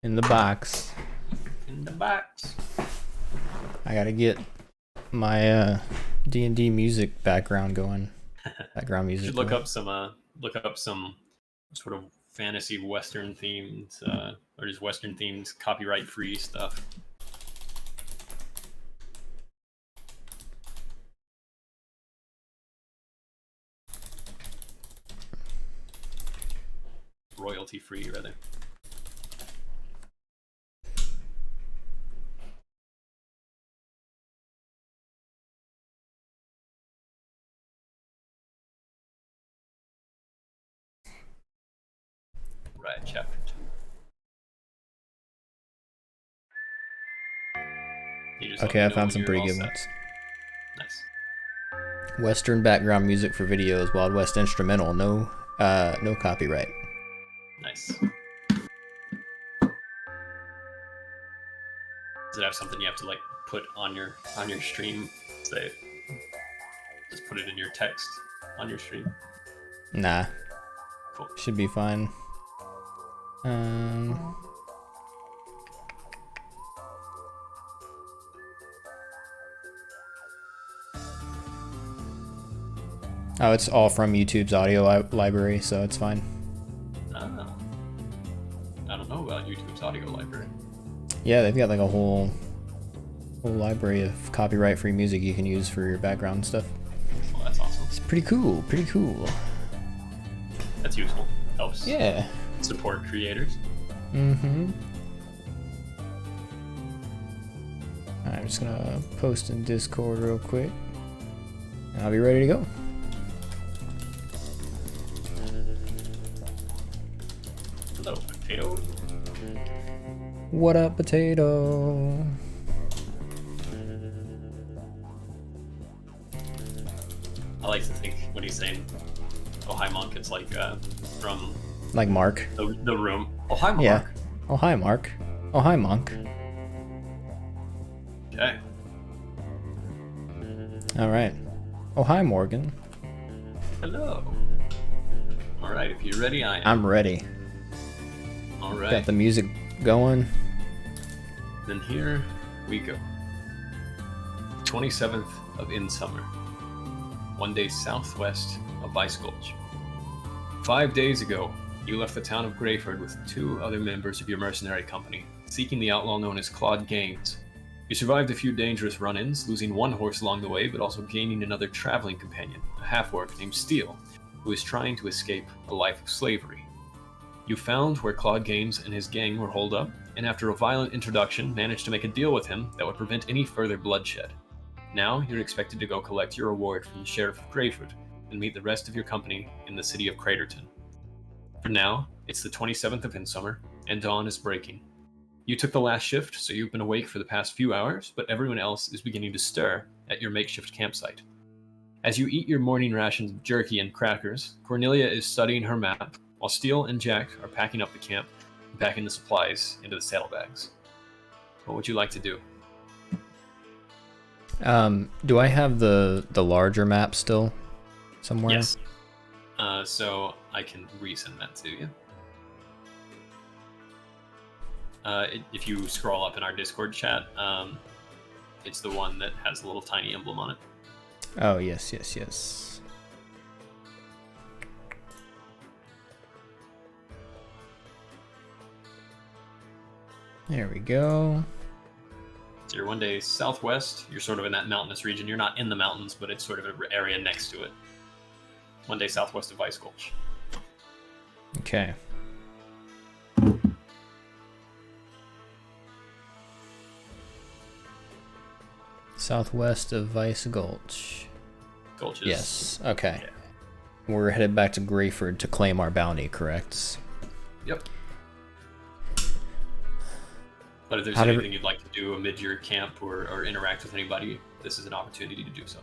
In the box. In the box. I gotta get my D&D music background going. Background music. You should look up some sort of fantasy Western themed or just Western themed copyright free stuff. Royalty free, rather. Right, chapter 2. Okay, I found some pretty good ones. Nice. Western background music for videos, Wild West instrumental, no copyright. Nice. Does it have something you have to like put on your stream? Say, just put it in your text on your stream. Nah. Cool. Should be fine. Oh, it's all from YouTube's audio library, so it's fine. I don't know about YouTube's audio library. Yeah, they've got like a whole library of copyright-free music you can use for your background and stuff. Well, that's awesome. It's pretty cool. Pretty cool. That's useful. Helps. Yeah. Support creators. Mm-hmm. I'm just gonna post in Discord real quick. I'll be ready to go. Hello, potato. What up, potato? I like to think when he's saying, "Oh hi, monk," it's like from Like Mark. the room. Oh hi, monk. Yeah. Oh hi, Mark. Oh hi, Monk. Okay. All right. Oh hi, Morgan. Hello. All right, if you're ready, I am. I'm ready. All right. Got the music going. Then here we go. 27th of Insummer. 1 day southwest of Vice Gulch. 5 days ago, you left the town of Greyford with 2 other members of your mercenary company, seeking the outlaw known as Claude Gaines. You survived a few dangerous run-ins, losing 1 horse along the way, but also gaining another traveling companion, a half-orc named Steele, who is trying to escape a life of slavery. You found where Claude Gaines and his gang were holed up, and after a violent introduction, managed to make a deal with him that would prevent any further bloodshed. Now, you're expected to go collect your reward from the Sheriff of Greyford, and meet the rest of your company in the city of Craterton. For now, it's the 27th of Insummer, and dawn is breaking. You took the last shift, so you've been awake for the past few hours, but everyone else is beginning to stir at your makeshift campsite. As you eat your morning rations of jerky and crackers, Cornelia is studying her map, while Steele and Jack are packing up the camp and packing the supplies into the saddlebags. What would you like to do? Do I have the larger map still somewhere? Yes. So I can resend that to you. If you scroll up in our Discord chat, it's the one that has the little tiny emblem on it. Oh, yes. There we go. So you're 1 day southwest. You're sort of in that mountainous region. You're not in the mountains, but it's sort of an area next to it. 1 day southwest of Vice Gulch. Okay. Southwest of Vice Gulch. Gulches. Yes. Okay. Yeah. We're headed back to Greyford to claim our bounty, correct? Yep. But if there's anything you'd like to do amid your camp or interact with anybody, this is an opportunity to do so.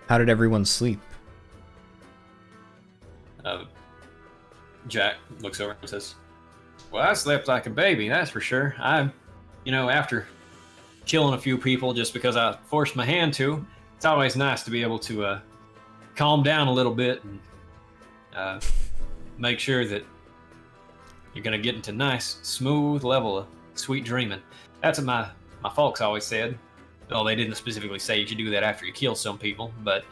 How did everyone sleep? Jack looks over and says, "Well, I slept like a baby, that's for sure. After killing a few people just because I forced my hand to, it's always nice to be able to calm down a little bit and make sure that You're gonna get into nice, smooth level of sweet dreaming. That's what my folks always said. Well, they didn't specifically say you should do that after you kill some people, but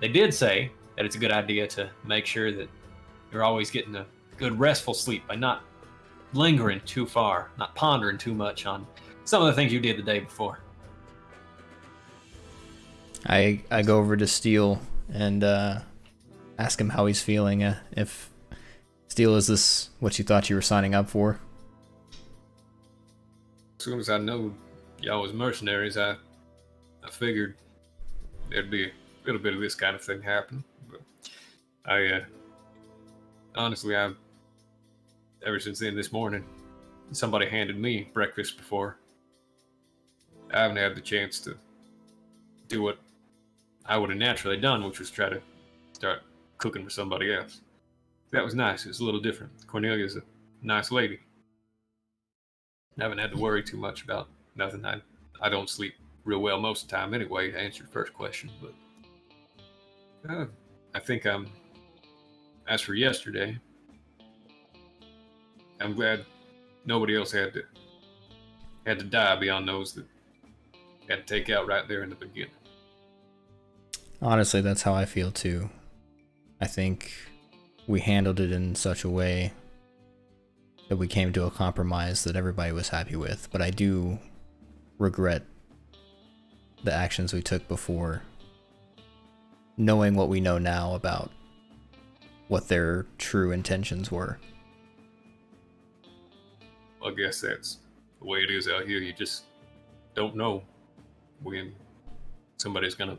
they did say that it's a good idea to make sure that you're always getting a good restful sleep by not lingering too far, not pondering too much on some of the things you did the day before. I go over to Steele and ask him how he's feeling. If Steele, is this what you thought you were signing up for? As soon as I knew y'all was mercenaries, I figured there'd be a little bit of this kind of thing happen. But honestly, ever since then this morning, somebody handed me breakfast before. I haven't had the chance to do what I would have naturally done, which was try to start cooking for somebody else. That was nice. It was a little different. Cornelia's a nice lady. I haven't had to worry too much about nothing. I don't sleep real well most of the time anyway, to answer your first question, but I think as for yesterday, I'm glad nobody else had to die beyond those that had to take out right there in the beginning. Honestly, that's how I feel too. I think we handled it in such a way that we came to a compromise that everybody was happy with, but I do regret the actions we took before, knowing what we know now about what their true intentions were. I guess that's the way it is out here. You just don't know when somebody's gonna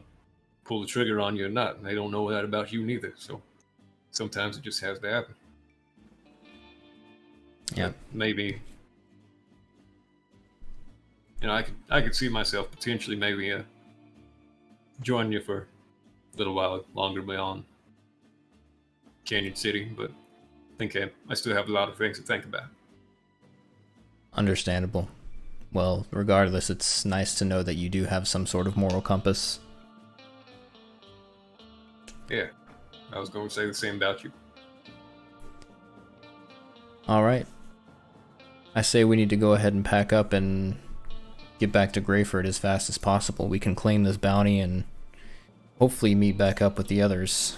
pull the trigger on you or not, and they don't know that about you neither. So sometimes it just has to happen. Yeah, maybe I could see myself potentially maybe joining you for a little while longer beyond Canyon City, but I think I still have a lot of things to think about. understandable. Well, regardless, it's nice to know that you do have some sort of moral compass. Yeah, I was going to say the same about you. Alright. I say we need to go ahead and pack up and get back to Greyford as fast as possible. We can claim this bounty and hopefully meet back up with the others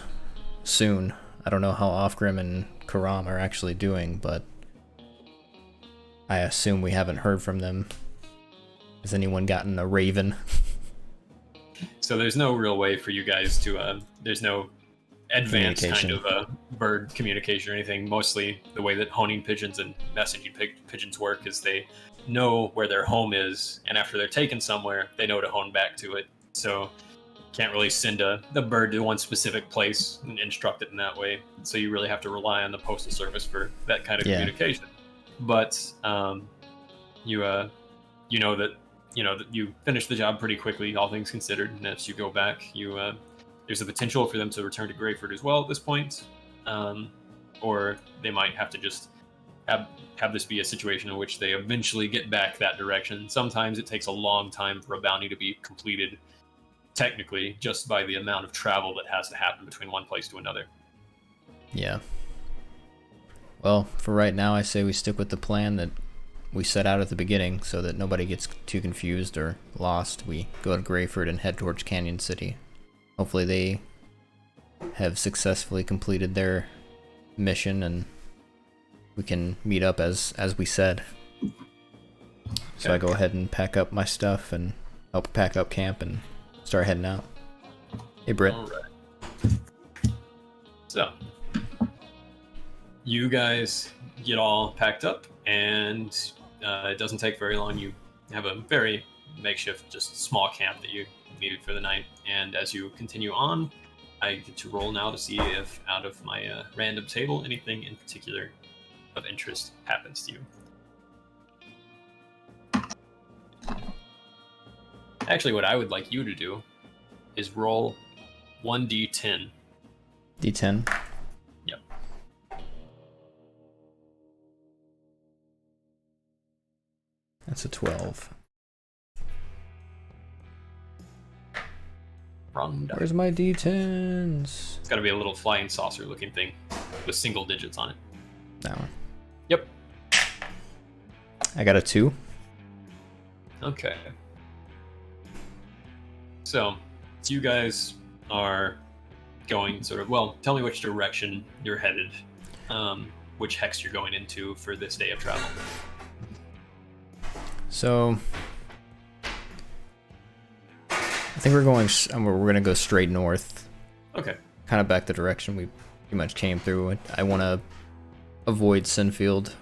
soon. I don't know how Offgrim and Karam are actually doing, but I assume we haven't heard from them. Has anyone gotten a raven? So there's no real way for you guys to, there's no advanced kind of bird communication or anything. Mostly the way that honing pigeons and messaging pigeons work is they know where their home is, and after they're taken somewhere, they know to hone back to it. So can't really send the bird to one specific place and instruct it in that way. So you really have to rely on the postal service for that kind of communication. But you know that you finish the job pretty quickly, all things considered. And as you go back, there's a potential for them to return to Greyford as well at this point, or they might have to just have this be a situation in which they eventually get back that direction. Sometimes it takes a long time for a bounty to be completed, technically, just by the amount of travel that has to happen between one place to another. Yeah. Well, for right now, I say we stick with the plan that we set out at the beginning so that nobody gets too confused or lost. We go to Greyford and head towards Canyon City. Hopefully they have successfully completed their mission and we can meet up as we said. So I go ahead and pack up my stuff and help pack up camp and start heading out. Hey, Britt. All right. So you guys get all packed up, and it doesn't take very long. You have a very makeshift, just small camp that you needed for the night. And as you continue on, I get to roll now to see if out of my random table, anything in particular of interest happens to you. Actually, what I would like you to do is roll 1d10. D10? Yep. That's a 12. Wrong die. Where's my D10s? It's got to be a little flying saucer looking thing with single digits on it. That one. Yep. I got a 2. Okay. So you guys are going sort of, well, tell me which direction you're headed, which hex you're going into for this day of travel. So I think we're gonna go straight north. Okay. Kind of back the direction we pretty much came through. I want to avoid Sinfield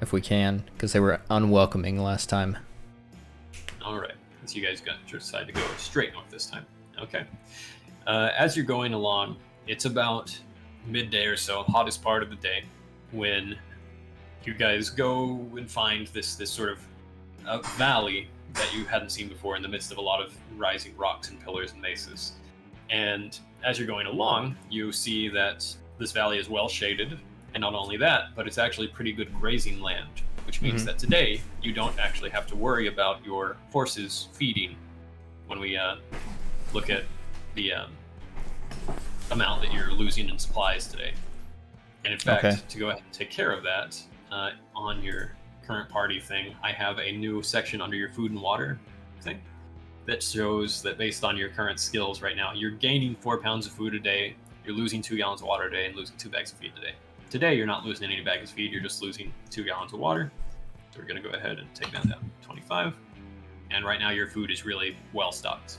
if we can, because they were unwelcoming last time. All right. So you guys decide to go straight north this time. Okay. As you're going along, it's about midday or so, hottest part of the day, when you guys go and find this sort of valley that you hadn't seen before in the midst of a lot of rising rocks and pillars and mesas. And as you're going along, you see that this valley is well shaded, and not only that, but it's actually pretty good grazing land, which means that today you don't actually have to worry about your horses feeding when we look at the amount that you're losing in supplies today. And in fact, to go ahead and take care of that, on your current party thing, I have a new section under your food and water thing that shows that based on your current skills right now, you're gaining 4 pounds of food a day, you're losing 2 gallons of water a day, and losing 2 bags of feed a day. Today, you're not losing any bags of feed, you're just losing 2 gallons of water. So we're going to go ahead and take that down to 25. And right now, your food is really well stocked.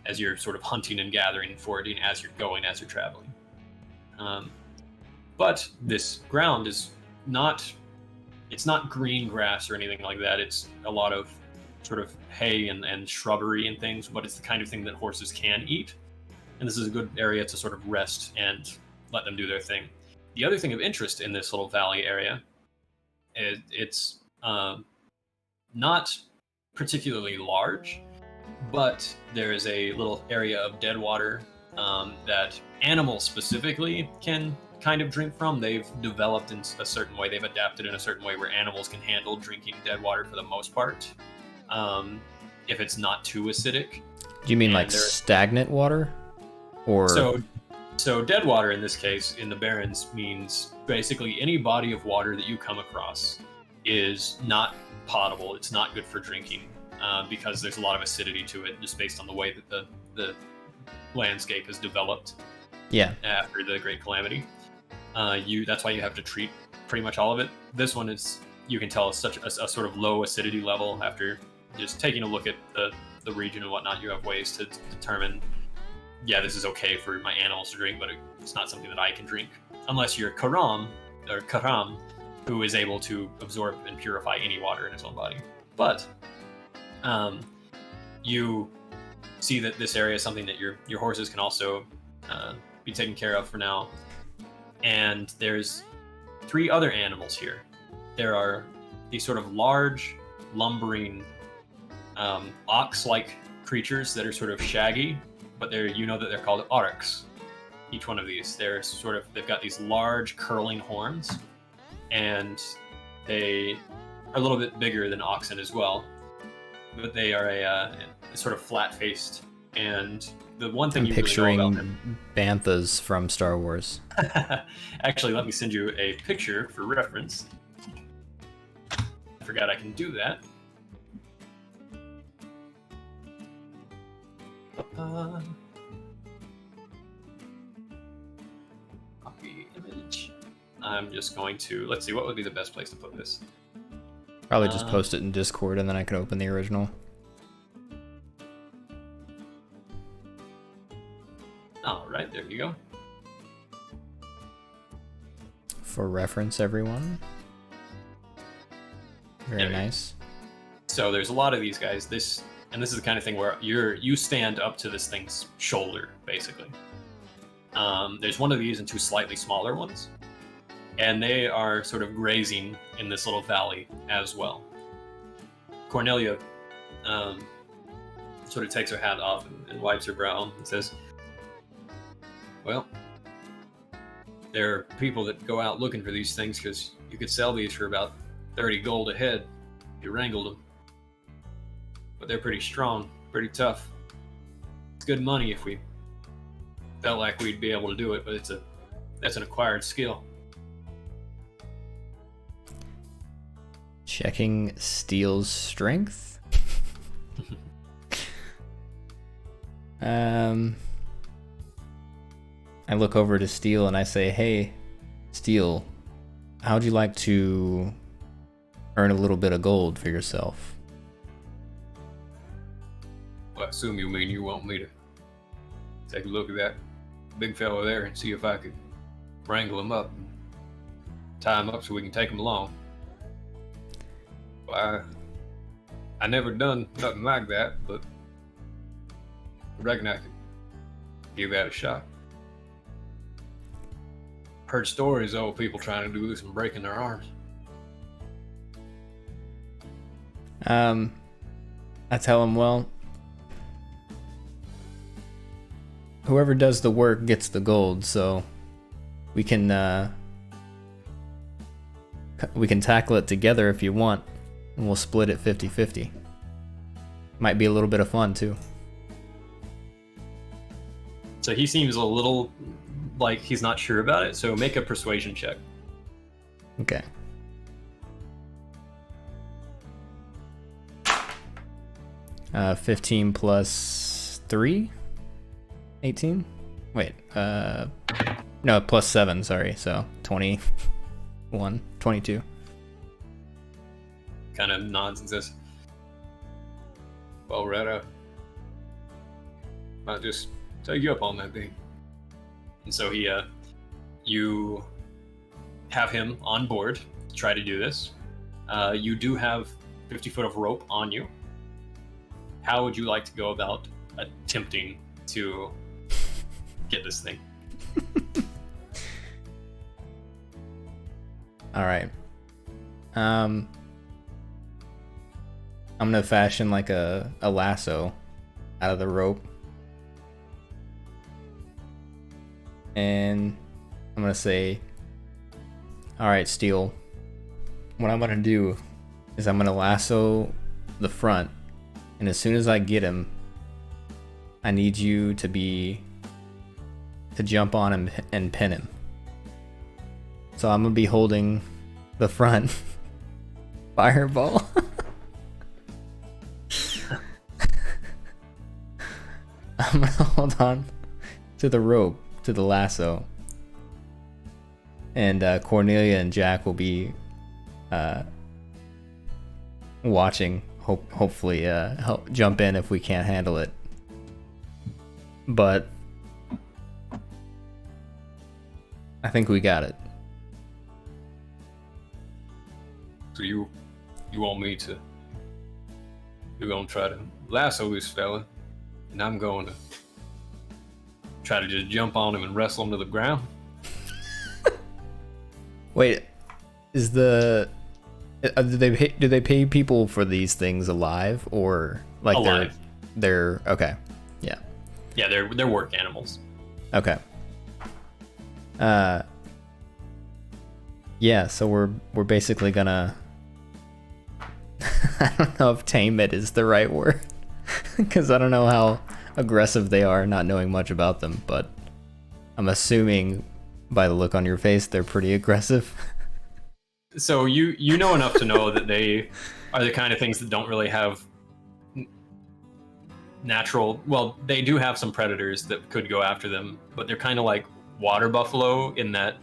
As you're sort of hunting and gathering and foraging as you're going, as you're traveling. But this ground is it's not green grass or anything like that. It's a lot of sort of hay and shrubbery and things, but it's the kind of thing that horses can eat. And this is a good area to sort of rest and let them do their thing. The other thing of interest in this little valley area is it's not particularly large, but there is a little area of dead water that animals specifically can kind of drink from. They've developed in a certain way, they've adapted in a certain way where animals can handle drinking dead water for the most part, if it's not too acidic. Do you mean like stagnant water? Or So dead water in this case, in the Barrens, means basically any body of water that you come across is not potable, it's not good for drinking, because there's a lot of acidity to it, just based on the way that the landscape has developed after the Great Calamity. That's why you have to treat pretty much all of it. This one is, you can tell, it's such a sort of low acidity level. After just taking a look at the region and whatnot, you have ways to determine, this is okay for my animals to drink, but it's not something that I can drink. Unless you're Karam, who is able to absorb and purify any water in his own body. But you see that this area is something that your horses can also be taken care of for now. And there's 3 other animals here. There are these sort of large, lumbering, ox-like creatures that are sort of shaggy, but they're called oryx. Each one of these, they've got these large curling horns, and they are a little bit bigger than oxen as well. But they are a sort of flat-faced, and the one thing you picturing really know about them, banthas from Star Wars. Actually, let me send you a picture for reference. I forgot I can do that. Copy image. I'm just going to, let's see, what would be the best place to put this? Probably just post it in Discord and then I can open the original. All right, there you go. For reference, everyone. Very nice. So there's a lot of these guys. This is the kind of thing where you stand up to this thing's shoulder, basically. There's one of these and 2 slightly smaller ones, and they are sort of grazing in this little valley as well. Cornelia sort of takes her hat off and wipes her brow and says, "Well, there are people that go out looking for these things because you could sell these for about 30 gold a head if you wrangled them. But they're pretty strong, pretty tough. It's good money if we felt like we'd be able to do it, but that's an acquired skill." Checking Steel's strength. I look over to Steel and I say, "Hey, Steel, how'd you like to earn a little bit of gold for yourself?" Well, I assume you mean you want me to take a look at that big fella there and see if I could wrangle him up and tie him up so we can take him along. Well, I never done nothing like that, but I reckon I could give that a shot. Heard stories of people trying to do this and breaking their arms. I tell him, well, whoever does the work gets the gold, so we can tackle it together if you want, and we'll split it 50-50. Might be a little bit of fun too. So he seems a little like he's not sure about it, so make a persuasion check. Okay. Uh, 15 plus 3? 18? Wait, no, plus 7, sorry, so 21, 22. Kind of nods and says, well, Retta, I'll just take you up on that thing. And so you have him on board to try to do this. You do have 50 foot of rope on you. How would you like to go about attempting to get this thing? All right. I'm gonna fashion like a lasso out of the rope. And I'm gonna say, all right, Steel, what I'm gonna do is I'm gonna lasso the front, and as soon as I get him, I need you to jump on him and pin him. So I'm gonna be holding the front fireball. I'm gonna hold on to the rope, to the lasso, and Cornelia and Jack will be watching. Hopefully, help jump in if we can't handle it. But I think we got it. So you want me to? You're gonna try to lasso this fella, and I'm going to try to just jump on him and wrestle him to the ground. Wait, is do they pay people for these things alive, or like alive? They're okay. Yeah. Yeah, they're work animals. Okay. Yeah, so we're basically gonna I don't know if tame it is the right word, because I don't know how aggressive they are, not knowing much about them, but I'm assuming by the look on your face they're pretty aggressive. So you know enough to know that they are the kind of things that don't really have natural, well, they do have some predators that could go after them, but they're kind of like water buffalo in that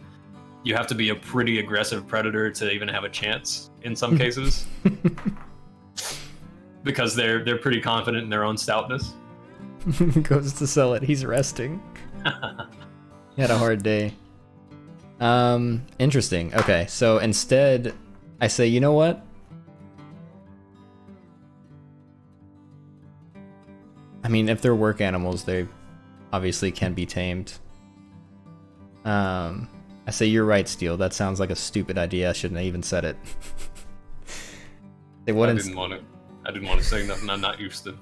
you have to be a pretty aggressive predator to even have a chance in some cases. Because they're pretty confident in their own stoutness. Goes to sell it, he's resting. He had a hard day. Interesting. Okay, so instead I say, you know what? I mean, if they're work animals, they obviously can be tamed. I say, you're right, Steel. That sounds like a stupid idea. I shouldn't have even said it. They wouldn't. I didn't want to say nothing. I'm not used to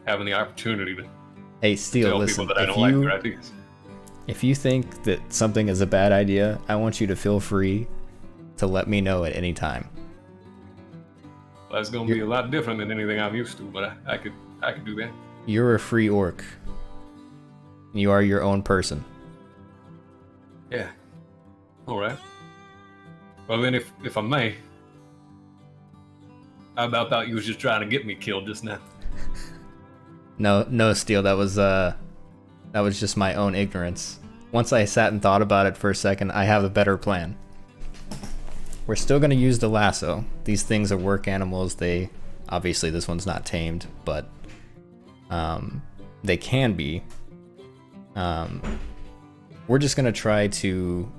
having the opportunity to Hey, Steel, tell listen. people that I don't like their ideas. If you think that something is a bad idea, I want you to feel free to let me know at any time. Well, that's going to be a lot different than anything I'm used to, but I could do that. You're a free orc. You are your own person. Yeah. All right. Well, then, if I may, I about thought you was just trying to get me killed just now. No, Steel. That was just my own ignorance. Once I sat and thought about it for a second, I have a better plan. We're still gonna use the lasso. These things are work animals. Obviously this one's not tamed, but they can be. We're just gonna try to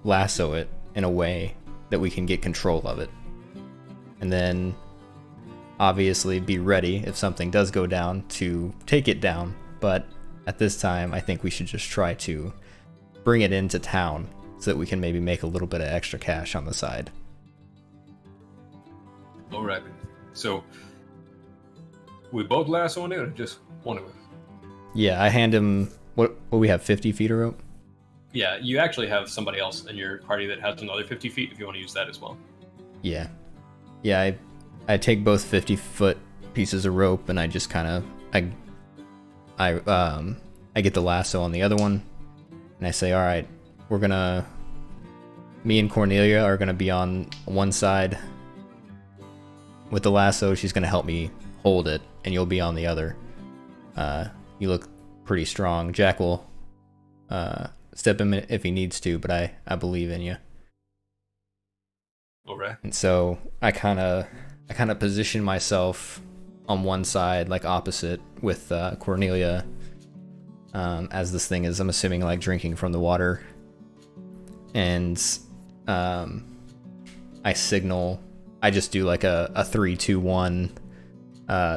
lasso it in a way that we can get control of it, and then obviously be ready if something does go down to take it down. But at this time, I think we should just try to bring it into town so that we can maybe make a little bit of extra cash on the side. All right. So we both lassoing it, or just one of us? Yeah, I hand him what we have, 50 feet of rope. Yeah, you actually have somebody else in your party that has another 50 feet if you want to use that as well. Yeah. I take both 50-foot pieces of rope and I just kind of I get the lasso on the other one and I say, all right, me and Cornelia are gonna be on one side with the lasso. She's gonna help me hold it and you'll be on the other. You look pretty strong. Jack will step in if he needs to, but I believe in you. All right. And so I kind of position myself on one side, like opposite, with Cornelia, as this thing is, I'm assuming, like drinking from the water. And I signal. I just do like a 3, 2, 1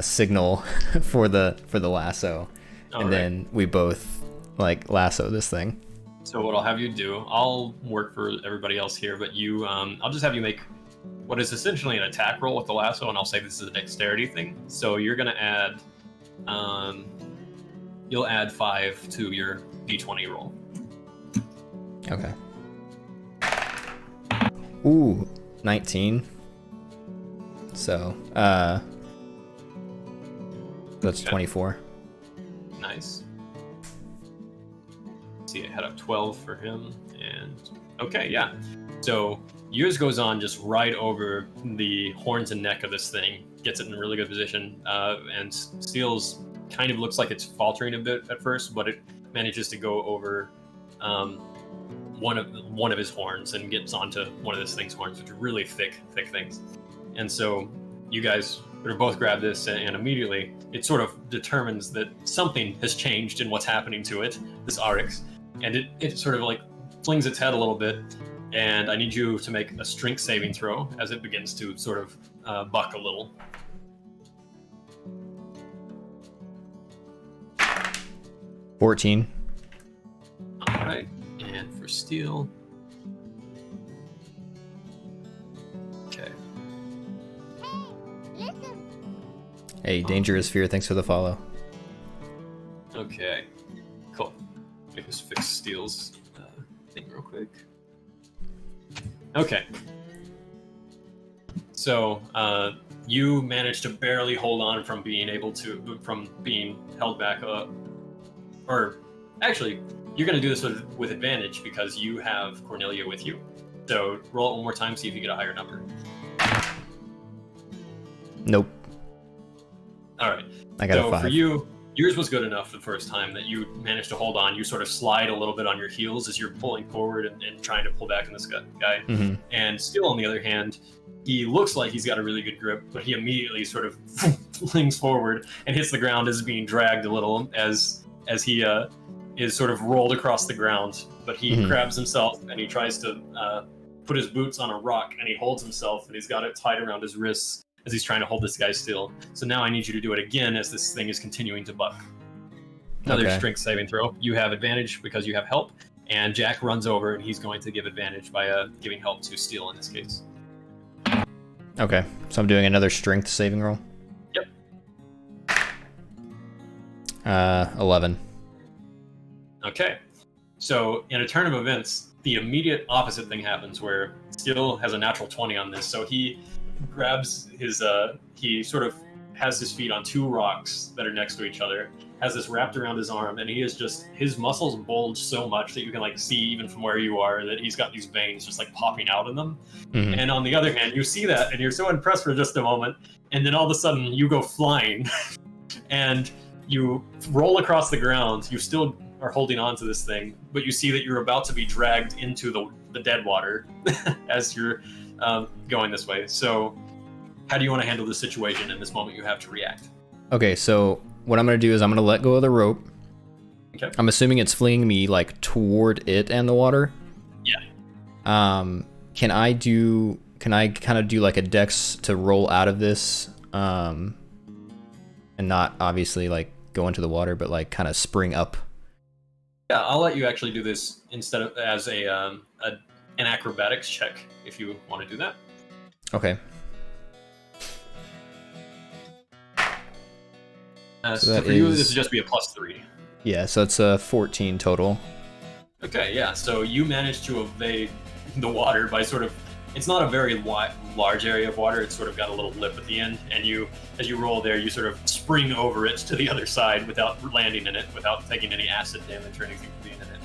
signal for the lasso, and then we both like lasso this thing. So what I'll have you do, I'll work for everybody else here, but you, I'll just have you make what is essentially an attack roll with the lasso, and I'll say this is a dexterity thing. So you're gonna add, you'll add 5 to your d20 roll. Okay. Ooh, 19. So, that's 24. Nice. See, I had up 12 for him, and okay, yeah. So yours goes on just right over the horns and neck of this thing, gets it in a really good position, and Steel's kind of looks like it's faltering a bit at first, but it manages to go over one of his horns and gets onto one of this thing's horns, which are really thick things. And so you guys both grab this, and immediately it sort of determines that something has changed in what's happening to it, this Oryx, and it sort of like flings its head a little bit, and I need you to make a strength saving throw as it begins to sort of buck a little. 14. All right, and for Steel. Okay. Hey, Dangerous Fear, thanks for the follow. Okay, cool. Let me just fix Steel's thing real quick. Okay. So you managed to barely hold on from being held back up. Or actually, you're going to do this with advantage because you have Cornelia with you. So roll it one more time, see if you get a higher number. Nope. All right. I got a 5. So for you, yours was good enough the first time that you managed to hold on. You sort of slide a little bit on your heels as you're pulling forward and trying to pull back in this guy. Mm-hmm. And Still, on the other hand, he looks like he's got a really good grip, but he immediately sort of flings forward and hits the ground as being dragged a little as he is sort of rolled across the ground. But he grabs himself and he tries to put his boots on a rock, and he holds himself and he's got it tied around his wrists as he's trying to hold this guy still. So now I need you to do it again as this thing is continuing to buck. Another strength saving throw. You have advantage because you have help, and Jack runs over and he's going to give advantage by giving help to Steel in this case. Okay, so I'm doing another strength saving roll? Yep. 11. Okay. So in a turn of events, the immediate opposite thing happens where Steel has a natural 20 on this, so he grabs his he sort of has his feet on two rocks that are next to each other, has this wrapped around his arm, and he is just, his muscles bulge so much that you can like see even from where you are that he's got these veins just like popping out in them. Mhm. And on the other hand, you see that and you're so impressed for just a moment, and then all of a sudden you go flying and you roll across the ground. You still are holding on to this thing, but you see that you're about to be dragged into the dead water as you're going this way. So how do you want to handle this situation in this moment? You have to react. Okay, so what I'm going to do is I'm going to let go of the rope. Okay. I'm assuming it's flinging me like toward it and the water. Yeah. Can I kind of do like a dex to roll out of this, and not obviously like go into the water, but like kind of spring up? Yeah, I'll let you actually do this instead of as an acrobatics check if you want to do that. Okay. So for you, this would just be a +3. Yeah, so it's a 14 total. Okay, yeah. So you managed to evade the water by sort of. It's not a very large area of water. It's sort of got a little lip at the end, and you, as you roll there, you sort of spring over it to the other side without landing in it, without taking any acid damage or anything from being in it.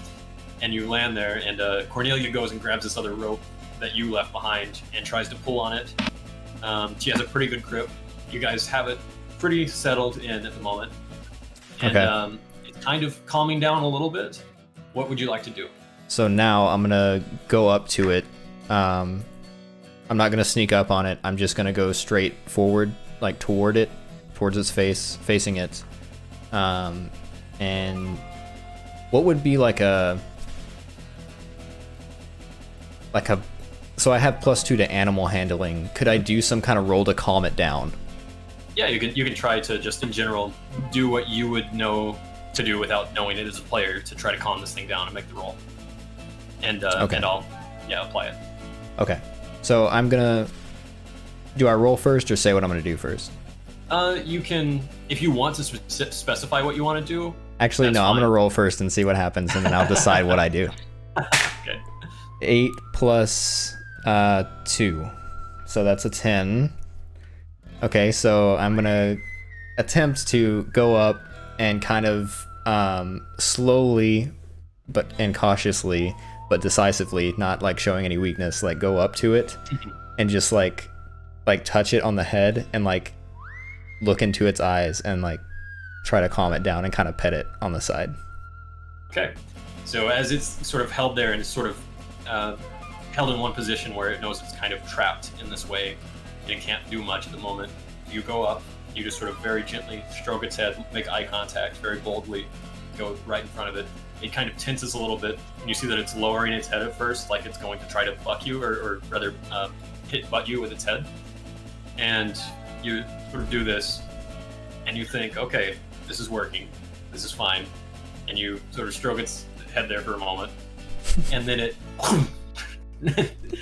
And you land there, and Cornelia goes and grabs this other rope that you left behind and tries to pull on it. She has a pretty good grip. You guys have it pretty settled in at the moment, and Okay. It's kind of calming down a little bit. What would you like to do? So now I'm gonna go up to it. I'm not gonna sneak up on it. I'm just gonna go straight forward, like toward it, towards its face, facing it. And what would be like a so I have +2 to animal handling. Could I do some kind of roll to calm it down? Yeah, you can try to just in general do what you would know to do without knowing it as a player to try to calm this thing down and make the roll. And Okay. and I'll apply it. Okay. So I'm gonna. Do I roll first or say what I'm gonna do first? You can, if you want to specify what you want to do. Actually, That's no. I'm fine. gonna roll first and see what happens, and then I'll decide what I do. Okay. 8 plus 2, so that's a 10. Okay, so I'm gonna attempt to go up and kind of slowly, and cautiously, but decisively, not like showing any weakness, like go up to it and just like touch it on the head and like look into its eyes and like try to calm it down and kind of pet it on the side. Okay. So as it's sort of held there and it's sort of held in one position where it knows it's kind of trapped in this way and it can't do much at the moment, you go up, you just sort of very gently stroke its head, make eye contact, very boldly, go right in front of it. It kind of tenses a little bit, and you see that it's lowering its head at first, like it's going to try to buck you, or rather butt you with its head. And you sort of do this, and you think, okay, this is working, this is fine. And you sort of stroke its head there for a moment, and then it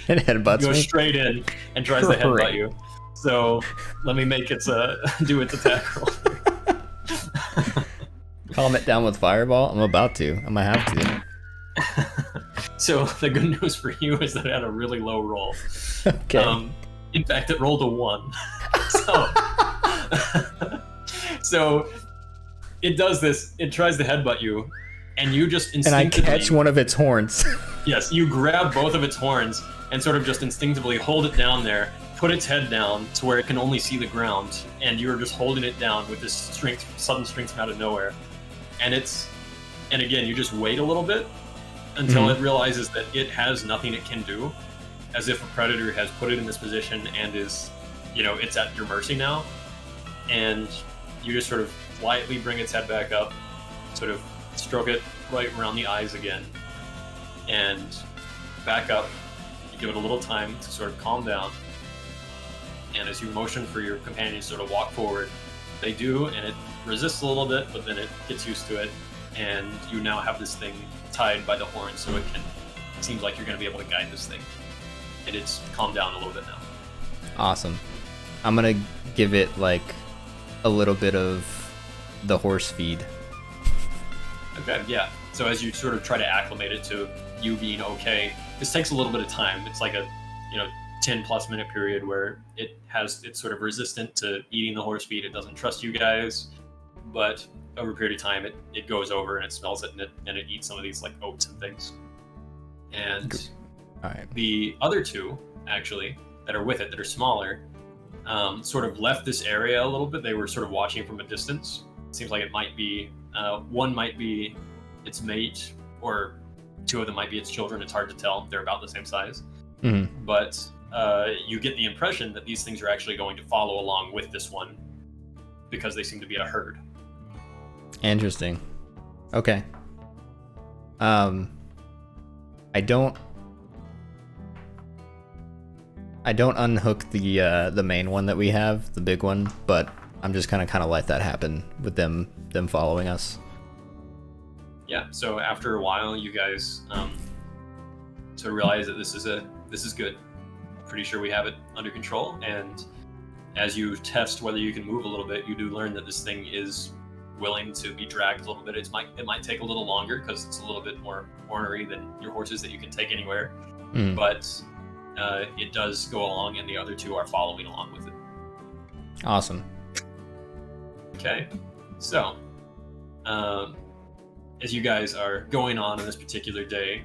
And headbutts goes me. straight in and tries to headbutt you. So let me make it do its attack roll. Calm it down with fireball. I'm about to. I might have to. So the good news for you is that it had a really low roll. Okay. In fact, it rolled a 1. So it does this. It tries to headbutt you, and you just And I instinctively. catch one of its horns. Yes, you grab both of its horns and sort of just instinctively hold it down there, put its head down to where it can only see the ground, and you're just holding it down with this sudden strength from out of nowhere. And again, you just wait a little bit until it realizes that it has nothing it can do, as if a predator has put it in this position and is, it's at your mercy now. And you just sort of quietly bring its head back up, sort of stroke it right around the eyes again, and back up. You give it a little time to sort of calm down. And as you motion for your companions to sort of walk forward, they do, and it resists a little bit, but then it gets used to it, and you now have this thing tied by the horn, so it seems like you're going to be able to guide this thing. And it's calmed down a little bit now. Awesome. I'm gonna give it like a little bit of the horse feed. Okay, yeah. So as you sort of try to acclimate it to you being okay, this takes a little bit of time. It's like a 10+ minute period where it's sort of resistant to eating the horse feed. It doesn't trust you guys, but over a period of time, it goes over and it smells it, and it eats some of these like oats and things. And the other two, actually, that are with it, that are smaller, sort of left this area a little bit. They were sort of watching from a distance. It seems like it might be, one might be its mate, or two of them might be its children. It's hard to tell. They're about the same size. Mm-hmm. But you get the impression that these things are actually going to follow along with this one because they seem to be a herd. Interesting. Okay. I don't unhook the main one that we have, the big one, but I'm just kind of let that happen with them following us. Yeah. So after a while, you guys sort of realize that this is good. Pretty sure we have it under control, and as you test whether you can move a little bit, you do learn that this thing is willing to be dragged a little bit. It might take a little longer because it's a little bit more ornery than your horses that you can take anywhere. But it does go along, and the other two are following along with it. Awesome. Okay, so as you guys are going on this particular day,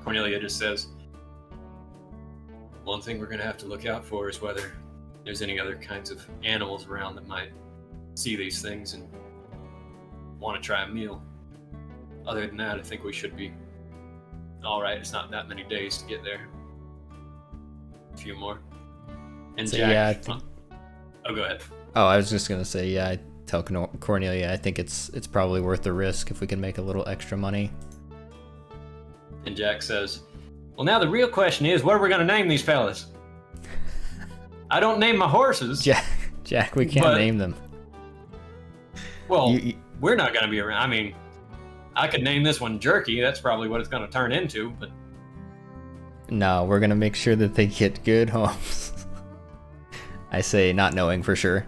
Cornelia just says, one thing we're going to have to look out for is whether there's any other kinds of animals around that might see these things and want to try a meal. Other than that, I think we should be all right. It's not that many days to get there. A few more. And so, Jack... Oh, go ahead. Oh, I was just going to say, yeah, I tell Cornelia I think it's probably worth the risk if we can make a little extra money. And Jack says, well, now the real question is, what are we going to name these fellas? I don't name my horses. Jack, we can't name them. Well, we're not going to be around. I mean, I could name this one Jerky. That's probably what it's going to turn into, but... No, we're going to make sure that they get good homes. I say not knowing for sure.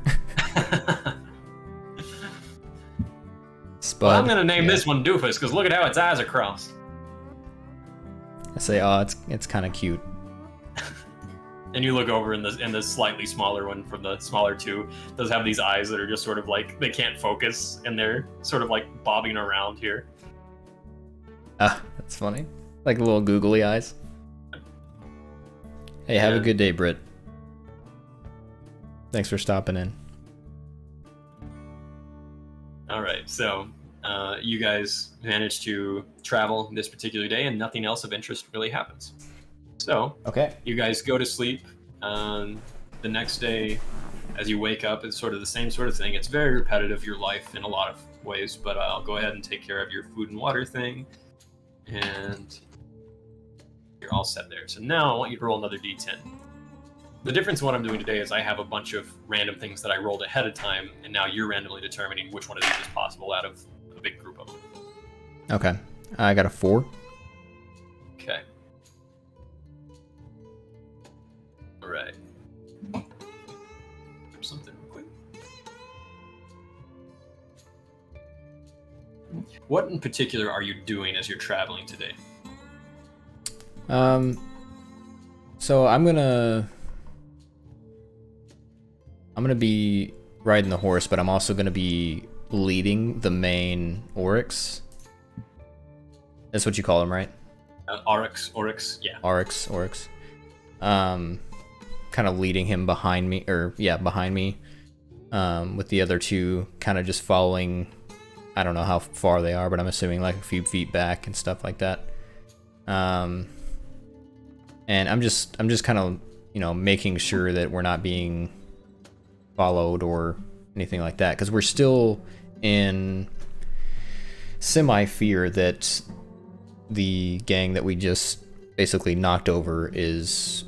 Well, I'm going to name this one Doofus, because look at how its eyes are crossed. I say, oh, it's kind of cute. And you look over, and the slightly smaller one from the smaller two does have these eyes that are just sort of like, they can't focus, and they're sort of like bobbing around here. That's funny. Like little googly eyes. Hey, have a good day, Britt. Thanks for stopping in. All right, so you guys managed to travel this particular day, and nothing else of interest really happens. So, okay, you guys go to sleep. The next day, as you wake up, it's sort of the same sort of thing. It's very repetitive, your life, in a lot of ways, but I'll go ahead and take care of your food and water thing, and you're all set there. So now I want you to roll another d10. The difference in what I'm doing today is I have a bunch of random things that I rolled ahead of time, and now you're randomly determining which one of these is possible out of a big group of them. Okay. I got a 4. Okay. All right. Something real quick. What in particular are you doing as you're traveling today? So I'm gonna be riding the horse, but I'm also gonna be leading the main oryx. That's what you call him, right? Oryx, yeah. Oryx. Kind of leading him behind me, with the other two kind of just following. I don't know how far they are, but I'm assuming like a few feet back and stuff like that. And I'm just kind of, making sure that we're not being followed or anything like that, because we're still in semi-fear that the gang that we just basically knocked over is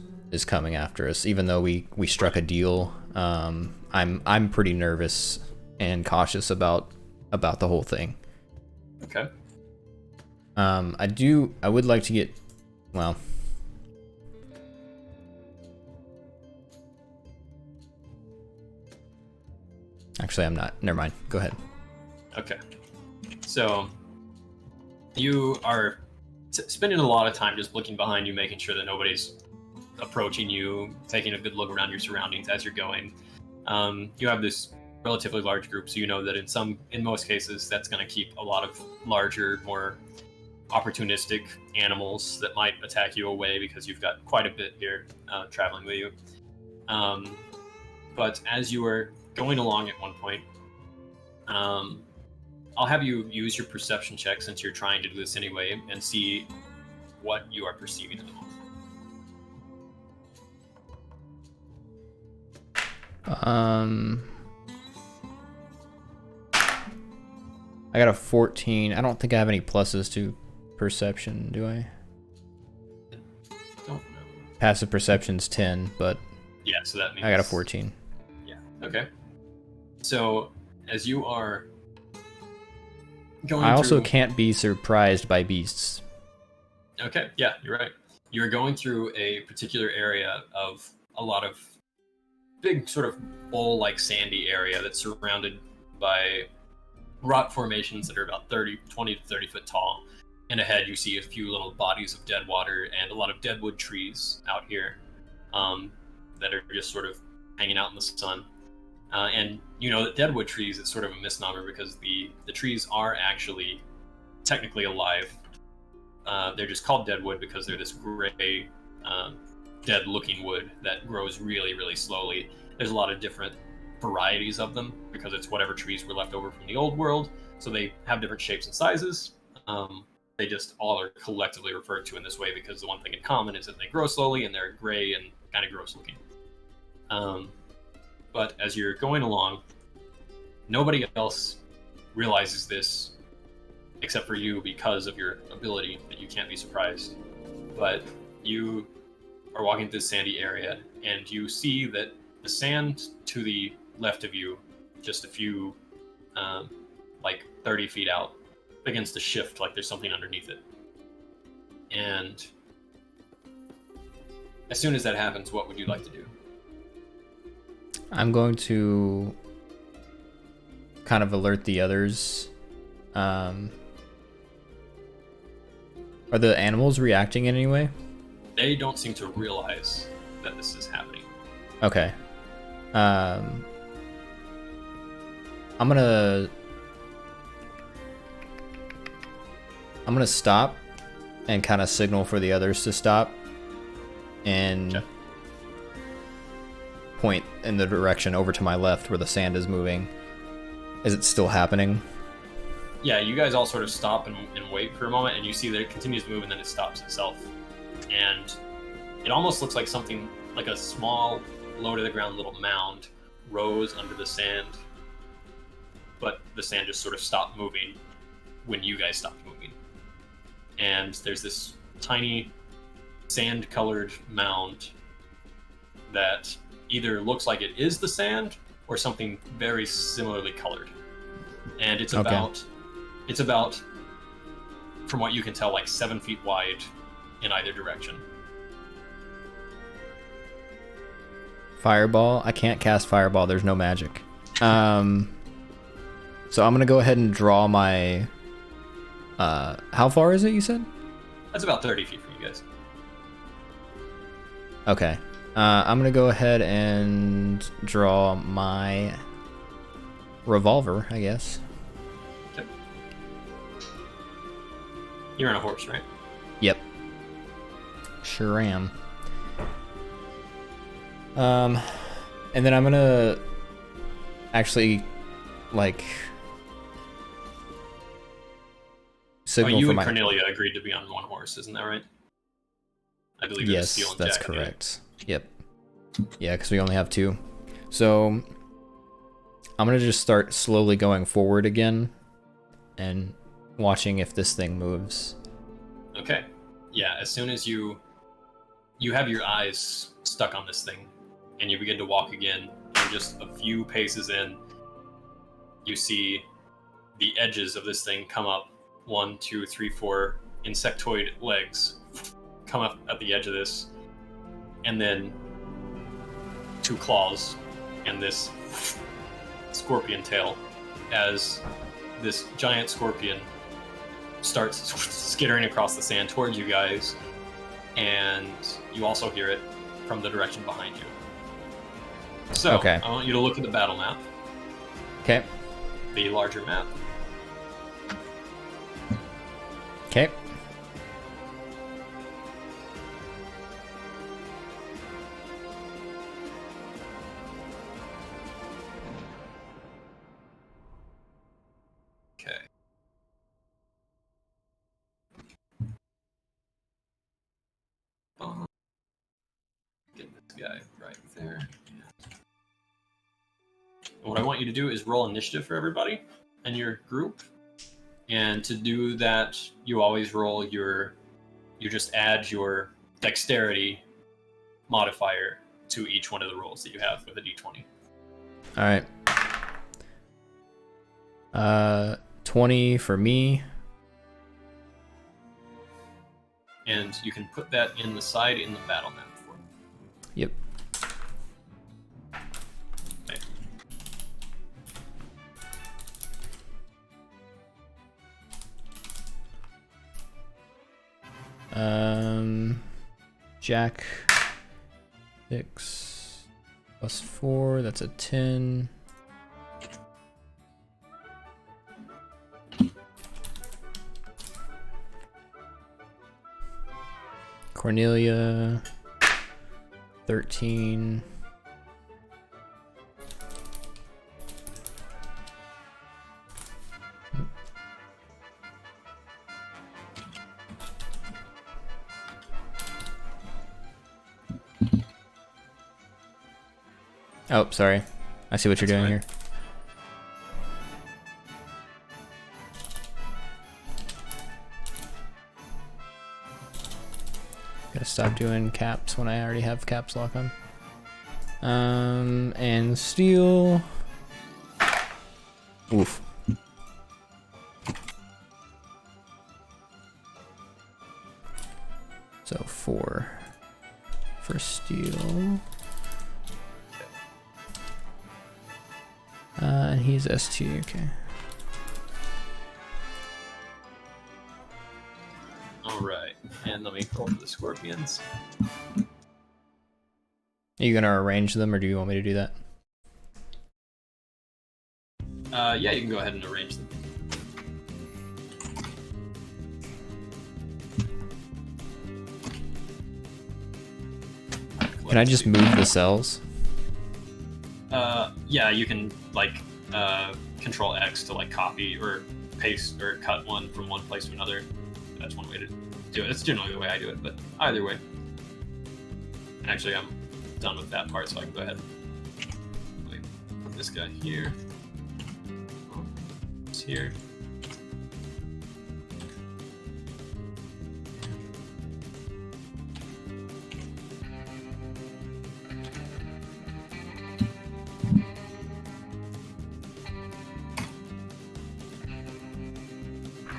coming after us, even though we struck a deal. I'm pretty nervous and cautious about the whole thing. Okay. I would like to get, well, actually I'm not. Never mind. Go ahead. Okay. So you are spending a lot of time just looking behind you, making sure that nobody's approaching you, taking a good look around your surroundings as you're going. You have this relatively large group, so you know that in most cases, that's going to keep a lot of larger, more opportunistic animals that might attack you away because you've got quite a bit here traveling with you. But as you are going along at one point, I'll have you use your perception check since you're trying to do this anyway and see what you are perceiving at the moment. I got a 14. I don't think I have any pluses to perception, do I? Don't know. Passive perception's 10, but yeah, so that means I got a 14. Yeah. Okay. So as you are going I also through... can't be surprised by beasts. Okay. Yeah, you're right. You're going through a particular area of a lot of big sort of bowl-like sandy area that's surrounded by rock formations that are about 20 to 30 foot tall. And ahead you see a few little bodies of dead water and a lot of deadwood trees out here that are just sort of hanging out in the sun. And you know that deadwood trees is sort of a misnomer because the trees are actually technically alive. They're just called deadwood because they're this gray, dead-looking wood that grows really, really slowly. There's a lot of different varieties of them because it's whatever trees were left over from the old world, so they have different shapes and sizes. They just all are collectively referred to in this way because the one thing in common is that they grow slowly and they're gray and kind of gross looking. But as you're going along, nobody else realizes this except for you because of your ability that you can't be surprised. But you are walking through this sandy area and you see that the sand to the left of you, just a few, like 30 feet out, begins to shift like there's something underneath it. And as soon as that happens, what would you like to do? I'm going to kind of alert the others. Are the animals reacting in any way? They don't seem to realize that this is happening. Okay. I'm gonna stop and kind of signal for the others to stop and point in the direction over to my left where the sand is moving. Is it still happening? Yeah, you guys all sort of stop and wait for a moment, and you see that it continues to move and then it stops itself. And it almost looks like something like a small, low to the ground little mound rose under the sand, but the sand just sort of stopped moving when you guys stopped moving. And there's this tiny sand-colored mound that either looks like it is the sand or something very similarly colored. And it's about, from what you can tell, like 7 feet wide in either direction. Fireball? I can't cast fireball. There's no magic. So I'm gonna go ahead and draw my... how far is it, you said? That's about 30 feet from you guys. Okay. I'm gonna go ahead and draw my revolver, I guess. Okay. You're on a horse, right? Yep. Sure am. And then I'm gonna actually, like, signal you for and my... Cornelia agreed to be on one horse, isn't that right? I believe it was Steel and that's Jack. correct. Yep. Yeah, because we only have two. So I'm gonna just start slowly going forward again and watching if this thing moves. Okay. Yeah, as soon as you have your eyes stuck on this thing and you begin to walk again, and just a few paces in, you see the edges of this thing come up. 1, 2, 3, 4 insectoid legs come up at the edge of this, and then 2 claws and this scorpion tail as this giant scorpion starts skittering across the sand towards you guys, and you also hear it from the direction behind you. So, Okay. I want you to look at the battle map, Okay. the larger map. Okay. Okay. Get this guy right there. And what I want you to do is roll initiative for everybody in your group. And to do that, you always roll you just add your dexterity modifier to each one of the rolls that you have with a d20. Alright. 20 for me. And you can put that in the side in the battle map for me. Yep. Okay. Jack 6 plus 4, that's a 10. Cornelia 13. Oh, sorry. I see what you're doing here. Gotta stop doing caps when I already have caps lock on. And steel. Oof. So 4 for steel. And he's ST, okay. Alright, and let me roll for the scorpions. Are you gonna arrange them, or do you want me to do that? Yeah, you can go ahead and arrange them. Can I just move the cells? Yeah, you can like Control X to like copy or paste or cut one from one place to another. That's one way to do it. It's generally the way I do it, but either way. Actually, I'm done with that part, so I can go ahead and put this guy here. It's here.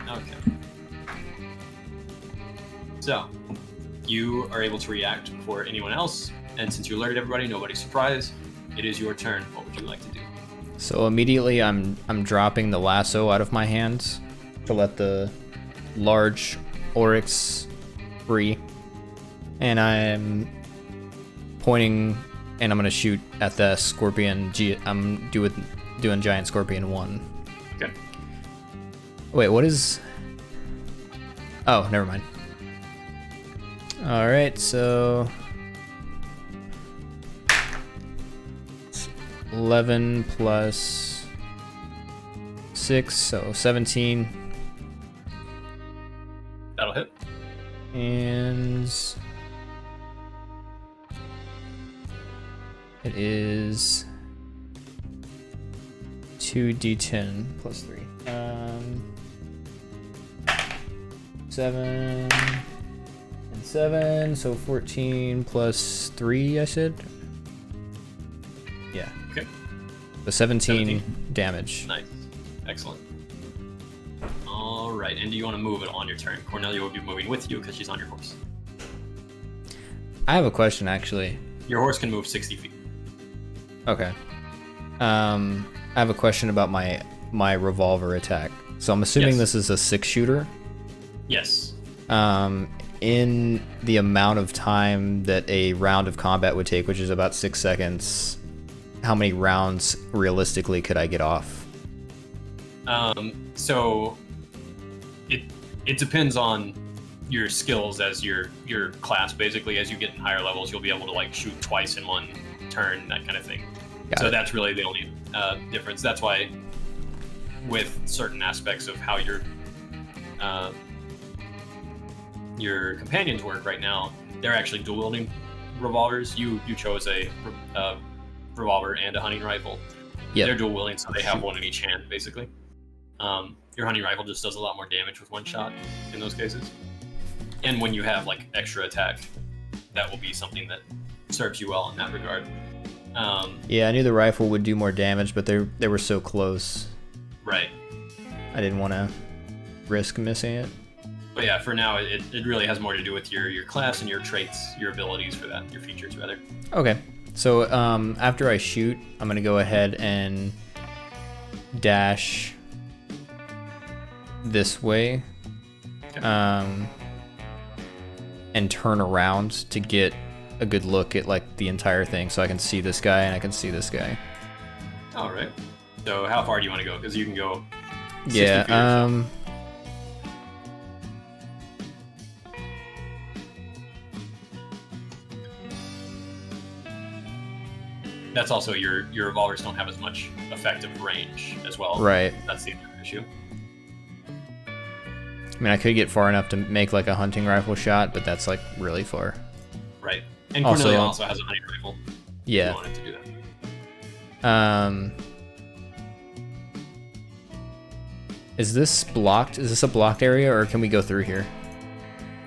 Okay. So, you are able to react before anyone else, and since you alerted everybody, nobody's surprised. It is your turn. What would you like to do? So immediately I'm dropping the lasso out of my hands to let the large oryx free, and I'm pointing and I'm gonna shoot at the scorpion. I'm doing giant scorpion 1. Okay. Wait, what is? Oh, never mind. All right, so 11 plus 6, so 17. That'll hit. And it is 2d10 plus 3. 7 and 7, so 14 plus 3, I said? Yeah. Okay. So 17 damage. Nice. Excellent. All right, and do you want to move it on your turn? Cornelia will be moving with you because she's on your horse. I have a question, actually. Your horse can move 60 feet. Okay. I have a question about my revolver attack. So I'm assuming Yes. this is a 6-shooter. Yes. in the amount of time that a round of combat would take, which is about 6 seconds, how many rounds realistically could I get off? So it depends on your skills as your class. Basically, as you get in higher levels, you'll be able to like shoot twice in one turn, that kind of thing. So that's really the only difference. That's why with certain aspects of how your companions work right now, they're actually dual wielding revolvers. You chose a revolver and a hunting rifle. Yep. They're dual wielding, so they have one in each hand, basically. Your hunting rifle just does a lot more damage with one shot in those cases. And when you have like extra attack, that will be something that serves you well in that regard. Yeah, I knew the rifle would do more damage, but they were so close. Right. I didn't want to risk missing it. But yeah, for now, it really has more to do with your class and your traits, your abilities for that, your features rather. Okay. So after I shoot, I'm going to go ahead and dash this way. Okay. And turn around to get a good look at like the entire thing, so I can see this guy and I can see this guy. All right. So how far do you want to go? Because you can go 60 feet or so. That's also your revolvers don't have as much effective range as well. Right. That's the other issue. I mean, I could get far enough to make like a hunting rifle shot, but that's like really far. Right. And Cornelia also has a hunting rifle. Yeah. If you wanted to do that. Is this blocked? Is this a blocked area, or can we go through here?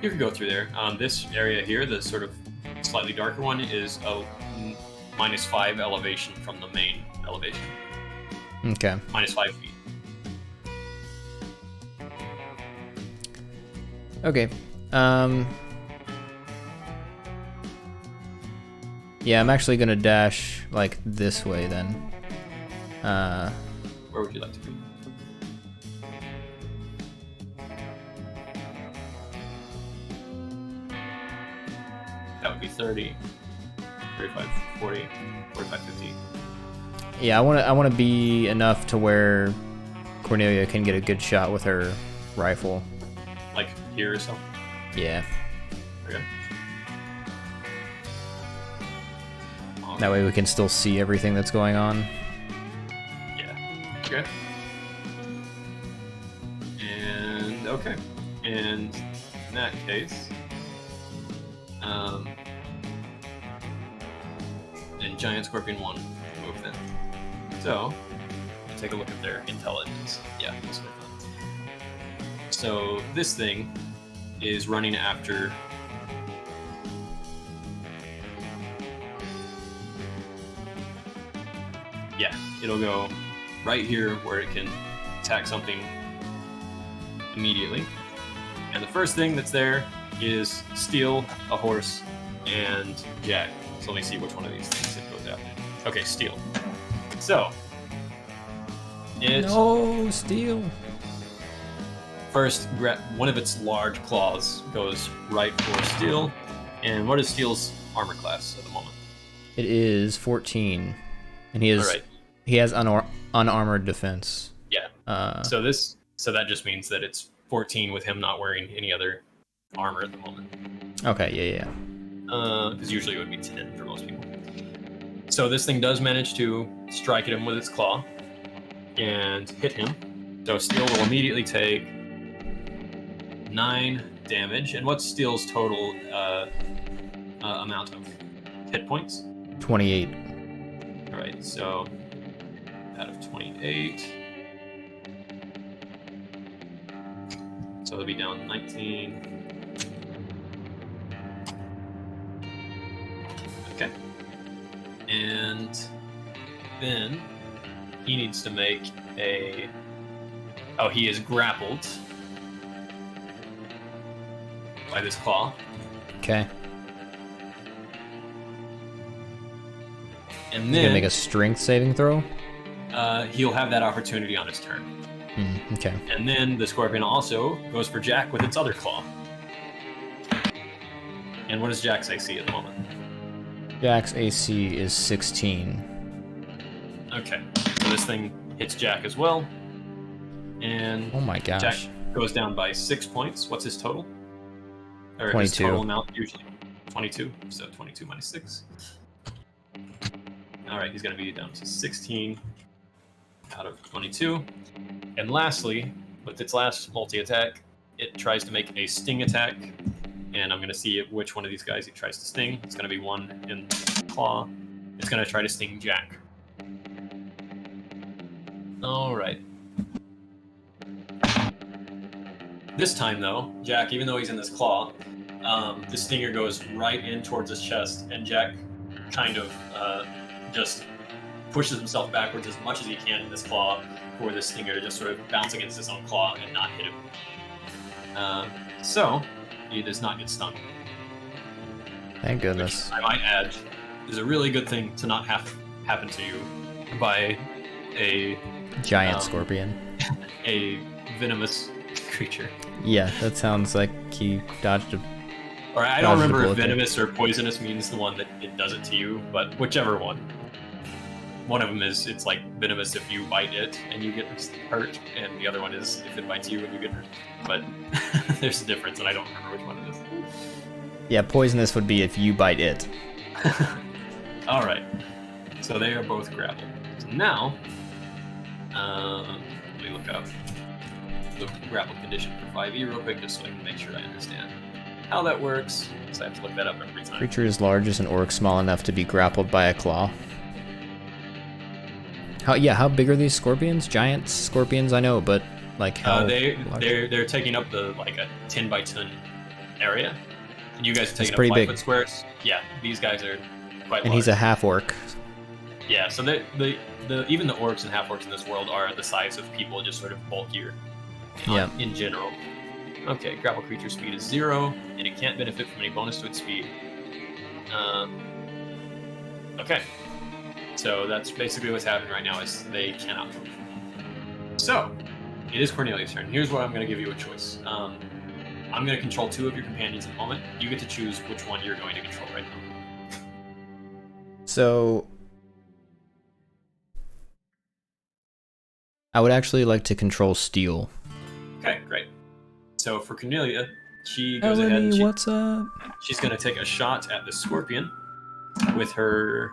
You can go through there. This area here, the sort of slightly darker one, is a -5 elevation from the main elevation. Okay. -5 feet. Okay. Yeah, I'm actually gonna dash like this way then. Where would you like to be? That would be 30, 35, 40, 45, 50. Yeah, I want to be enough to where Cornelia can get a good shot with her rifle. Like here or something? Yeah. Okay. That way we can still see everything that's going on. Yeah. Okay. And okay. And in that case, and Giant Scorpion 1 move then. So take a look at their intelligence. Yeah, that's what I thought. So this thing is running after it'll go right here where it can attack something immediately. And the first thing that's there is Steel, a horse, and Jack. So let me see which one of these things it goes after. Okay, Steel. So no, Steel. First, one of its large claws goes right for Steel. And what is Steel's armor class at the moment? It is 14, and he is he has unarmored defense. Yeah. So that just means that it's 14 with him not wearing any other armor at the moment. Okay. Yeah. Because usually it would be 10 for most people. So this thing does manage to strike at him with its claw and hit him. So Steel will immediately take 9 damage. And what's Steel's total amount of hit points? 28. All right, so out of 28. So it'll be down 19. Okay. And then he needs to make a... Oh, he is grappled by this claw. Okay. And He's then gonna make a strength saving throw? He'll have that opportunity on his turn. Okay. And then the Scorpion also goes for Jack with its other claw. And what is Jack's AC at the moment? Jack's AC is 16. Okay, so this thing hits Jack as well. And oh my gosh. Jack goes down by 6 points. What's his total? Or 22. his total amount usually? 22. So 22 minus 6. Alright, he's going to be down to 16 out of 22. And lastly, with its last multi-attack, it tries to make a sting attack. And I'm going to see which one of these guys it tries to sting. It's going to be one in claw. It's going to try to sting Jack. Alright. This time, though, Jack, even though he's in this claw, the stinger goes right in towards his chest, and Jack kind of just pushes himself backwards as much as he can in this claw for the stinger to just sort of bounce against his own claw and not hit him. So, he does not get stung. Thank goodness. Which, I might add, is a really good thing to not have happen to you by a giant scorpion. A venomous creature. Yeah, that sounds like he dodged a... Or I don't remember if venomous or poisonous means the one that it does it to you, but whichever one. One of them is, it's like venomous if you bite it and you get hurt, and the other one is if it bites you and you get hurt. But there's a difference, and I don't remember which one it is. Yeah, poisonous would be if you bite it. Alright. So they are both grappled. So now, let me look up the grapple condition for 5e real quick, just so I can make sure I understand how that works. So I have to look that up every time. Creature is large as an orc, small enough to be grappled by a claw. How big are these scorpions? Giant scorpions, I know, but like how? They're taking up the like a 10 by 10 area, and you guys are taking up pretty 5 big. foot squares. Yeah, these guys are quite large. And he's a half orc. Yeah, so even the orcs and half orcs in this world are the size of people, just sort of bulkier. Yeah. In general. Okay, grapple creature speed is 0, and it can't benefit from any bonus to its speed. Okay. So that's basically what's happening right now, is they cannot move. So, it is Cornelius' turn. Here's what I'm going to give you a choice. I'm going to control 2 of your companions in a moment. You get to choose which one you're going to control right now. So... I would actually like to control Steel. Okay, great. So for Cornelia, she goes ahead and what's up? She's going to take a shot at the scorpion with her,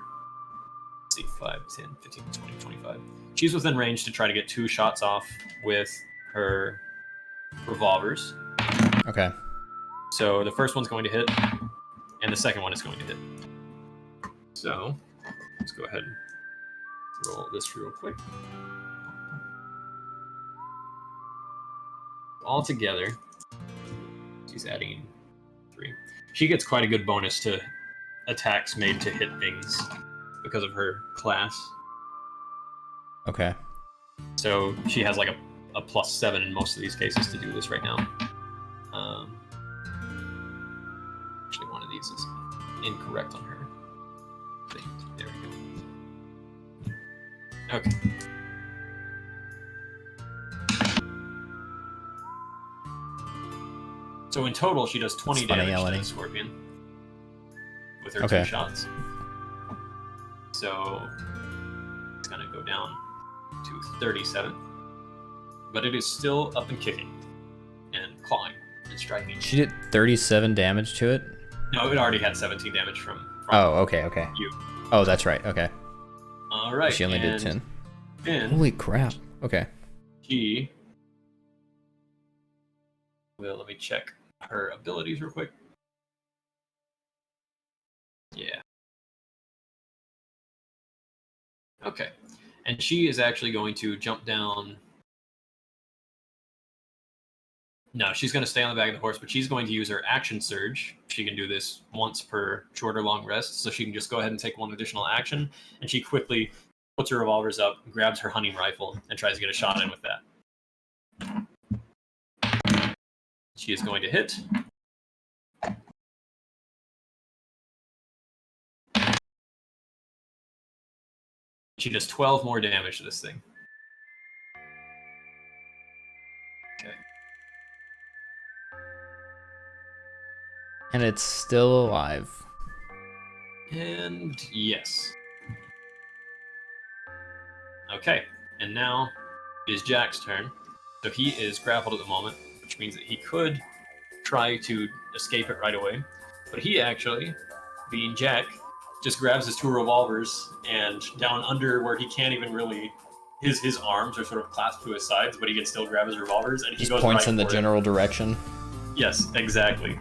let's see, 5, 10, 15, 20, 25. She's within range to try to get 2 shots off with her revolvers. Okay. So the first one's going to hit, and the second one is going to hit. So let's go ahead and roll this real quick. Altogether, she's adding 3. She gets quite a good bonus to attacks made to hit things because of her class. Okay. So she has like a +7 in most of these cases to do this right now. Actually, one of these is incorrect on her thing. There we go. Okay. So in total, she does 20 damage to the scorpion with her 2 shots. So it's going to go down to 37. But it is still up and kicking and clawing and striking. She did 37 damage to it? No, it already had 17 damage from oh, okay. You. Oh, that's right. Okay. All right. She only did 10. And holy crap. Okay. She... Well, let me check her abilities real quick. Yeah. Okay. And she is actually going to jump down. No, she's going to stay on the back of the horse, but she's going to use her action surge. She can do this once per short or long rest, so she can just go ahead and take 1 additional action, and she quickly puts her revolvers up, grabs her hunting rifle, and tries to get a shot in with that. She is going to hit. She does 12 more damage to this thing. Okay. And it's still alive. And yes. Okay, and now it is Jack's turn. So he is grappled at the moment, which means that he could try to escape it right away. But he actually, being Jack, just grabs his two revolvers and down under where he can't even really, his arms are sort of clasped to his sides, but he can still grab his revolvers and he Just goes points right in the for general direction. Yes, exactly.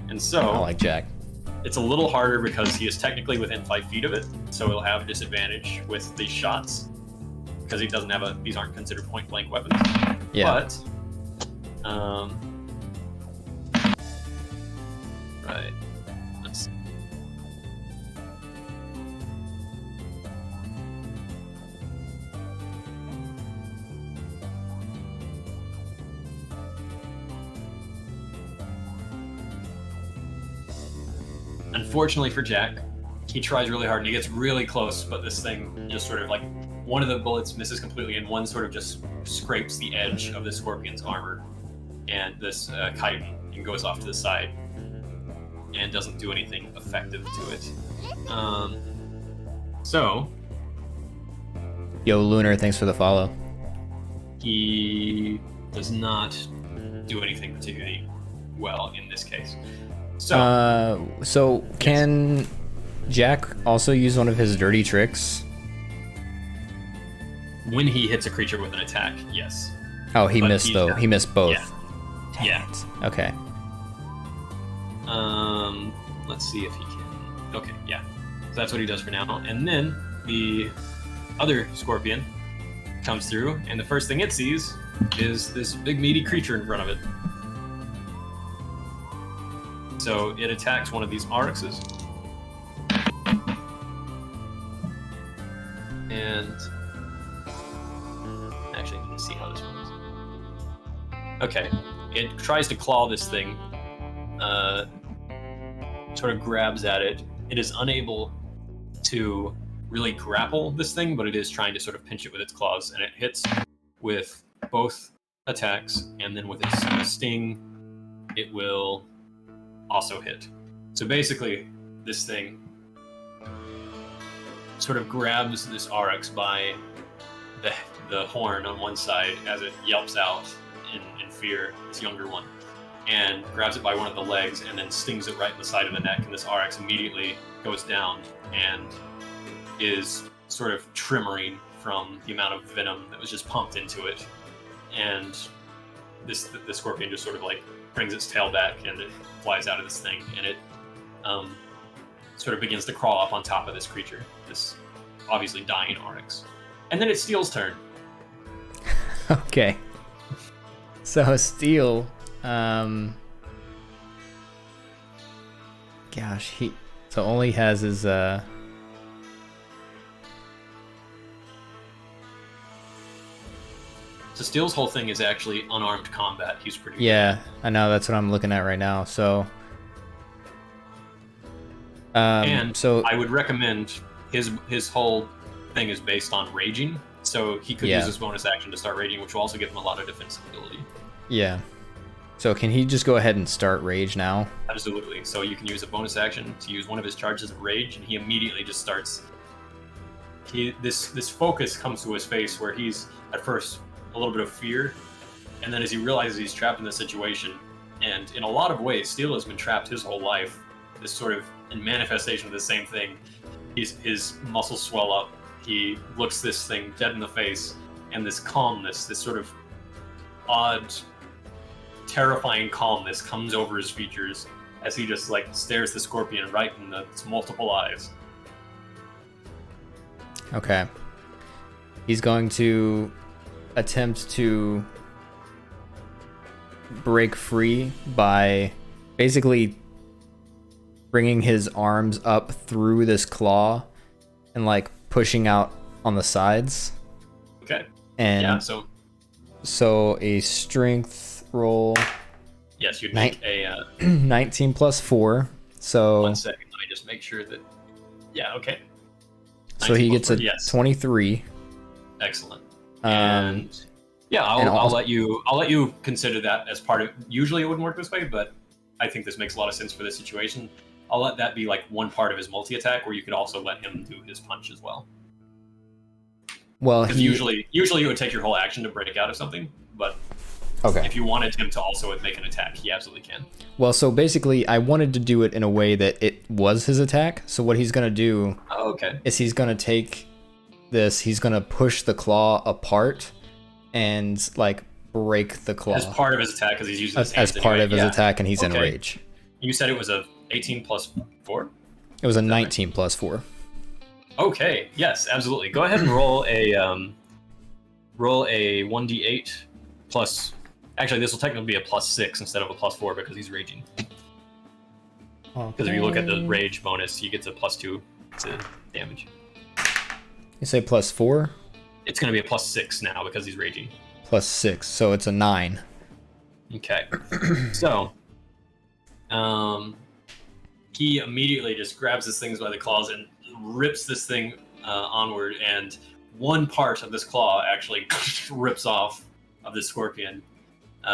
And so I like Jack. it's a little harder because he is technically within 5 feet of it, so he'll have disadvantage with these shots because he doesn't have these aren't considered point blank weapons. Yeah. But right. Let's see. Unfortunately for Jack, he tries really hard and he gets really close, but this thing just sort of like one of the bullets misses completely and one sort of just scrapes the edge of the scorpion's armor and this chitin and goes off to the side and doesn't do anything effective to it. So Yo, Lunar, thanks for the follow. he does not do anything particularly well in this case. So Can Jack also use one of his dirty tricks? when he hits a creature with an attack, yes. Oh, he But missed though. He missed both. Yeah. Yeah. Okay. Let's see if he can. Okay, yeah. So that's what he does for now. And then the other scorpion comes through, and the first thing it sees is this big meaty creature in front of it. So it attacks one of these Oryxes. And actually, let me see how this works. Okay, it tries to claw this thing, sort of grabs at it. It is unable to really grapple this thing, but it is trying to sort of pinch it with its claws, and it hits with both attacks, and then with its sting, it will also hit. So basically, this thing sort of grabs this Oryx by the horn on one side as it yelps out in fear, this younger one, and grabs it by one of the legs and then stings it right in the side of the neck, and this Oryx immediately goes down and is sort of tremoring from the amount of venom that was just pumped into it. And the scorpion just sort of like brings its tail back and it flies out of this thing, and it sort of begins to crawl up on top of this creature, this obviously dying Oryx. And then it's Steel's turn. Okay. So Steel, gosh, he only has his So Steel's whole thing is actually unarmed combat. He's pretty yeah, I know, that's what I'm looking at right now. So and so I would recommend his whole thing is based on raging, so he could use his bonus action to start raging, which will also give him a lot of defensive ability. yeah. So can he just go ahead and start rage now? Absolutely. So you can use a bonus action to use one of his charges of rage, and he immediately just starts. This focus comes to his face where he's at first a little bit of fear, and then as he realizes he's trapped in this situation, and in a lot of ways, Steel has been trapped his whole life. This sort of in manifestation of the same thing. His muscles swell up. He looks this thing dead in the face, and this calmness, this sort of odd, terrifying calmness comes over his features as he just like stares the scorpion right in its multiple eyes. Okay. He's going to attempt to break free by basically bringing his arms up through this claw and like pushing out on the sides. Okay. And yeah, so a strength roll. Yes, you'd make a 19 plus 4. So 1 second. Let me just make sure that. Yeah. Okay. So he gets a yes. 23. Excellent. And yeah, I'll let you consider that as part of. Usually it wouldn't work this way, but I think this makes a lot of sense for this situation. I'll let that be like one part of his multi-attack, where you could also let him do his punch as well. Well, because usually it would take your whole action to break out of something, but if you wanted him to also make an attack, he absolutely can. Well, so basically, I wanted to do it in a way that it was his attack. So what he's gonna do is he's gonna take this, he's gonna push the claw apart and like break the claw as part of his attack, because he's using his hands as part of his attack, and he's in rage. You said it was a 18 plus 4? It was a 19 plus 4. Okay, yes, absolutely. Go ahead and roll a 1d8 plus. Actually, this will technically be a plus 6 instead of a plus 4 because he's raging. Because if you look at the rage bonus, he gets a plus 2 to damage. You say plus 4? It's going to be a plus 6 now because he's raging. Plus 6, so it's a 9. Okay. So, he immediately just grabs this thing by the claws and rips this thing onward, and one part of this claw actually rips off of the scorpion.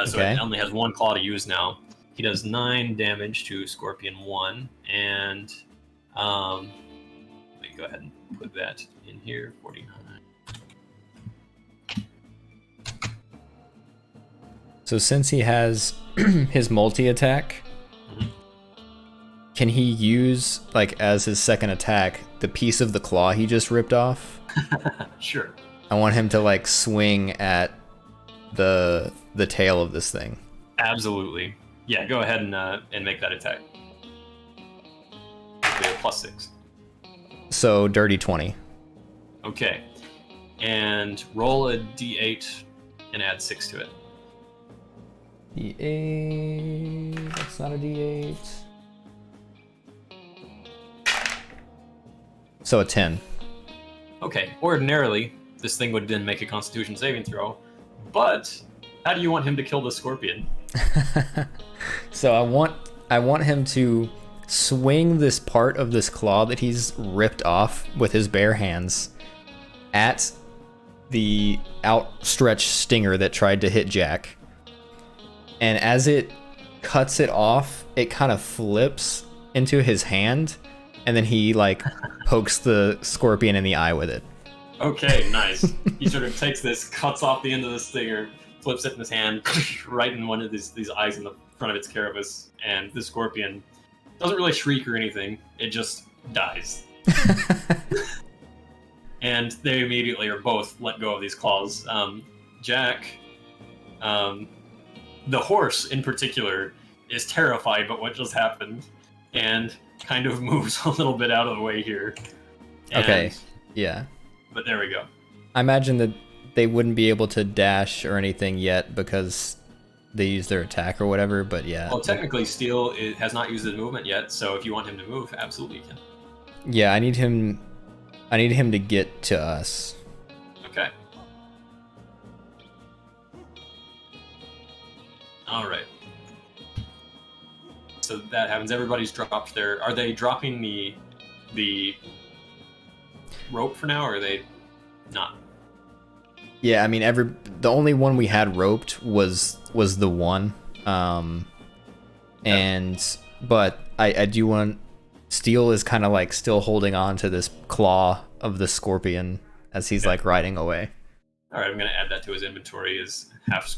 So it only has one claw to use now. He does 9 damage to Scorpion 1, and let me go ahead and put that in here, 49. So since he has his multi-attack, can he use, like, as his second attack, the piece of the claw he just ripped off? Sure. I want him to, like, swing at the tail of this thing. Absolutely. Yeah, go ahead and make that attack. We have plus 6. So, dirty 20. Okay. And roll a d8 and add 6 to it. D8... That's not a D8. So a 10. Okay. Ordinarily, this thing would then make a Constitution saving throw, but how do you want him to kill the scorpion? So I want him to swing this part of this claw that he's ripped off with his bare hands at the outstretched stinger that tried to hit Jack. And as it cuts it off, it kind of flips into his hand, and then he like pokes the scorpion in the eye with it. Okay, nice. He sort of takes this, cuts off the end of the stinger, flips it in his hand, right in one of these eyes in the front of its carapace, and the scorpion doesn't really shriek or anything. It just dies. And they immediately are both let go of these claws. Jack, the horse in particular, is terrified by what just happened, and kind of moves a little bit out of the way here. Okay, yeah. But there we go. I imagine that they wouldn't be able to dash or anything yet because they use their attack or whatever, but yeah. Well, technically, Steel has not used his movement yet, so if you want him to move, absolutely you can. Yeah, I need him to get to us. Okay. All right. So that happens. Everybody's dropped their... Are they dropping the rope for now, or are they not? Yeah, I mean, the only one we had roped was the one, but I do want... Steel is kind of like still holding on to this claw of the scorpion as he's like riding away. All right, I'm gonna add that to his inventory as half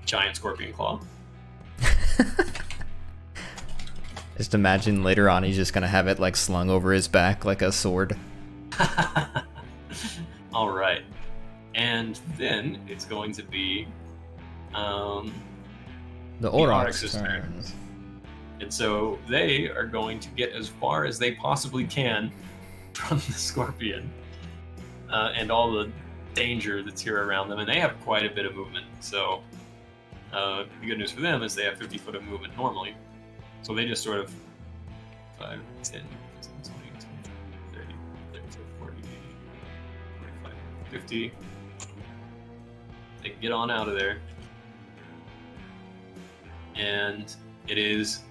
giant scorpion claw. Just imagine later on he's just gonna have it like slung over his back like a sword. All right, and then it's going to be the Aurochs' turn. And so they are going to get as far as they possibly can from the scorpion and all the danger that's here around them. And they have quite a bit of movement. So the good news for them is they have 50 foot of movement normally. So they just sort of 5, 10, 15, 20, 30, 40, 45, 50. They can get on out of there. And it is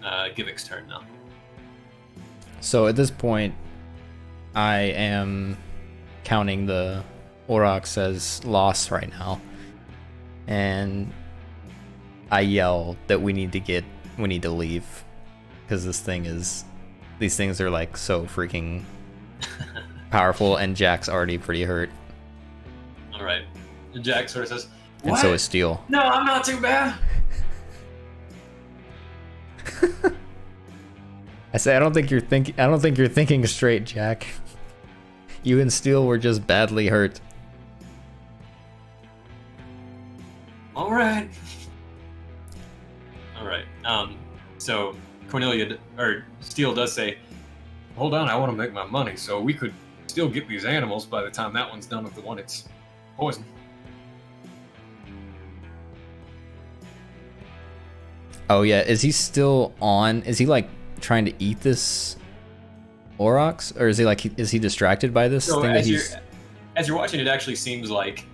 Givik's turn now. So at this point, I am counting the Aurochs as lost right now. And I yell that we need to get we need to leave because these things are like so freaking powerful, and Jack's already pretty hurt. All right. And Jack sort of says, "What? And so is Steel. No, I'm not too bad." I say I don't think you're thinking straight, Jack. You and Steel were just badly hurt. All right. So Steel does say, "Hold on, I want to make my money, so we could still get these animals by the time that one's done with the one it's poison." Oh yeah, is he still on? Is he like trying to eat this Aurochs, or is he distracted by this So thing that he's? as you're watching, it actually seems like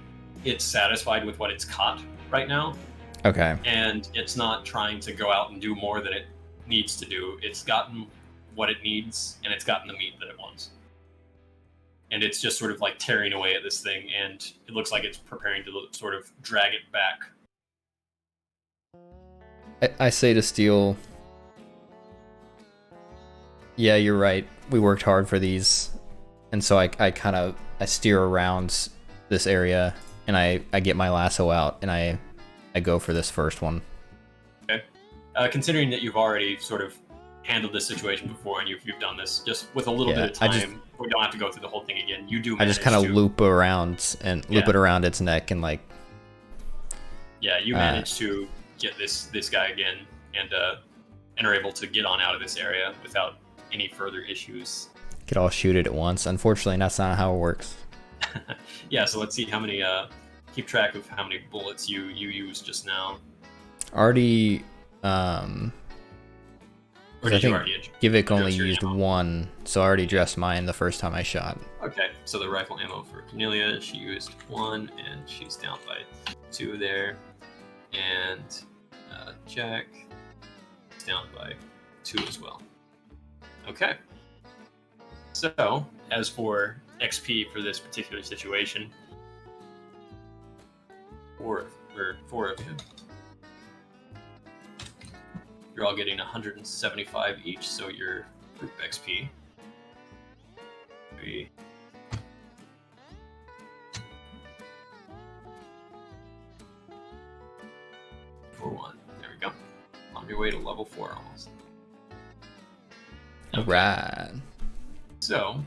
it's satisfied with what it's caught right now. Okay. And it's not trying to go out and do more than it needs to do. It's gotten what it needs, and it's gotten the meat that it wants. And it's just sort of like tearing away at this thing, and it looks like it's preparing to sort of drag it back. I say to Steel, yeah, you're right. We worked hard for these, and so I steer around this area, and I get my lasso out, and I go for this first one. Okay. Considering that you've already sort of handled this situation before, and you've done this just with a little bit of time, we don't have to go through the whole thing again. You do. I just kind of loop around and loop it around its neck and like. Yeah, you manage to get this guy again, and are able to get on out of this area without any further issues. Could all shoot it at once. Unfortunately, that's not how it works. Yeah, so let's see how many. Keep track of how many bullets you used just now. Already. Or did you already? Givik only used one, so I already addressed mine the first time I shot. Okay, so the rifle ammo for Cornelia, she used 1, and she's down by 2 there. And Jack is down by 2 as well. Okay. So, as for XP for this particular situation, 4 of you. You're all getting 175 each, so your group XP. 3. For 1. There we go. On your way to level 4 almost. Okay. Right. So,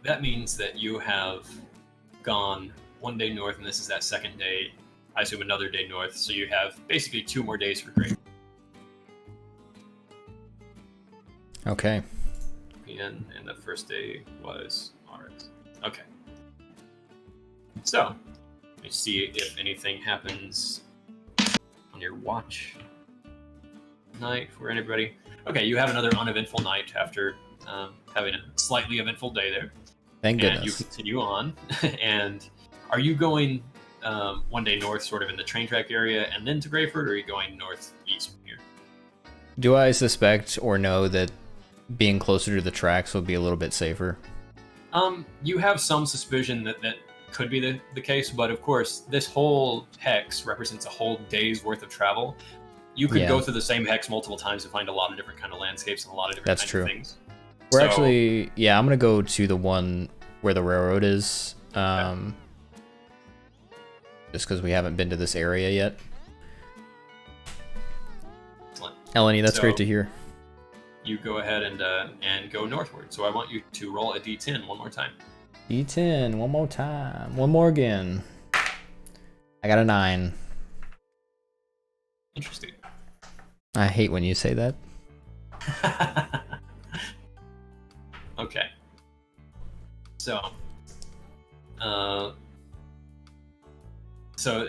that means that you have gone 1 day north, and this is that second day. I assume another day north, so you have basically 2 more days for Great. Okay. And the first day was ours. Okay. So, let me see if anything happens on your watch night for anybody. Okay, you have another uneventful night after having a slightly eventful day there. Thank goodness. And you continue on. And are you going 1 day north, sort of in the train track area, and then to Greyford, or are you going northeast from here? Do I suspect or know that being closer to the tracks will be a little bit safer? You have some suspicion that could be the case, but of course, this whole hex represents a whole day's worth of travel. You could go through the same hex multiple times to find a lot of different kind of landscapes and a lot of different kinds of things. We're actually, I'm gonna go to the one where the railroad is, just because we haven't been to this area yet. Excellent. Eleni, that's great to hear. You go ahead and go northward. So I want you to roll a d10 one more time. D10 one more time. One more again. I got a 9. Interesting. I hate when you say that. Okay. So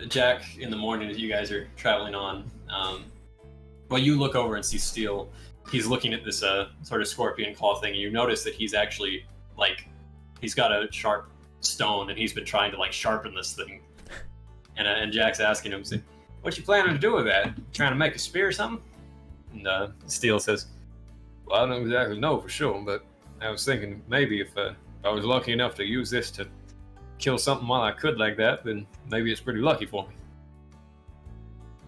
Jack, in the morning as you guys are traveling on, well, you look over and see Steel. He's looking at this sort of scorpion claw thing, and you notice that he's actually, like, he's got a sharp stone, and he's been trying to, like, sharpen this thing. And Jack's asking him, "What you planning to do with that? Trying to make a spear or something?" And Steel says, "Well, I don't exactly know for sure, but I was thinking maybe if I was lucky enough to use this to kill something while I could like that, then maybe it's pretty lucky for me.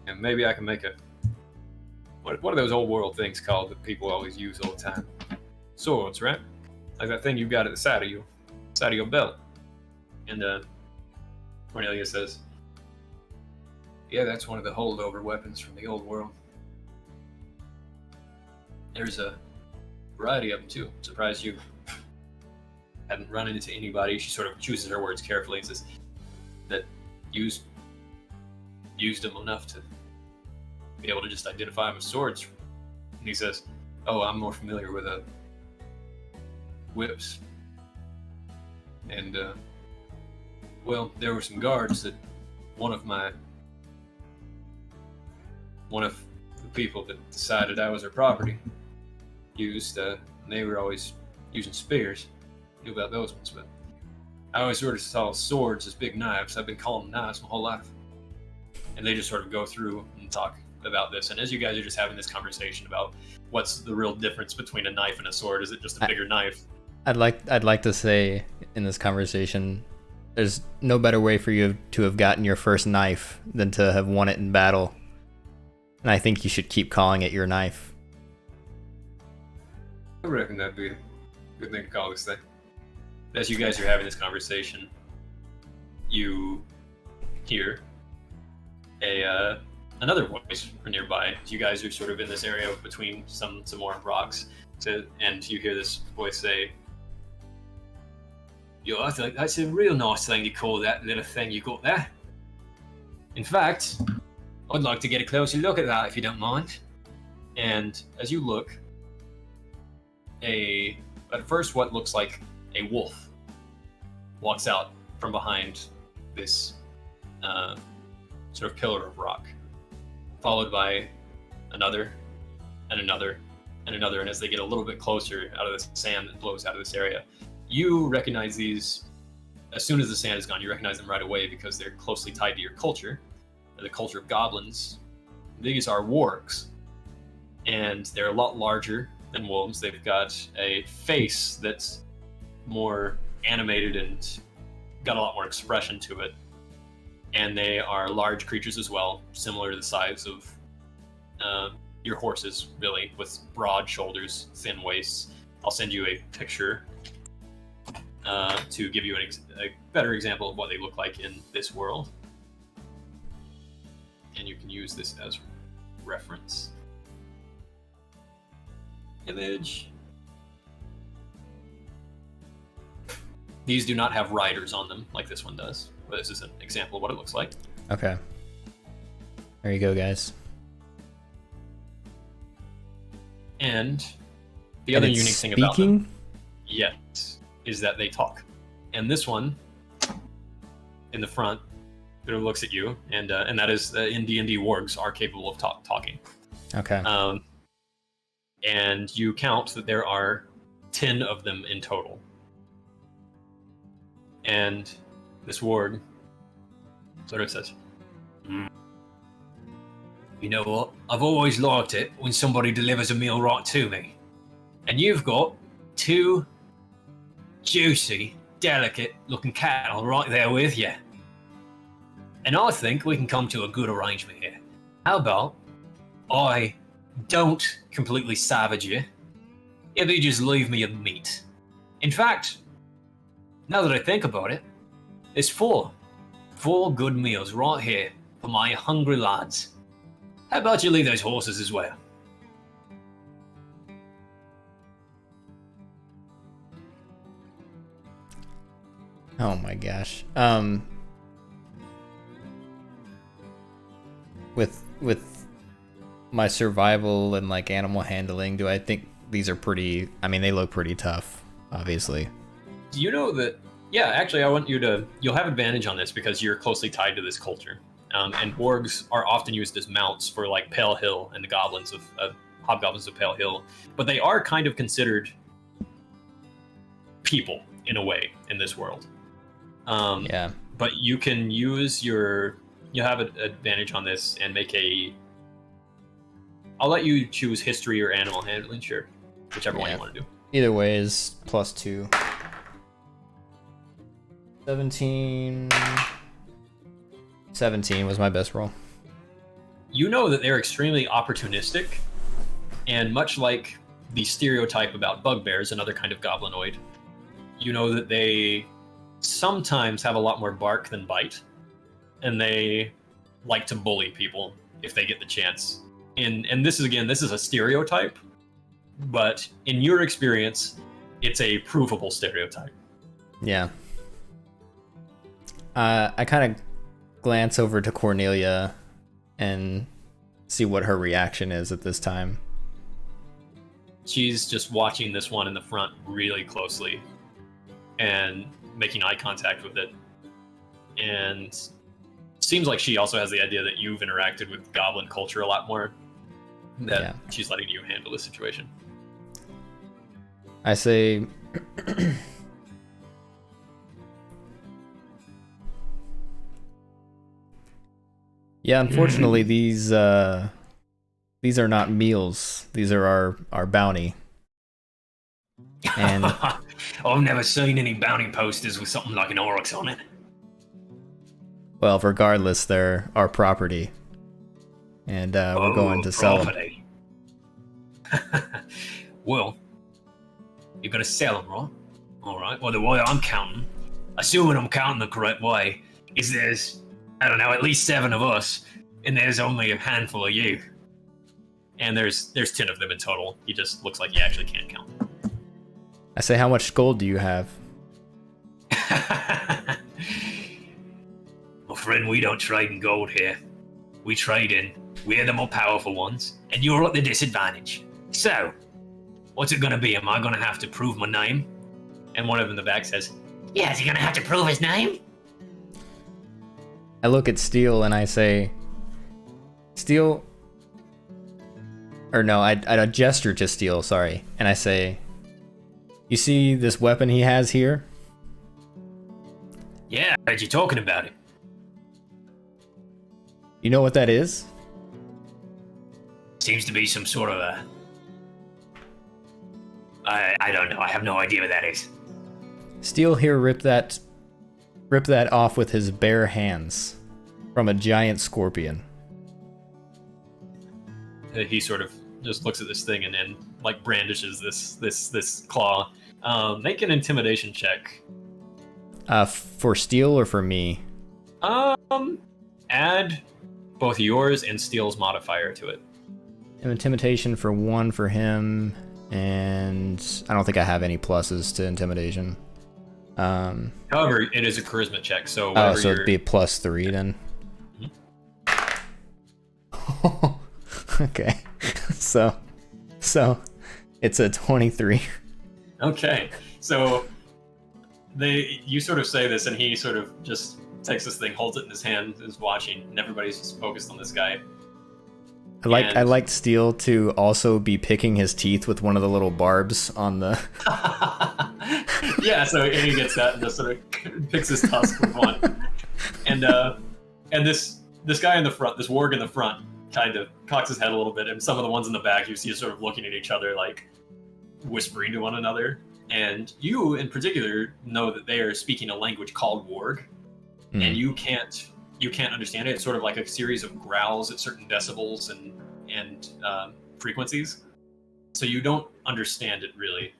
And maybe I can make a what are those old world things called that people always use all the time? Swords, right? Like that thing you've got at the side of your belt. And Cornelia says, yeah, that's one of the holdover weapons from the old world. There's a variety of them too. I'm surprised you hadn't run into anybody. She sort of chooses her words carefully and says that used them enough to be able to just identify them as swords. And he says, oh, I'm more familiar with whips. And well, there were some guards that one of the people that decided I was their property used. They were always using spears. Knew about those ones, but I always sort of saw swords as big knives. I've been calling them knives my whole life. And they just sort of go through and talk about this. And as you guys are just having this conversation about what's the real difference between a knife and a sword, is it just a bigger knife? I'd like to say in this conversation, there's no better way for you to have gotten your first knife than to have won it in battle. And I think you should keep calling it your knife. I reckon that'd be a good thing to call this thing. As you guys are having this conversation, you hear another voice from nearby. You guys are sort of in this area between some more rocks, and you hear this voice say, "Yo, I think that's a real nice thing to call that little thing you got there. In fact, I'd like to get a closer look at that if you don't mind." And as you look, at first what looks like a wolf walks out from behind this sort of pillar of rock, followed by another and another and another. And as they get a little bit closer out of the sand that blows out of this area, you recognize these. As soon as the sand is gone, you recognize them right away because they're closely tied to your culture, the culture of goblins. These are wargs, and they're a lot larger than wolves. They've got a face that's more animated and got a lot more expression to it. And they are large creatures as well, similar to the size of your horses, really, with broad shoulders, thin waists. I'll send you a picture to give you a better example of what they look like in this world. And you can use this as reference. Image. These do not have riders on them like this one does, but this is an example of what it looks like. Okay. There you go, guys. And the other unique thing about them, yes, is that they talk. And this one, in the front, it looks at you, and that is in D&D wargs are capable of talking. Okay. And you count that there are 10 of them in total. And this warg sort of says, "You know what? I've always liked it when somebody delivers a meal right to me. And you've got 2 juicy, delicate-looking cattle right there with you. And I think we can come to a good arrangement here. How about I don't completely savage you if you just leave me a meat? In fact, now that I think about it, there's 4 good meals right here for my hungry lads. How about you leave those horses as well?" Oh my gosh. With my survival and like animal handling, do I think these are pretty? I mean, they look pretty tough, obviously. Do you know that? Yeah, actually, I want you to. You'll have advantage on this because you're closely tied to this culture. And wargs are often used as mounts for like Pale Hill and the goblins of hobgoblins of Pale Hill, but they are kind of considered people in a way in this world. Yeah. But you can use your. You'll have an advantage on this and make a. I'll let you choose history or animal handling, sure, whichever one you want to do. Either way is +2. 17 was my best roll. You know that they're extremely opportunistic And much like the stereotype about bugbears, another kind of goblinoid, you know that they sometimes have a lot more bark than bite, and they like to bully people if they get the chance. And this is a stereotype, but in your experience, it's a provable stereotype. Yeah. I kind of glance over to Cornelia and see what her reaction is at this time. She's just watching this one in the front really closely and making eye contact with it. And seems like she also has the idea that you've interacted with goblin culture a lot more, that she's letting you handle the situation. I say, yeah, unfortunately, these are not meals. These are our bounty. And I've never seen any bounty posters with something like an oryx on it. well, regardless, they're our property, and we're going to sell them. Well, you're gonna sell them, right? All right. Well, the way I'm counting, assuming I'm counting the correct way, is there's, I don't know, at least 7 of us, and there's only a handful of you. And there's 10 of them in total. He just looks like he actually can't count. I say, how much gold do you have? My friend, we don't trade in gold here. We trade in, we're the more powerful ones, and you're at the disadvantage. So, what's it gonna be? Am I gonna have to prove my name? And one of them in the back says, yeah, is he gonna have to prove his name? I look at Steel and I say, Steel, or no, I gesture to Steel, sorry, and I say, you see this weapon he has here? Yeah, I heard you talking about it. You know what that is? Seems to be some sort of a... I don't know, I have no idea what that is. Steel here ripped that off with his bare hands from a giant scorpion. He sort of just looks at this thing and then like brandishes this claw. Make an intimidation check. For Steel or for me? Add both yours and Steel's modifier to it. Intimidation for 1 for him, and I don't think I have any pluses to intimidation. However, it is a charisma check, so so it'd be a +3 then. Mm-hmm. Okay, so it's a 23. Okay, so you sort of say this, and he sort of just takes this thing, holds it in his hand, is watching, and everybody's just focused on this guy. I liked Steel to also be picking his teeth with one of the little barbs on the. Yeah, so he gets that and just sort of picks his tusk with one, and this guy in the front, this warg in the front, kind of cocks his head a little bit, and some of the ones in the back you see sort of looking at each other, like whispering to one another. And you, in particular, know that they are speaking a language called warg, and you can't understand it. It's sort of like a series of growls at certain decibels and frequencies. So you don't understand it really,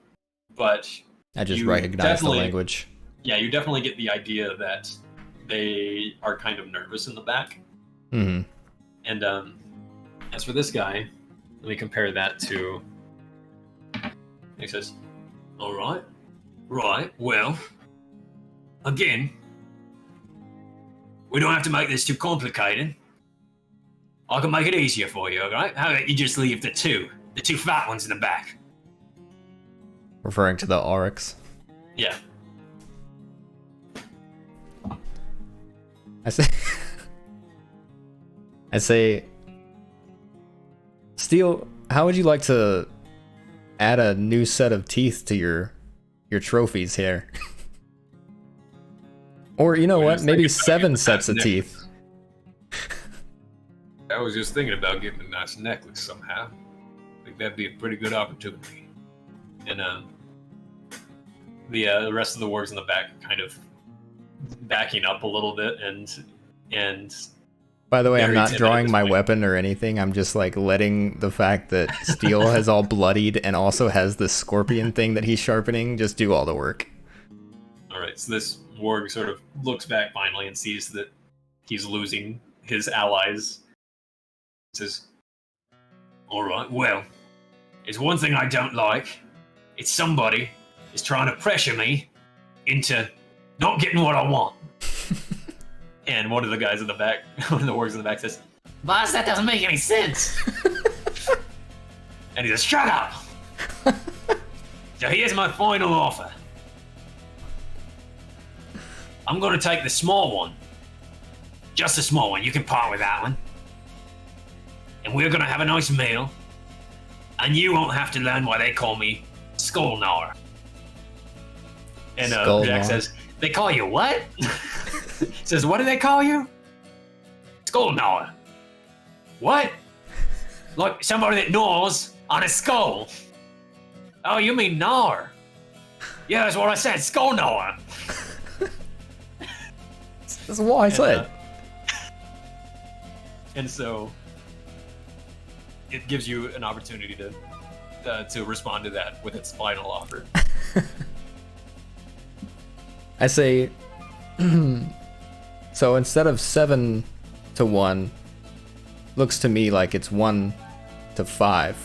but I just recognize the language. Yeah, you definitely get the idea that they are kind of nervous in the back. Mm-hmm. And as for this guy, let me compare that to... He says, all right, well, again, we don't have to make this too complicated. I can make it easier for you, alright? How about you just leave the two fat ones in the back? Referring to the oryx. Yeah. I say, Steel, how would you like to add a new set of teeth to your trophies here? Or, you know what, maybe 7 sets of teeth. I was just thinking about getting a nice necklace somehow. I think that'd be a pretty good opportunity. And the rest of the wargs in the back kind of backing up a little bit and By the way, I'm Very not timid at drawing this my point. weapon or anything. I'm just like letting the fact that Steel has all bloodied and also has the scorpion thing that he's sharpening just do all the work. All right, so this warg sort of looks back finally and sees that he's losing his allies. Says, "All right, well, there's one thing I don't like. It's somebody is trying to pressure me into not getting what I want." And one of the guys in the back, one of the wargs in the back says, "Boss, that doesn't make any sense." And he says, "Shut up." So here's my final offer. I'm going to take the small one. Just the small one. You can part with that one. And we're going to have a nice meal. And you won't have to learn why they call me Skullgnawer. And Jack says, "They call you what?" Says, "What do they call you?" "Skullgnawer." "What?" "Like somebody that gnaws on a skull." "Oh, you mean gnawer?" "Yeah, that's what I said, Skullgnawer." That's what I said. And so it gives you an opportunity to respond to that with its final offer. I say, so instead of 7 to 1, looks to me like it's 1 to 5.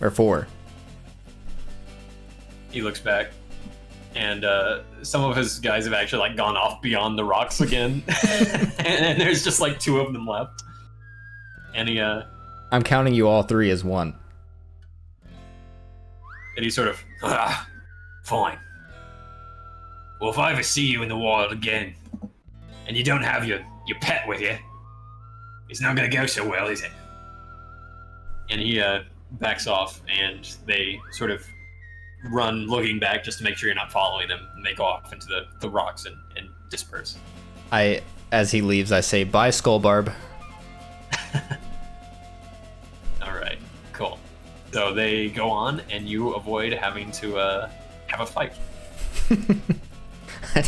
Or 4. He looks back, and some of his guys have actually like gone off beyond the rocks again, and there's just like 2 of them left. And I'm counting you all 3 as 1. and he sort of, fine. Well, if I ever see you in the wild again, and you don't have your pet with you, it's not gonna go so well, is it? And he backs off, and they sort of run looking back just to make sure you're not following them, and they go off into the rocks and disperse. As he leaves, I say, "Bye, Skullbarb." Alright, cool. So they go on, and you avoid having to have a fight.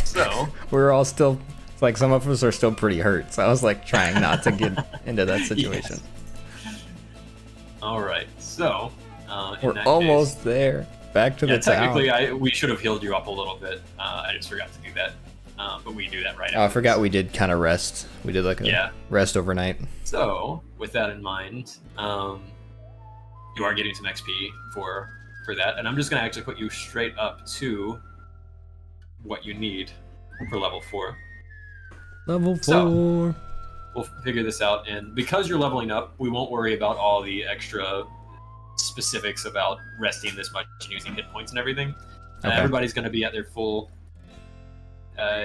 So we're all still, it's like some of us are still pretty hurt, so I was like trying not to get into that situation. Yes. Alright, so we're in that almost case, there. Back to the town. technically, we should have healed you up a little bit. I just forgot to do that. But we do that right Oh, I forgot we did kind of rest. We did like a rest overnight. So, with that in mind, you are getting some XP for that, and I'm just going to actually put you straight up to what you need for level 4. Level 4. So, we'll figure this out, and because you're leveling up, we won't worry about all the extra specifics about resting this much and using hit points and everything. Okay. Everybody's going to be at their full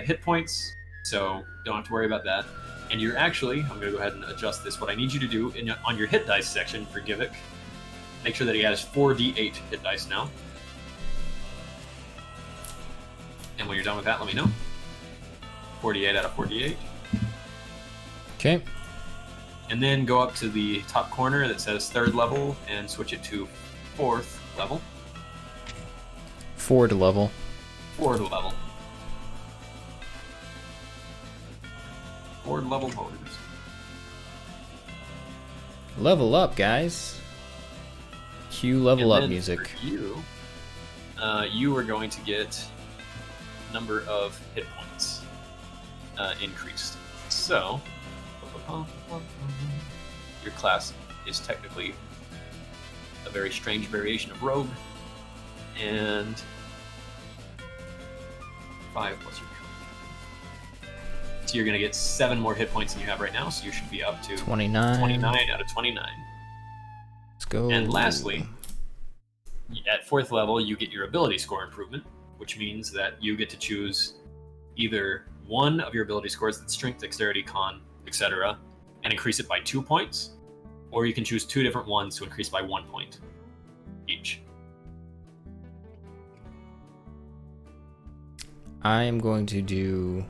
hit points, so don't have to worry about that. And you're actually, I'm going to go ahead and adjust this. What I need you to do on your hit dice section for Givik, make sure that he has 4d8 hit dice now. And when you're done with that, let me know. 48 out of 48. Okay. And then go up to the top corner that says 3rd level and switch it to 4th level. 4th level. 4th level. 4th level motors. Level up, guys. Cue level up music. For you, you are going to get number of hit points increased. So, your class is technically a very strange variation of rogue, and 5 plus your. So you're going to get 7 more hit points than you have right now, so you should be up to 29 out of 29. Let's go. And lastly, at 4th level, you get your ability score improvement, which means that you get to choose either one of your ability scores, that's strength, dexterity, con, etc., and increase it by 2 points, or you can choose 2 different ones to increase by 1 point each. I am going to do...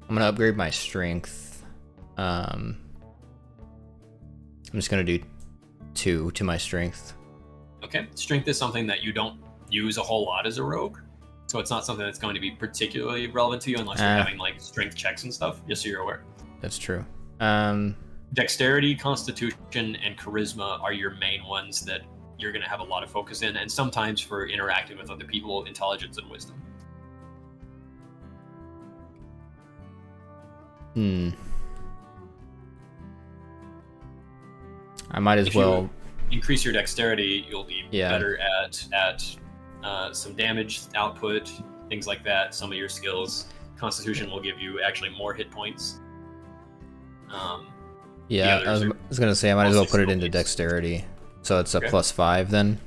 I'm going to upgrade my strength. I'm just going to do 2 to my strength. Okay, strength is something that you don't use a whole lot as a rogue. So it's not something that's going to be particularly relevant to you unless you're having like strength checks and stuff, just so you're aware. That's true. Dexterity, Constitution, and Charisma are your main ones that you're going to have a lot of focus in, and sometimes for interacting with other people, Intelligence and Wisdom. I might as well increase your dexterity. You'll be better at some damage output, things like that. Some of your skills. Constitution will give you actually more hit points. I was gonna say I might as well put it into dexterity, so it's a +5 then.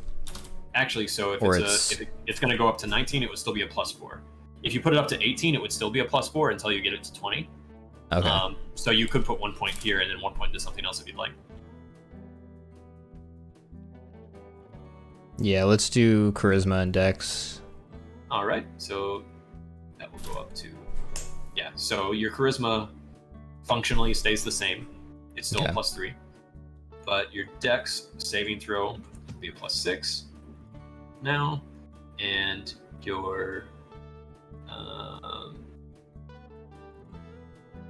Actually, so if it's going to go up to 19, it would still be a +4. If you put it up to 18, it would still be a +4 until you get it to 20. Okay. So you could put 1 point here and then 1 point into something else if you'd like. Yeah, let's do Charisma and Dex. All right, so that will go up to So your Charisma functionally stays the same. It's still a +3, but your Dex saving throw will be a +6 now, and your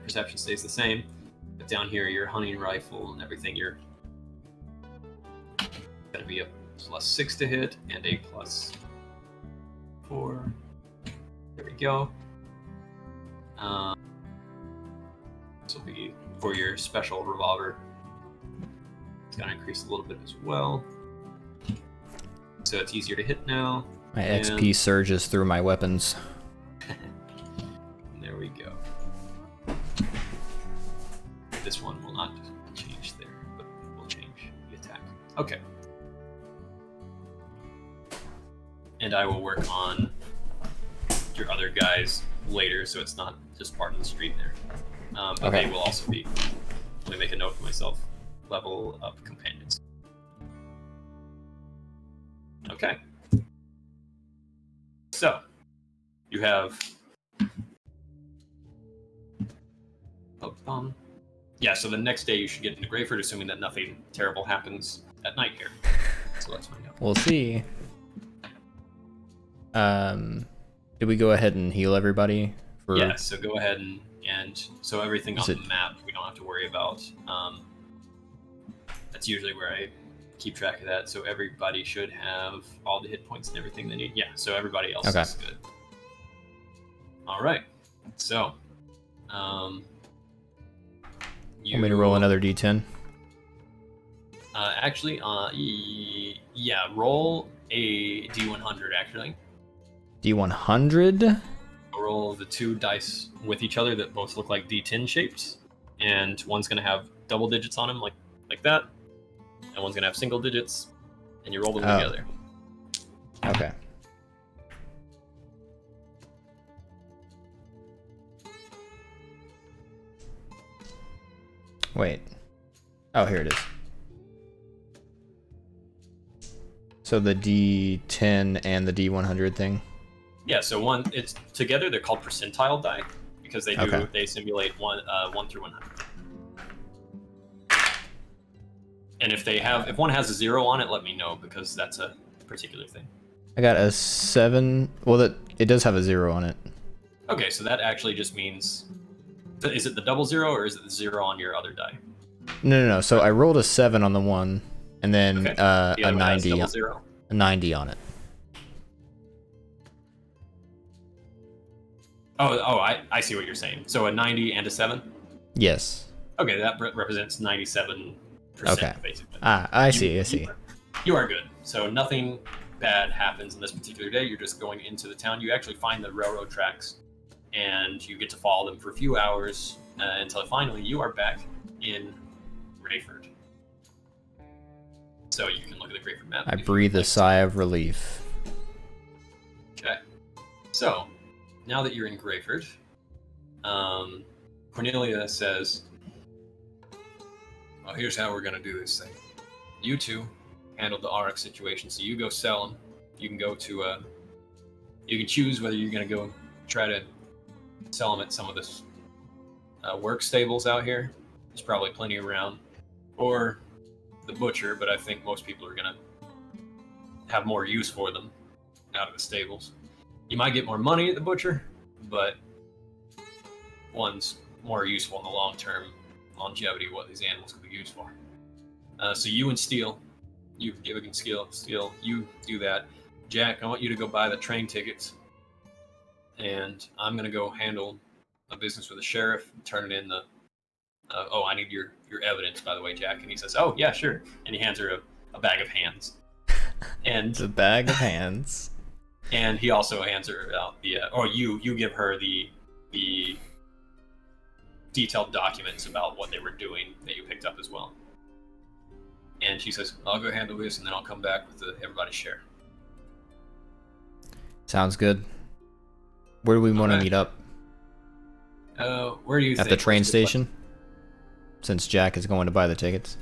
perception stays the same. But down here, your hunting rifle and everything, you're gonna be a +6 to hit and a +4. There we go. This will be for your special revolver. It's gonna increase a little bit as well, so it's easier to hit now. My XP surges through my weapons. There we go. This one will not change there, but it will change the attack. Okay. And I will work on your other guys later, so it's not just part of the street there. But they will also be. Let me make a note for myself. Level up companions. Okay. So, you have. So the next day you should get into Greyford, assuming that nothing terrible happens at night here. So let's find out. We'll see. Did we go ahead and heal everybody? Yeah, so go ahead and so everything on the map we don't have to worry about. That's usually where I keep track of that. So everybody should have all the hit points and everything they need. Yeah, so everybody else is good. All right. So, you want me to roll another D10? Roll a D100 actually. D100? Roll the 2 dice with each other that both look like D10 shapes, and one's gonna have double digits on them, like that, and one's gonna have single digits, and you roll them together. Okay. Wait. Oh, here it is. So the D10 and the D100 thing? Yeah, so it's together. They're called percentile die because they simulate 1 through 100. And if one has a 0 on it, let me know because that's a particular thing. I got a 7. Well, it does have a 0 on it. Okay, so that actually just means, is it the double 0 or is it the 0 on your other die? No. So I rolled a 7 on the one, and then a 90. A 90 on it. I see what you're saying. So a 90 and a 7? Yes. Okay, that represents 97%, basically. I see. You are good. So nothing bad happens in this particular day. You're just going into the town. You actually find the railroad tracks, and you get to follow them for a few hours until finally you are back in Greyford. So you can look at the Greyford map. I breathe a sigh of relief. Okay. So, now that you're in Greyford, Cornelia says, well, here's how we're going to do this thing. You two handled the RX situation, so you go sell them. You can go to, you can choose whether you're going to go try to sell them at some of the work stables out here. There's probably plenty around. Or the butcher, but I think most people are going to have more use for them. out of the stables. You might get more money at the butcher, but one's more useful in the long term longevity of what these animals could be used for. So you and Steele, you Gibbick and Steele, you do that. Jack, I want you to go buy the train tickets, and I'm gonna go handle a business with the sheriff, turn it in the. I need your evidence, by the way, Jack. And he says, "Oh yeah, sure." And he hands her a bag of hands. And the bag of hands. And he also hands her out you give her the detailed documents about what they were doing that you picked up as well. And she says, "I'll go handle this, and then I'll come back with everybody's share." Sounds good. Where do we want to meet up? Where do you think? At the train station? Since Jack is going to buy the tickets.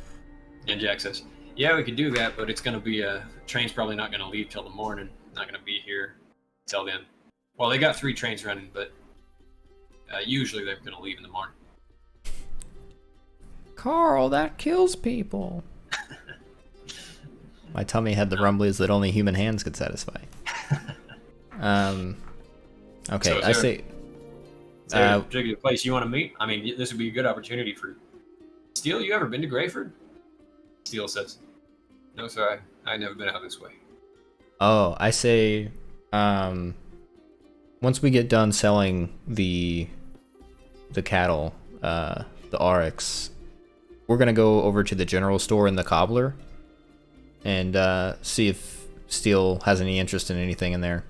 And Jack says, "Yeah, we could do that, but it's going to be the train's probably not going to leave till the morning. Not going to be here till then. Well, they got 3 trains running, but usually they're going to leave in the morning." Carl, that kills people. My tummy had the rumblies that only human hands could satisfy. Okay, so I say... Is there a particular place you want to meet? I mean, this would be a good opportunity for... Steele, you ever been to Grayford? Steele says, "No, sir, I've never been out this way." Oh, I say... once we get done selling the cattle, the RX, we're going to go over to the general store in the Cobbler and see if Steele has any interest in anything in there.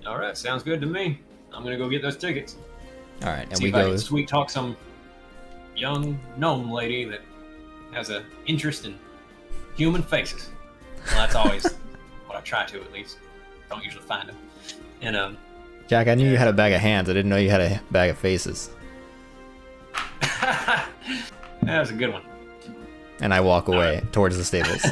All right, sounds good to me. I'm gonna go get those tickets. All right, and see we if I go can sweet talk some young gnome lady that has an interest in human faces. Well, that's always what I try to, at least. Don't usually find them. And Jack, I knew you had a bag of hands. I didn't know you had a bag of faces. that was a good one. And I walk away towards the stables.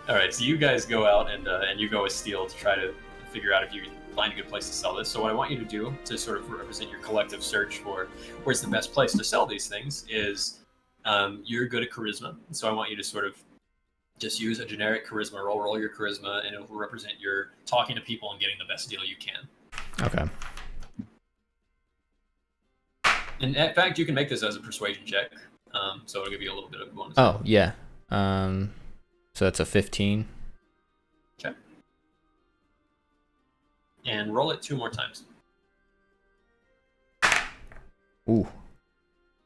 All right, so you guys go out and you go with Steele to try to figure out if you can find a good place to sell this. So what I want you to do to sort of represent your collective search for where's the best place to sell these things is you're good at charisma. So I want you to sort of just use a generic charisma roll your charisma, and it will represent your talking to people and getting the best deal you can. Okay. And in fact, you can make this as a persuasion check. So it'll give you a little bit of a bonus. Oh, yeah. So that's a 15. Okay. And roll it 2 more times. Ooh.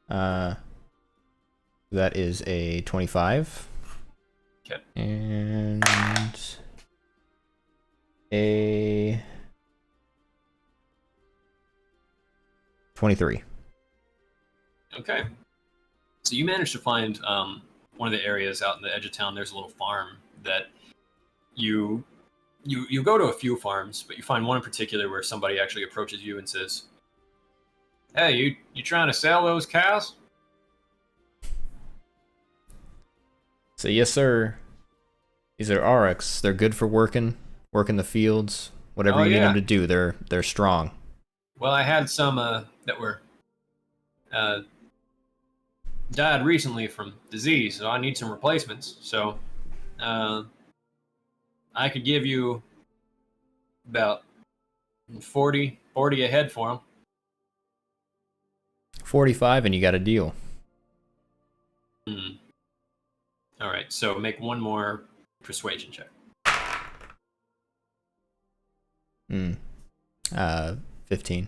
That is a 25. Okay. And a 23. Okay. So you managed to find one of the areas out in the edge of town. There's a little farm that you go to a few farms, but you find one in particular where somebody actually approaches you and says, "Hey, you trying to sell those cows?" So yes, sir. These are RX. They're good for working the fields. Whatever you need them to do, they're strong. Well, I had some that were died recently from disease, so I need some replacements. So I could give you about 40 a head for them. 45 and you got a deal. All right, so make one more persuasion check. 15.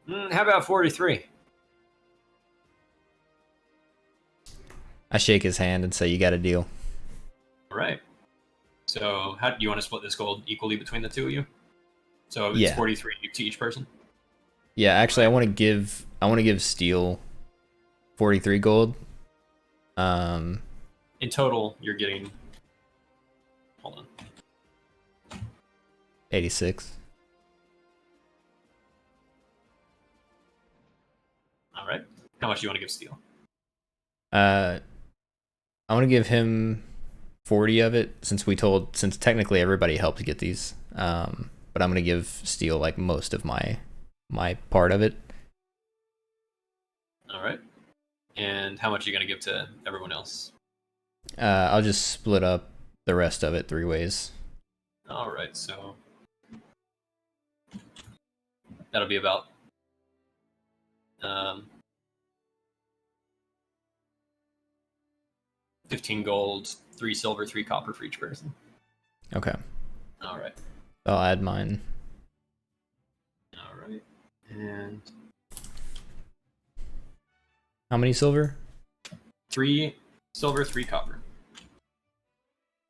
How about 43? I shake his hand and say, "You got a deal." All right. So how do you want to split this gold equally between the two of you? So it's Yeah. 43 to each person? Yeah, actually I want to give Steele 43 gold. In total, you're getting... Hold on. 86. All right. How much do you want to give Steele? I want to give him 40 of it since technically everybody helped get these. But I'm going to give Steele like most of my part of it. All right. And how much are you going to give to everyone else? I'll just split up the rest of it 3 ways. All right, so that'll be about 15 gold, 3 silver, 3 copper for each person. Okay. All right. I'll add mine. All right. And How many silver? 3 silver, 3 copper.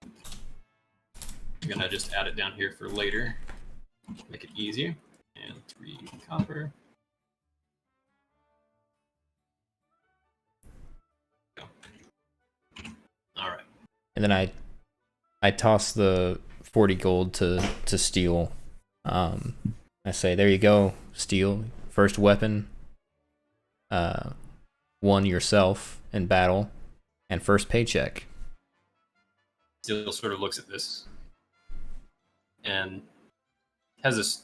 I'm gonna just add it down here for later, make it easier. And 3 copper. Go. All right. And then I toss the 40 gold to Steel. I say, there you go, Steel. First weapon. Won yourself in battle, and first paycheck. Steel sort of looks at this and has this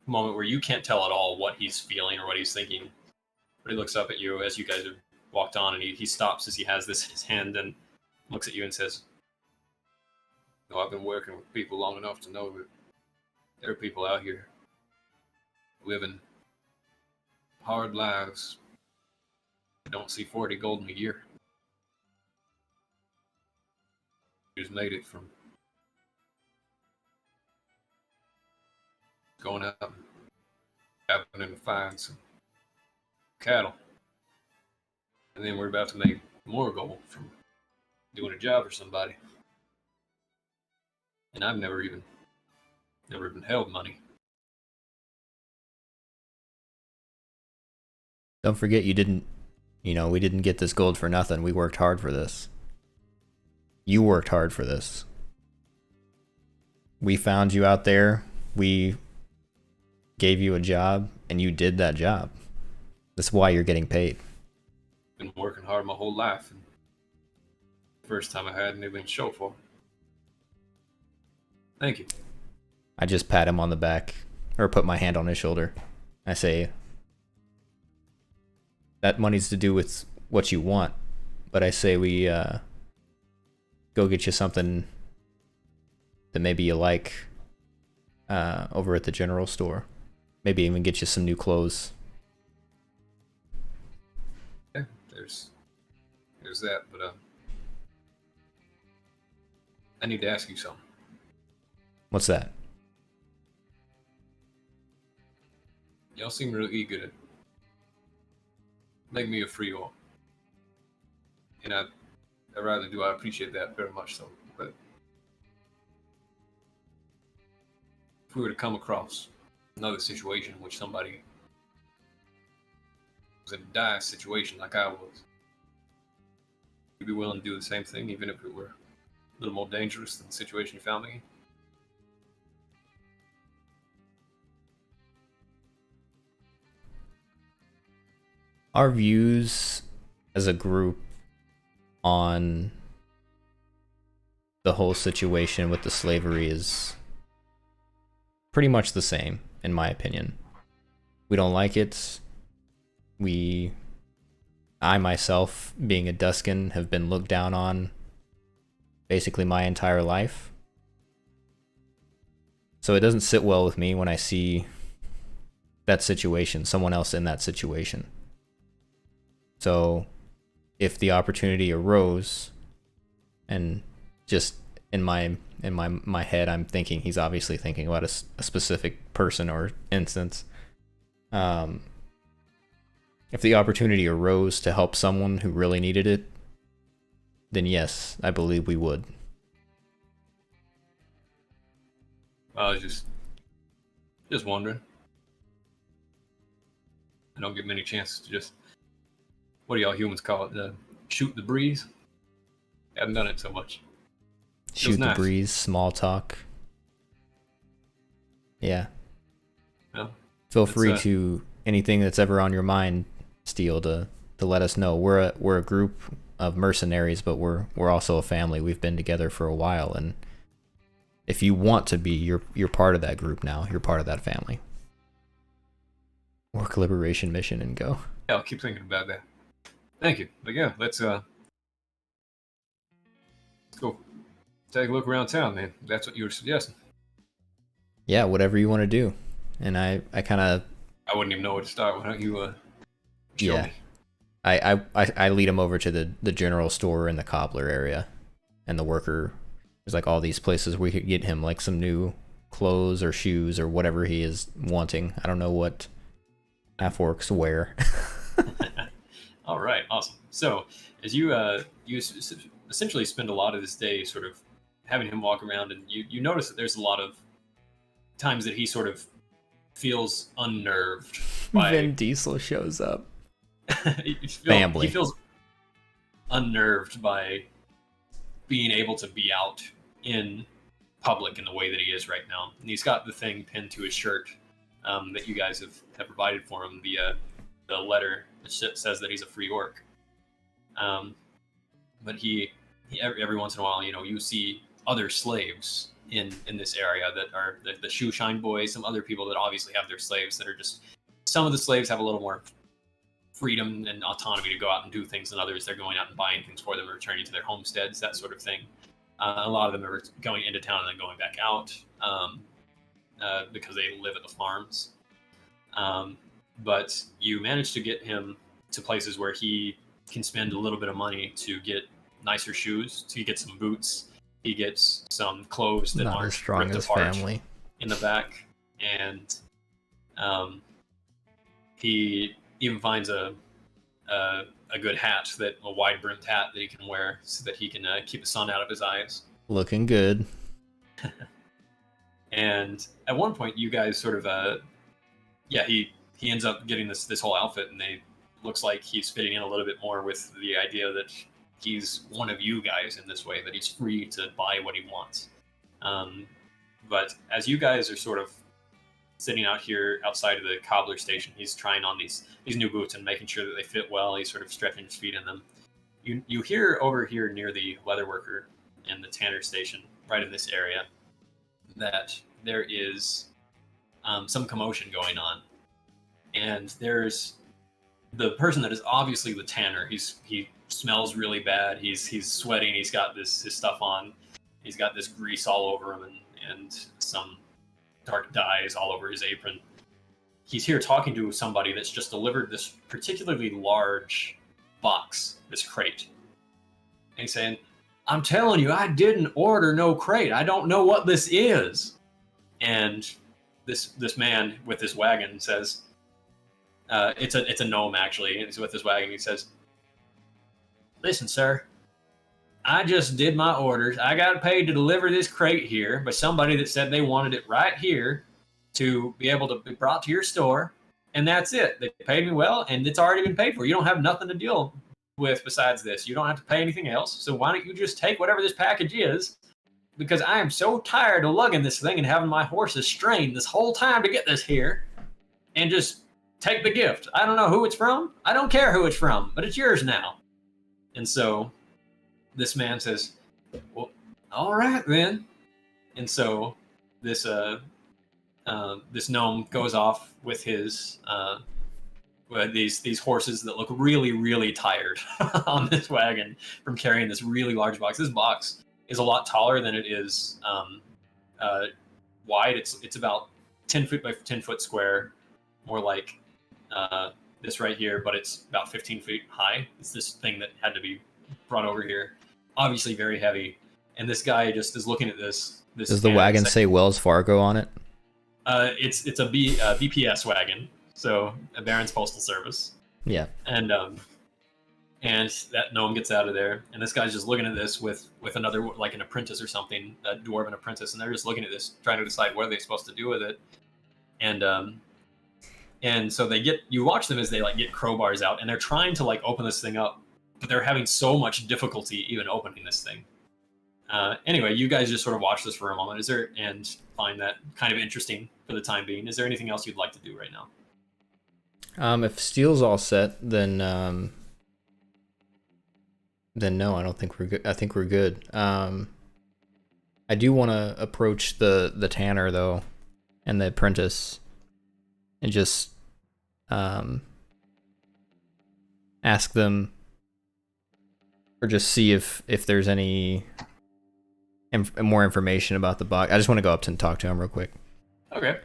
moment where you can't tell at all what he's feeling or what he's thinking. But he looks up at you as you guys have walked on, and he stops as he has this in his hand and looks at you and says, "No, I've been working with people long enough to know that there are people out here living hard lives that don't see 40 gold in a year. Who's made it from going out and happening to find some cattle. And then we're about to make more gold from doing a job for somebody. And I've never even held money." Don't forget we didn't get this gold for nothing. We worked hard for this. You worked hard for this. We found you out there. We gave you a job, and you did that job. That's why you're getting paid. Been working hard my whole life, and the first time I had anything to show for it. Thank you. I just pat him on the back, or put my hand on his shoulder. I say, that money's to do with what you want, but I say we go get you something that maybe you like over at the general store. Maybe even get you some new clothes. Yeah, there's that, but I need to ask you something. What's that? Y'all seem really eager to make me a free all. And I rather do. I appreciate that very much so. But if we were to come across another situation in which somebody was in a dire situation like I was, you'd be willing to do the same thing, even if it were a little more dangerous than the situation you found me in? Our views as a group on the whole situation with the slavery is pretty much the same, in my opinion. We don't like it. I myself, being a Duskin, have been looked down on basically my entire life. So it doesn't sit well with me when I see that situation, someone else in that situation. So if the opportunity arose, and just in my head I'm thinking he's obviously thinking about a specific person or instance, if the opportunity arose to help someone who really needed it, then yes, I believe we would. I was just wondering. I don't get many chances to just, what do y'all humans call it? Shoot the breeze? Haven't done it so much. Shoot the nice. breeze, small talk. Yeah. Well, Feel free to anything that's ever on your mind, Steel, to let us know. We're a group of mercenaries, but we're also a family. We've been together for a while, and if you want to be, you're part of that group now. You're part of that family. Work liberation mission and go. Yeah, I'll keep thinking about that. Thank you. But yeah, let's Let's go take a look around town, man. That's what you were suggesting. Yeah, whatever you want to do. And I kind of, I wouldn't even know where to start. Why don't you show yeah, me? I lead him over to the general store in the cobbler area, and the worker. There's like all these places where we could get him like some new clothes or shoes or whatever he is wanting. I don't know what half-orcs wear. All right, awesome. So as you essentially spend a lot of this day sort of having him walk around, and you notice that there's a lot of times that he sort of feels unnerved by Vin Diesel shows up. he Family. feels unnerved by being able to be out in public in the way that he is right now. And he's got the thing pinned to his shirt that you guys have provided for him, the letter that says that he's a free orc. But he every once in a while, you see other slaves in this area that are the shoe shine boys, some other people that obviously have their slaves that are just, some of the slaves have a little more freedom and autonomy to go out and do things than others. They're going out and buying things for them and returning to their homesteads, that sort of thing. A lot of them are going into town and then going back out because they live at the farms. But you manage to get him to places where he can spend a little bit of money to get nicer shoes. So he gets some boots. He gets some clothes that Not aren't as strong ripped as apart family. in the back, and he even finds a good hat, a wide brimmed hat that he can wear so that he can keep the sun out of his eyes. Looking good. And at one point, you guys sort of he ends up getting this whole outfit, and they looks like he's fitting in a little bit more with the idea that he's one of you guys in this way, that he's free to buy what he wants. But as you guys are sort of sitting out here outside of the cobbler station, he's trying on these new boots and making sure that they fit well. He's sort of stretching his feet in them. You hear over here near the leatherworker and the tanner station, right in this area, that there is some commotion going on, and there's the person that is obviously the tanner. He smells really bad. He's sweating. He's got his stuff on. He's got this grease all over him and some dark dyes all over his apron. He's here talking to somebody that's just delivered this particularly large box, this crate. And he's saying, "I'm telling you, I didn't order no crate. I don't know what this is." And this man with this wagon says, it's a gnome actually. He's with this wagon. He says, "Listen, sir, I just did my orders. I got paid to deliver this crate here by somebody that said they wanted it right here to be able to be brought to your store, and that's it. They paid me well, and it's already been paid for. You don't have nothing to deal with besides this. You don't have to pay anything else. So why don't you just take whatever this package is? Because I am so tired of lugging this thing and having my horses strain this whole time to get this here, and just take the gift. I don't know who it's from. I don't care who it's from, but it's yours now." And so this man says, "Well, all right then." And so this this gnome goes off with his these horses that look really, really tired on this wagon from carrying this really large box. This box is a lot taller than it is wide. It's about 10 foot by 10 foot square, more like this right here, but it's about 15 feet high. It's this thing that had to be brought over here. Obviously very heavy. And this guy just is looking at this. Does the wagon say Wells Fargo on it? It's a BPS wagon, so a Barrens Postal Service. Yeah. And that gnome gets out of there, and this guy's just looking at this with another, like an apprentice or something, a dwarven apprentice, and they're just looking at this, trying to decide what are they supposed to do with it. And so you watch them as they like get crowbars out, and they're trying to like open this thing up, but they're having so much difficulty even opening this thing. Anyway, you guys just sort of watch this for a moment. And find that kind of interesting for the time being. Is there anything else you'd like to do right now? If steel's all set, then no, I don't think we're good. I think we're good. I do want to approach the tanner though, and the apprentice, and just ask them, or just see if there's any more information about the box. I just want to go up and talk to him real quick. Okay.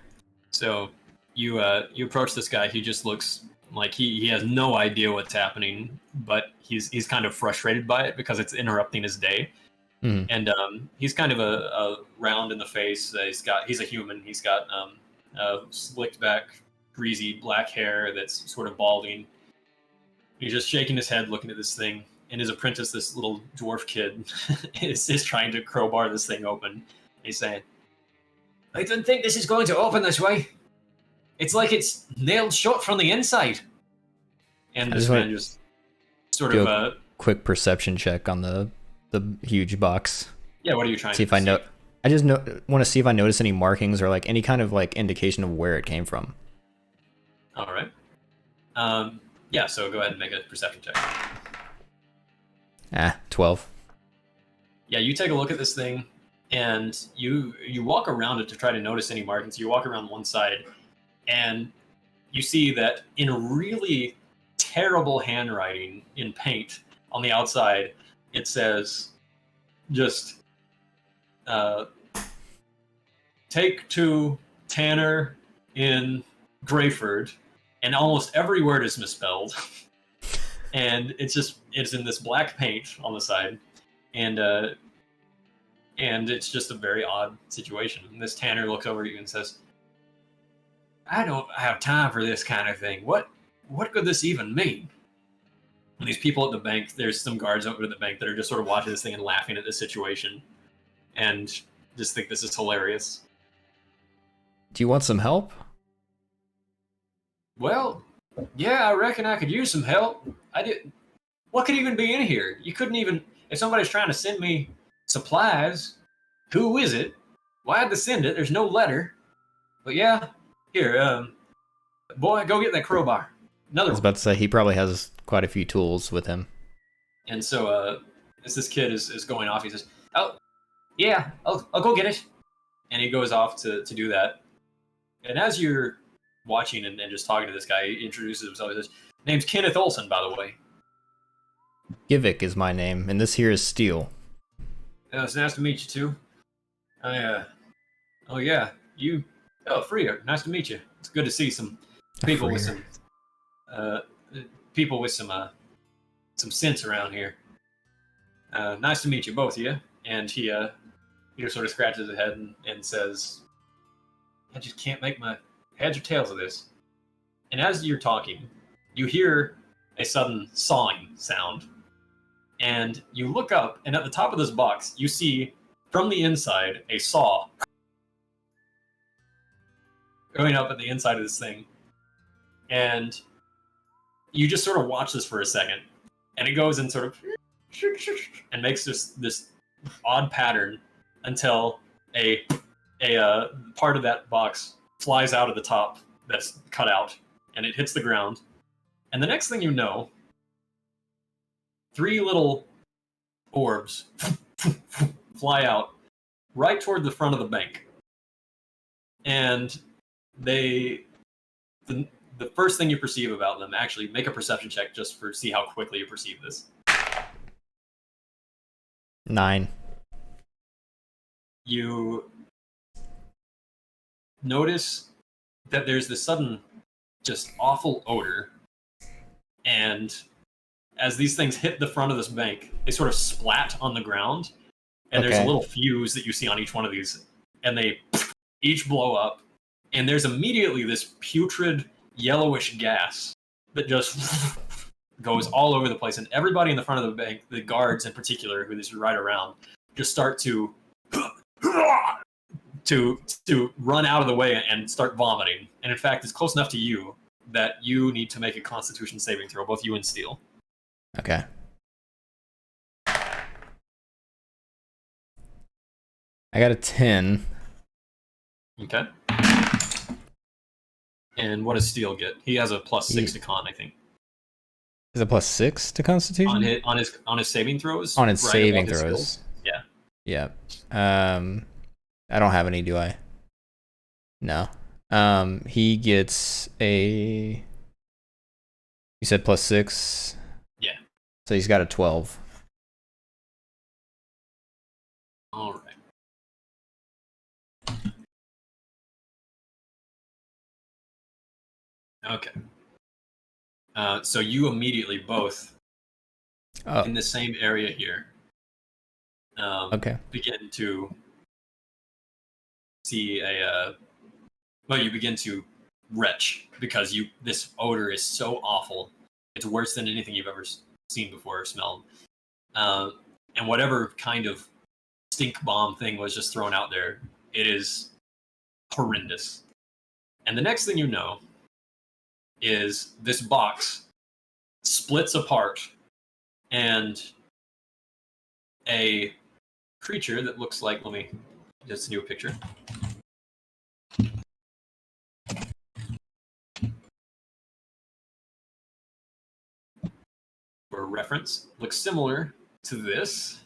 So you approach this guy. He just looks like he has no idea what's happening, but he's kind of frustrated by it because it's interrupting his day. Mm. And he's kind of a round in the face. He's a human. He's got slicked back, greasy black hair that's sort of balding. He's just shaking his head, looking at this thing. And his apprentice, this little dwarf kid, is trying to crowbar this thing open. He's saying, "I don't think this is going to open this way. It's like it's nailed shut from the inside." And this man just sort of a quick perception check on the huge box. Yeah, what are you trying to see if I know? I just want to see if I notice any markings or like any kind of like indication of where it came from. All right. Yeah, so go ahead and make a perception check. 12. Yeah, you take a look at this thing, and you walk around it to try to notice any markings. You walk around one side, and you see that in really terrible handwriting in paint on the outside, it says, just, take to Tanner in Grayford, and almost every word is misspelled. And it's in this black paint on the side, and it's just a very odd situation. And this Tanner looks over at you and says, "I don't have time for this kind of thing. What could this even mean?" And these people at the bank, there's some guards over at the bank that are just sort of watching this thing and laughing at this situation, and just think this is hilarious. Do you want some help? Well, yeah, I reckon I could use some help. What could even be in here? You couldn't even, if somebody's trying to send me supplies, who is it? Why'd they send it? There's no letter. But yeah, here, boy, go get that crowbar. Another one. I was about to say, he probably has quite a few tools with him. And so, as this kid is going off, he says, "Oh, yeah, I'll go get it." And he goes off to do that. And as you're watching and just talking to this guy, he introduces himself. He says, "Name's Kenneth Olson, by the way." Givik is my name, and this here is Steel. It's nice to meet you, too. Oh, yeah, you... Oh, Freer, nice to meet you. It's good to see some people with some... people with some sense around here. Nice to meet you, both of you. And he just sort of scratches his head and says, "I just can't make my heads or tails of this." And as you're talking, you hear a sudden sawing sound. And you look up, and at the top of this box, you see, from the inside, a saw going up at the inside of this thing. And you just sort of watch this for a second, and it goes and sort of and makes this odd pattern until a part of that box flies out of the top that's cut out, and it hits the ground. And the next thing you know, 3 little orbs fly out right toward the front of the bank. And the first thing you perceive about them, actually make a perception check just for see how quickly you perceive this. 9. You notice that there's this sudden, just awful odor, and as these things hit the front of this bank, they sort of splat on the ground, and there's a little fuse that you see on each one of these, and they each blow up, and there's immediately this putrid, yellowish gas that just goes all over the place, and everybody in the front of the bank, the guards in particular, who is right around, just start to run out of the way and start vomiting. And in fact, it's close enough to you that you need to make a Constitution saving throw, both you and Steel. Okay. I got a 10. Okay. And what does Steel get? He has a +6 to con, I think. Is it +6 to Constitution? On his saving throws? On his right, saving his throws. skills? Yeah. Yeah. I don't have any, do I? No. He gets a... You said +6? Yeah. So he's got a 12. All right. Okay. So you immediately both in the same area here begin to see you begin to retch because this odor is so awful. It's worse than anything you've ever seen before or smelled. And whatever kind of stink bomb thing was just thrown out there, it is horrendous. And the next thing you know is this box splits apart and a creature that looks like, let me just do a picture. For reference, looks similar to this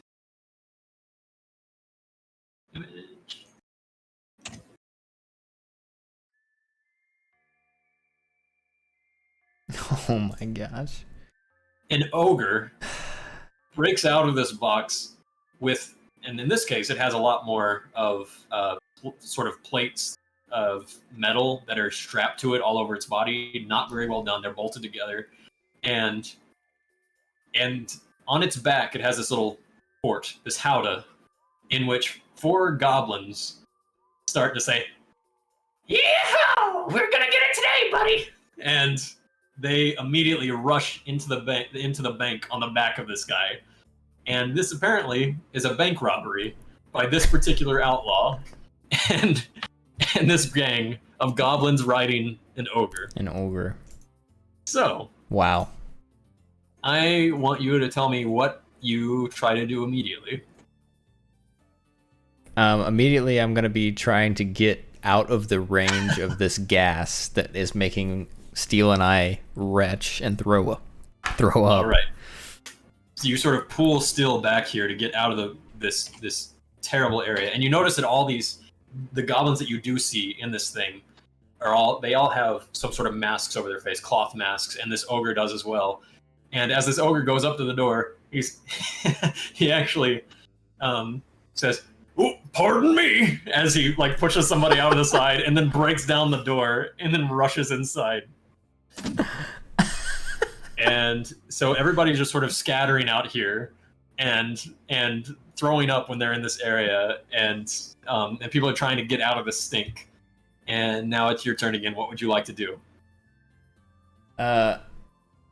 image. Oh my gosh. An ogre breaks out of this box with, and in this case, it has a lot more of sort of plates of metal that are strapped to it all over its body. Not very well done. They're bolted together, and on its back, it has this little fort, this howdah, in which 4 goblins start to say, "Yeah, we're gonna get it today, buddy!" And they immediately rush into the bank on the back of this guy. And this apparently is a bank robbery by this particular outlaw and this gang of goblins riding an ogre. An ogre. So, wow. I want you to tell me what you try to do immediately. Immediately, I'm going to be trying to get out of the range of this gas that is making Steel and I retch and throw up. All right. So you sort of pull Steel back here to get out of this terrible area, and you notice that all the goblins that you do see in this thing they all have some sort of masks over their face, cloth masks, and this ogre does as well. And as this ogre goes up to the door, he actually says, "Oh, pardon me," as he pushes somebody out of the side and then breaks down the door and then rushes inside. And so everybody's just sort of scattering out here and throwing up when they're in this area, and people are trying to get out of the stink. And now it's your turn again. What would you like to do? I'm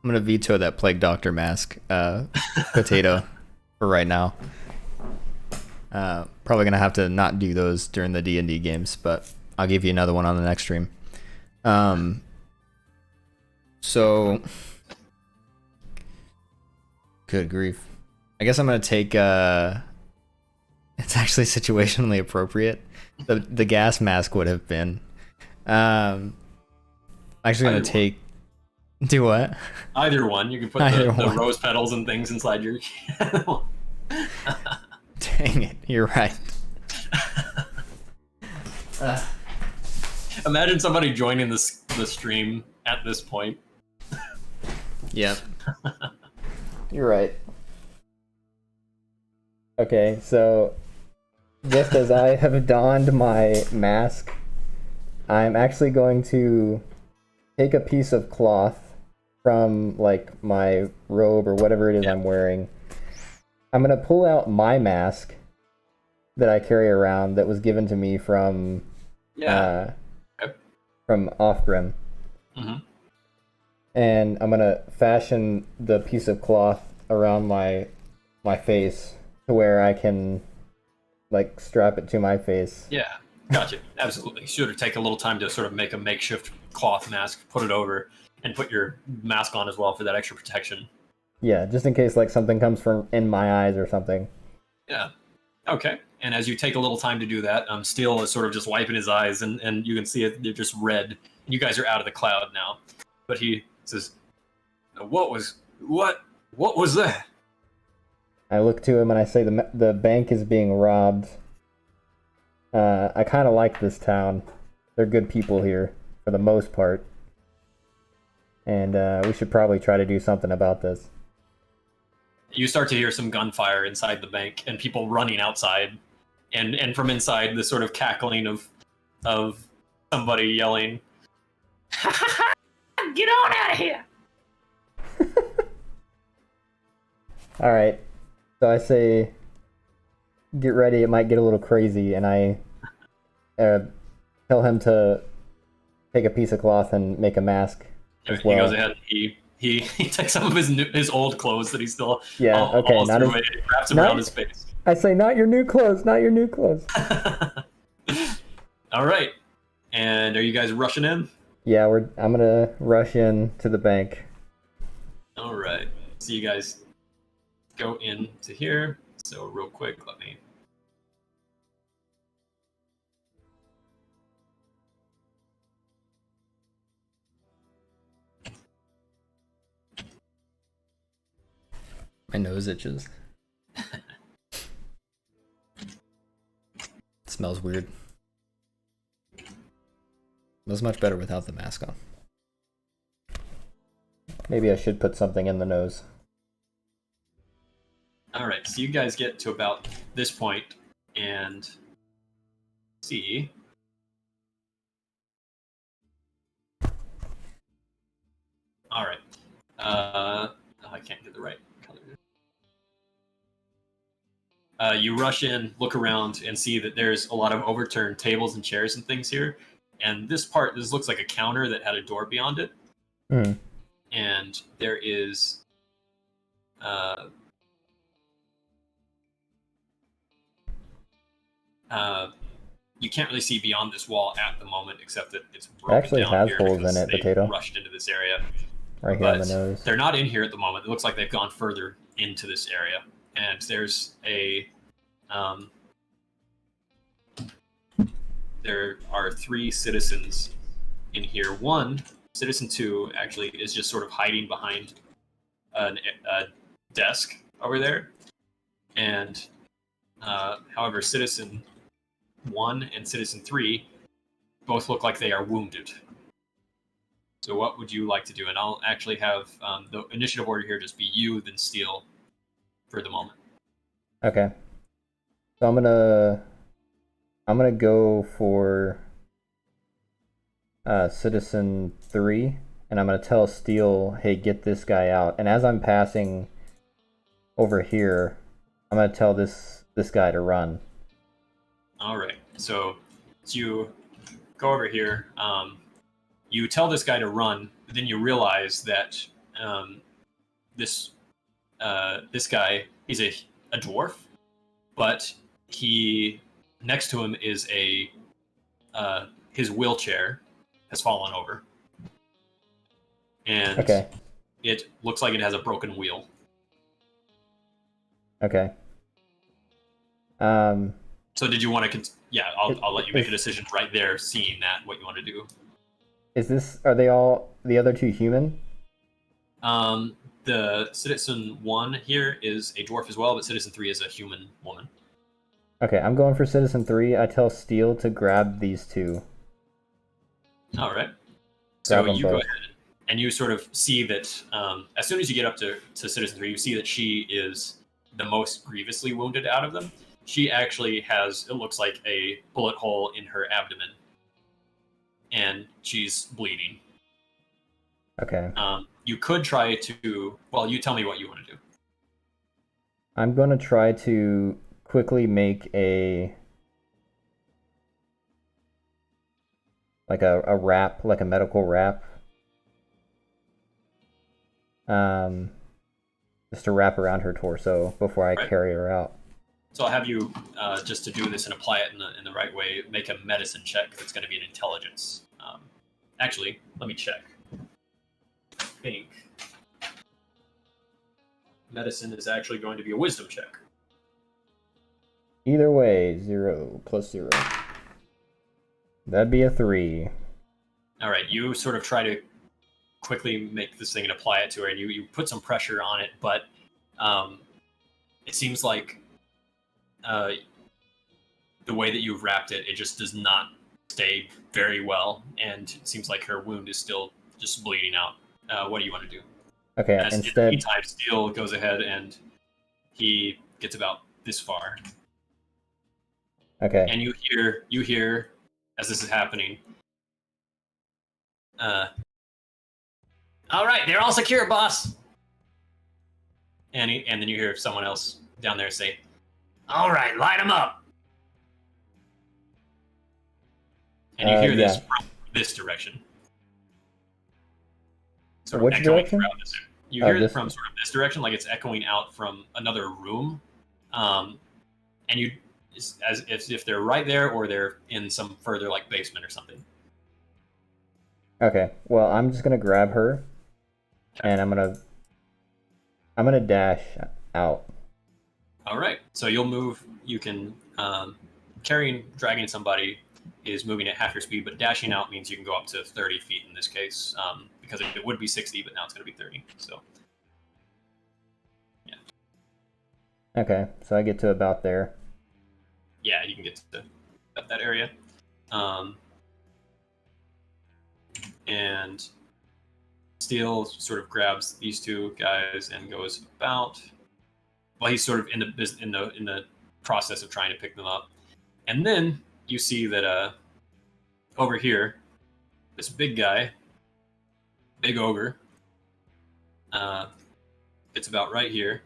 gonna veto that Plague Doctor mask, potato, for right now. Probably gonna have to not do those during the D&D games, but I'll give you another one on the next stream. So, good grief. I guess I'm gonna take. It's actually situationally appropriate. The gas mask would have been. I'm actually gonna take. Do what? Either one. You can put the rose petals and things inside your. Dang it! You're right. Imagine somebody joining the stream at this point. Yep. You're right. Okay, so just as I have donned my mask, I'm actually going to take a piece of cloth from my robe or whatever it is I'm wearing. I'm going to pull out my mask that I carry around that was given to me from Offgrim. Mm-hmm. And I'm going to fashion the piece of cloth around my face to where I can strap it to my face. Yeah, gotcha. Absolutely. Should take a little time to sort of make a makeshift cloth mask, put it over, and put your mask on as well for that extra protection. Yeah, just in case something comes from in my eyes or something. Yeah. Okay. And as you take a little time to do that, Steel is sort of just wiping his eyes, and you can see it, they're just red. And you guys are out of the cloud now. But he says, what was that? I look to him and I say, the bank is being robbed. I kind of like this town. They're good people here, for the most part. And we should probably try to do something about this. You start to hear some gunfire inside the bank and people running outside. And from inside, the sort of cackling of somebody yelling, "Ha ha ha! get on out of here! All right. So I say, get ready. It might get a little crazy, and I tell him to take a piece of cloth and make a mask as well. He goes ahead. He takes some of his old clothes that he's still okay. not through it, and wraps them around his face. I say, not your new clothes. Not your new clothes. All right. And are you guys rushing in? Yeah, I'm gonna rush in to the bank. All right. So you guys go into here. So real quick, let me. My nose itches. It smells weird. Smells much better without the mask on. Maybe I should put something in the nose. All right, so you guys get to about this point and see. All right. I can't get the right color. You rush in, look around, and see that there's a lot of overturned tables and chairs and things here. And this looks like a counter that had a door beyond it. Mm. And there is you can't really see beyond this wall at the moment, except that it's broken actually down has here holes because in it, they Potato. rushed into this area. Right here on the nose. They're not in here at the moment. It looks like they've gone further into this area. And there's there are 3 citizens in here. One, Citizen 2, actually is just sort of hiding behind a desk over there. And however, Citizen 1 and Citizen 3 both look like they are wounded. So what would you like to do? And I'll actually have the initiative order here just be you, then Steel, for the moment. Okay. So I'm gonna go for Citizen 3, and I'm gonna tell Steel, hey, get this guy out. And as I'm passing over here, I'm gonna tell this guy to run. All right. So you go over here. You tell this guy to run. Then you realize that this guy, he's a dwarf, but next to him is his wheelchair has fallen over, and it looks like it has a broken wheel. Okay. So did you want to? I'll let you make a decision right there, seeing that what you want to do. Are they all the other 2 human? The Citizen 1 here is a dwarf as well, but Citizen 3 is a human woman. Okay, I'm going for Citizen 3. I tell Steel to grab these 2. All right. So you go ahead and you sort of see that as soon as you get up to Citizen 3, you see that she is the most grievously wounded out of them. She actually has, it looks like, a bullet hole in her abdomen, and she's bleeding. Okay. You could try to, well, you tell me what you want to do. I'm going to try to quickly make a wrap, like a medical wrap. Just to wrap around her torso before I carry her out. So I'll have you, just to do this and apply it in the right way, make a medicine check. It's going to be an intelligence. Actually, let me check. I think medicine is actually going to be a wisdom check. Either way, 0 plus 0. That'd be a 3. All right, you sort of try to quickly make this thing and apply it to her, and you put some pressure on it, but it seems like the way that you've wrapped it, it just does not stay very well, and it seems like her wound is still just bleeding out. What do you want to do? Okay, in the meantime, Steel goes ahead and he gets about this far. Okay. And you hear as this is happening, All right, they're all secure, boss. And then you hear someone else down there say, "All right, light them up." And you hear this from this direction. Sort of Which echoing direction? throughout this. You hear it this from sort of this direction, like it's echoing out from another room. And you, as if they're right there or they're in some further like basement or something. Okay. Well, I'm just gonna grab her, and I'm gonna dash out. All right. So you'll move. You can dragging somebody is moving at half your speed, but dashing out means you can go up to 30 feet in this case, because it would be 60, but now it's going to be 30. So, yeah. Okay, so I get to about there. Yeah, you can get to that area. And Steel sort of grabs these two guys and goes about. Well, he's sort of in the process of trying to pick them up, and then you see that over here, this big guy, big ogre, it's about right here,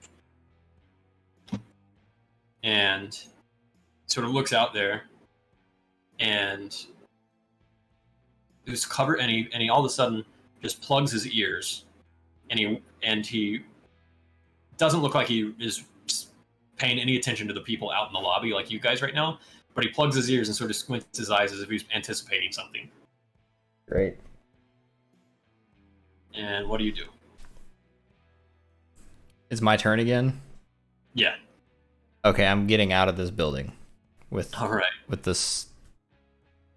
and sort of looks out there, and he's covered, and he all of a sudden just plugs his ears, and he doesn't look like he is paying any attention to the people out in the lobby like you guys right now, but he plugs his ears and sort of squints his eyes as if he's anticipating something. Great. And what do you do? It's my turn again? Yeah. Okay, I'm getting out of this building with All right. with this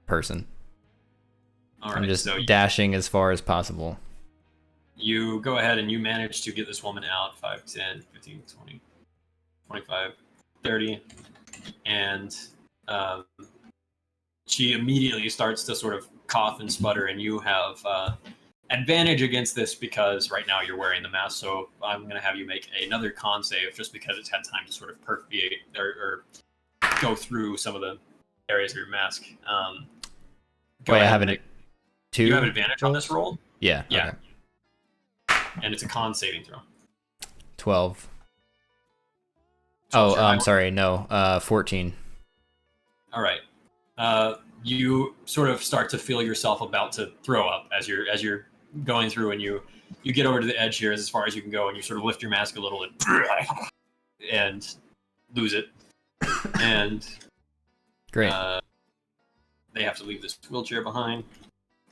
person. All right. I'm just so dashing as far as possible. you go ahead and you manage to get this woman out 5, 10, 15, 20, 25, 30, and she immediately starts to sort of cough and sputter, and you have advantage against this because right now you're wearing the mask, so I'm going to have you make another con save just because it's had time to sort of permeate or go through some of the areas of your mask. Wait, I have it. Two? You have advantage on this roll? Yeah. Yeah. Okay. And it's a con saving throw. 12. So Oh, I'm sorry. No, 14. All right. You sort of start to feel yourself about to throw up as you're going through, and you get over to the edge here as far as you can go, and you sort of lift your mask a little and lose it. And Great. they have to leave this wheelchair behind.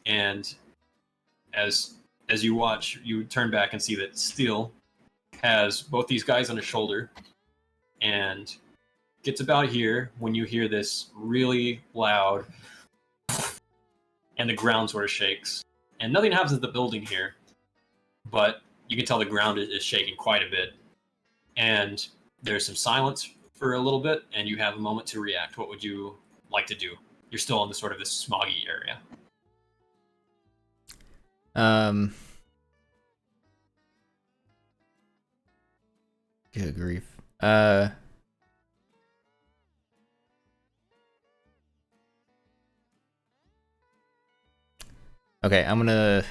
And as you watch, you turn back and see that Steel has both these guys on his shoulder, and gets about here when you hear this really loud, and the ground sort of shakes. And nothing happens at the building here, but you can tell the ground is shaking quite a bit. And there's some silence for a little bit, and you have a moment to react. What would you like to do? You're still in the sort of this smoggy area. Good grief. Okay, I'm gonna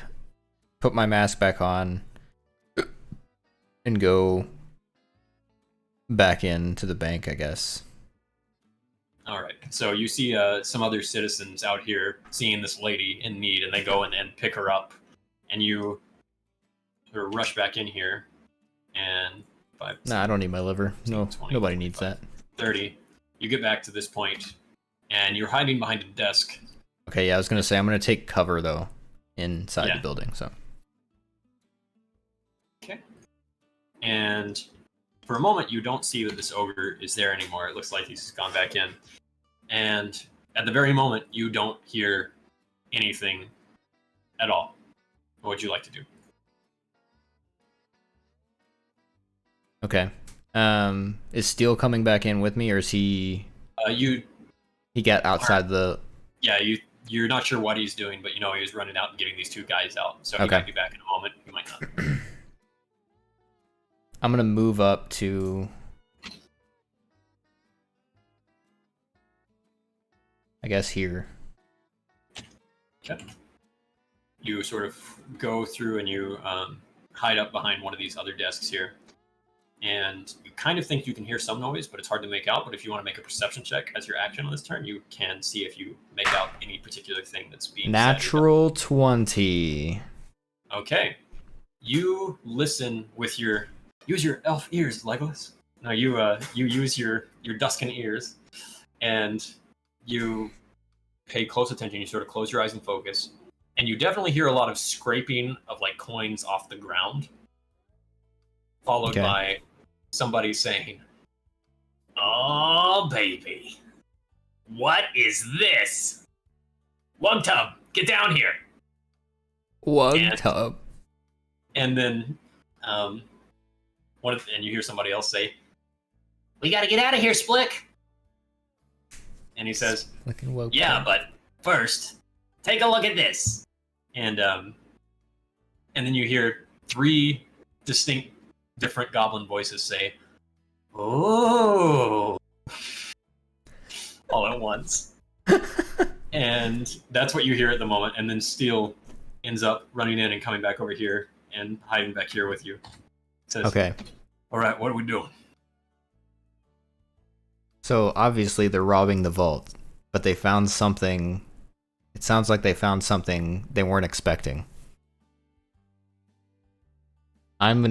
put my mask back on and go back into the bank, I guess. All right. So you see some other citizens out here seeing this lady in need, and they go and pick her up, and you sort of rush back in here, and 5, Nah, I don't need my liver. 10, No, 20, nobody needs that. 30. You get back to this point, and you're hiding behind a desk. Okay, yeah, I was gonna say I'm gonna take cover though inside the building. So. Okay. And for a moment, you don't see that this ogre is there anymore. It looks like he's gone back in. And at the very moment, you don't hear anything at all. What would you like to do? Okay. Is Steel coming back in with me, or is he? He got outside the. Yeah, you're not sure what he's doing, but you know he was running out and getting these two guys out. So he might be back in a moment. He might not. I'm gonna move up to. I guess here. Okay. you sort of go through and you hide up behind one of these other desks here. And you kind of think you can hear some noise, but it's hard to make out. But if you want to make a perception check as your action on this turn, you can see if you make out any particular thing that's being Natural 20. Okay. You listen with your... Use your elf ears, Legolas. No, you use your Duskin ears, and you pay close attention. You sort of close your eyes and focus. And you definitely hear a lot of scraping of like coins off the ground, followed by somebody saying, "Oh, baby, what is this? Wugtub, get down here." Wugtub. And then, and you hear somebody else say, "We got to get out of here, Splick." And he says, "Yeah, but first, take a look at this." And then you hear 3 distinct, different goblin voices say, "Oh," all at once. And that's what you hear at the moment. And then Steel ends up running in and coming back over here and hiding back here with you. Says, "Okay. All right, what are we doing?" So obviously they're robbing the vault, but they found something. It sounds like they found something they weren't expecting. I'm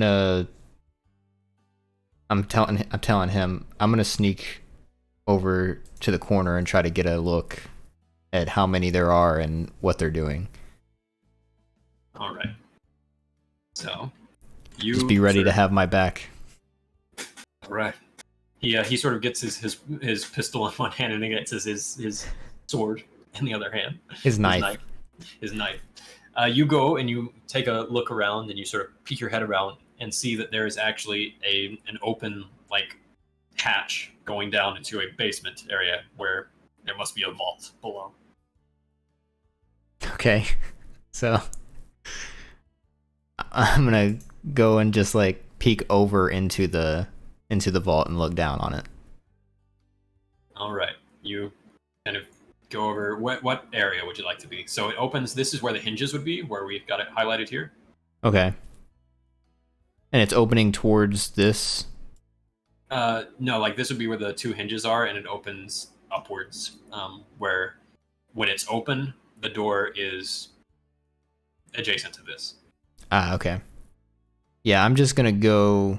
telling him I'm gonna sneak over to the corner and try to get a look at how many there are and what they're doing. All right. So you just be ready to have my back. All right. He sort of gets his pistol in one hand and then gets his sword in the other hand. His knife. You go and you take a look around and you sort of peek your head around and see that there is actually an open like hatch going down into a basement area where there must be a vault below. Okay. So I'm gonna go and just like peek over into the vault and look down on it. All right. You kind of go over what area would you like to be? So it opens. This is where the hinges would be, where we've got it highlighted here. Okay. And it's opening towards this? No, like this would be where the 2 hinges are, and it opens upwards. Where when it's open, the door is adjacent to this. Ah, okay. Yeah, I'm just gonna go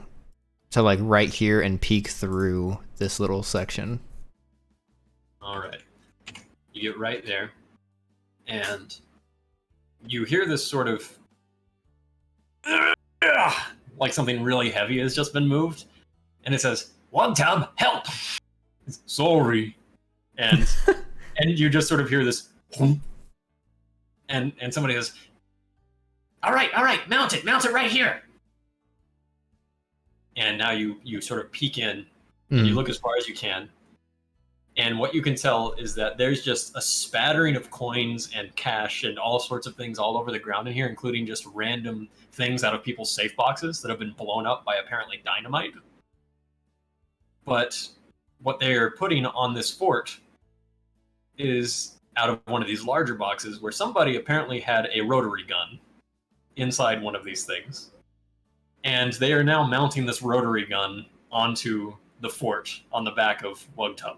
to like right here and peek through this little section. All right. You get right there, and you hear this sort of like something really heavy has just been moved, and it says, "Wugtub, help!" Sorry, and you just sort of hear this, and somebody says, all right, mount it right here." And now you sort of peek in, and you look as far as you can. And what you can tell is that there's just a spattering of coins and cash and all sorts of things all over the ground in here, including just random things out of people's safe boxes that have been blown up by apparently dynamite. But what they're putting on this fort is out of one of these larger boxes where somebody apparently had a rotary gun inside one of these things. And they are now mounting this rotary gun onto the fort on the back of Wugtub.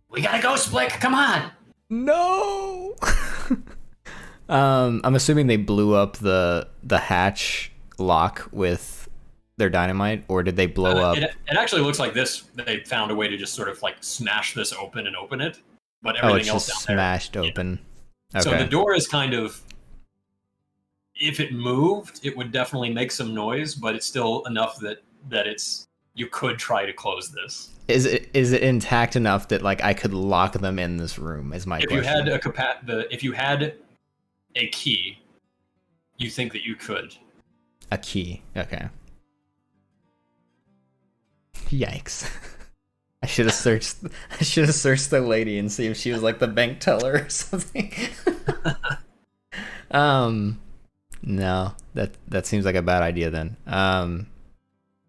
We gotta go, Splick. Come on. No. I'm assuming they blew up the hatch lock with their dynamite, or did they blow up? It actually looks like this. They found a way to just sort of like smash this open and open it, but everything else just down there smashed open. Yeah. Okay. So the door is kind of, if it moved, it would definitely make some noise, but it's still enough that it's, you could try to close this. Is it intact enough that like I could lock them in this room? Is my question. If you had a key, you think that you could. A key. Okay. Yikes. I should have searched the lady and see if she was like the bank teller or something. No, that seems like a bad idea then.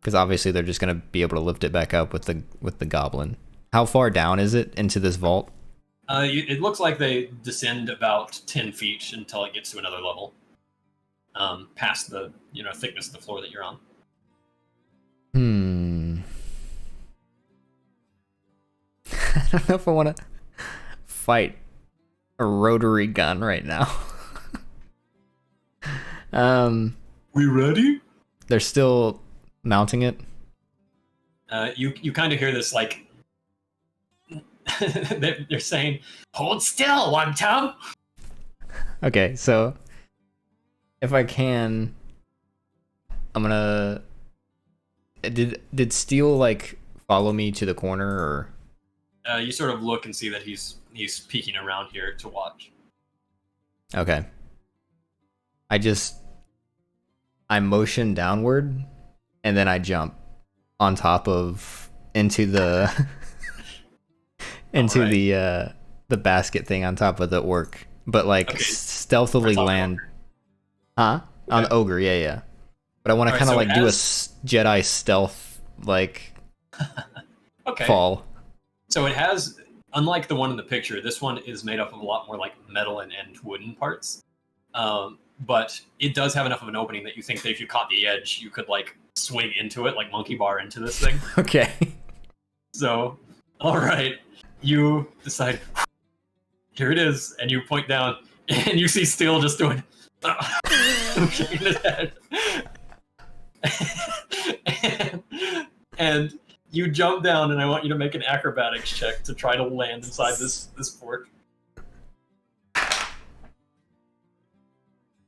Because obviously they're just gonna be able to lift it back up with the goblin. How far down is it into this vault? It looks like they descend about 10 feet until it gets to another level, past the thickness of the floor that you're on. I don't know if I want to fight a rotary gun right now. We ready? They're still mounting it. You kind of hear this like they're saying, "Hold still, One Tub." Okay, so if I can, I'm gonna. Did Steel like follow me to the corner, or? You sort of look and see that he's peeking around here to watch. Okay. I motion downward, and then I jump on top of into the the basket thing on top of the orc, but like Okay. stealthily land. Huh? On the ogre, yeah. But I want to kind of like do a Jedi stealth like fall. So it has, unlike the one in the picture, this one is made up of a lot more like metal and wooden parts. But it does have enough of an opening that you think that if you caught the edge, you could like swing into it, like monkey bar into this thing. Okay. So, all right, you decide, here it is, and you point down, and you see Steel just doing, shaking his head. and you jump down, and I want you to make an acrobatics check to try to land inside this fort.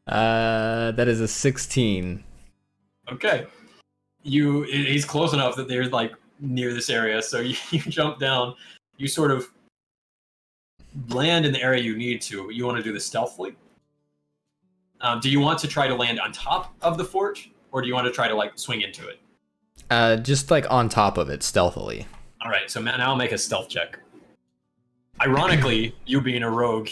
That is a 16. Okay. He's close enough that they're like near this area, so you jump down, you sort of land in the area you need to, but you want to do this stealthily. Do you want to try to land on top of the fort, or do you want to try to like swing into it? Just like on top of it, stealthily. All right, so now I'll make a stealth check. Ironically, you being a rogue,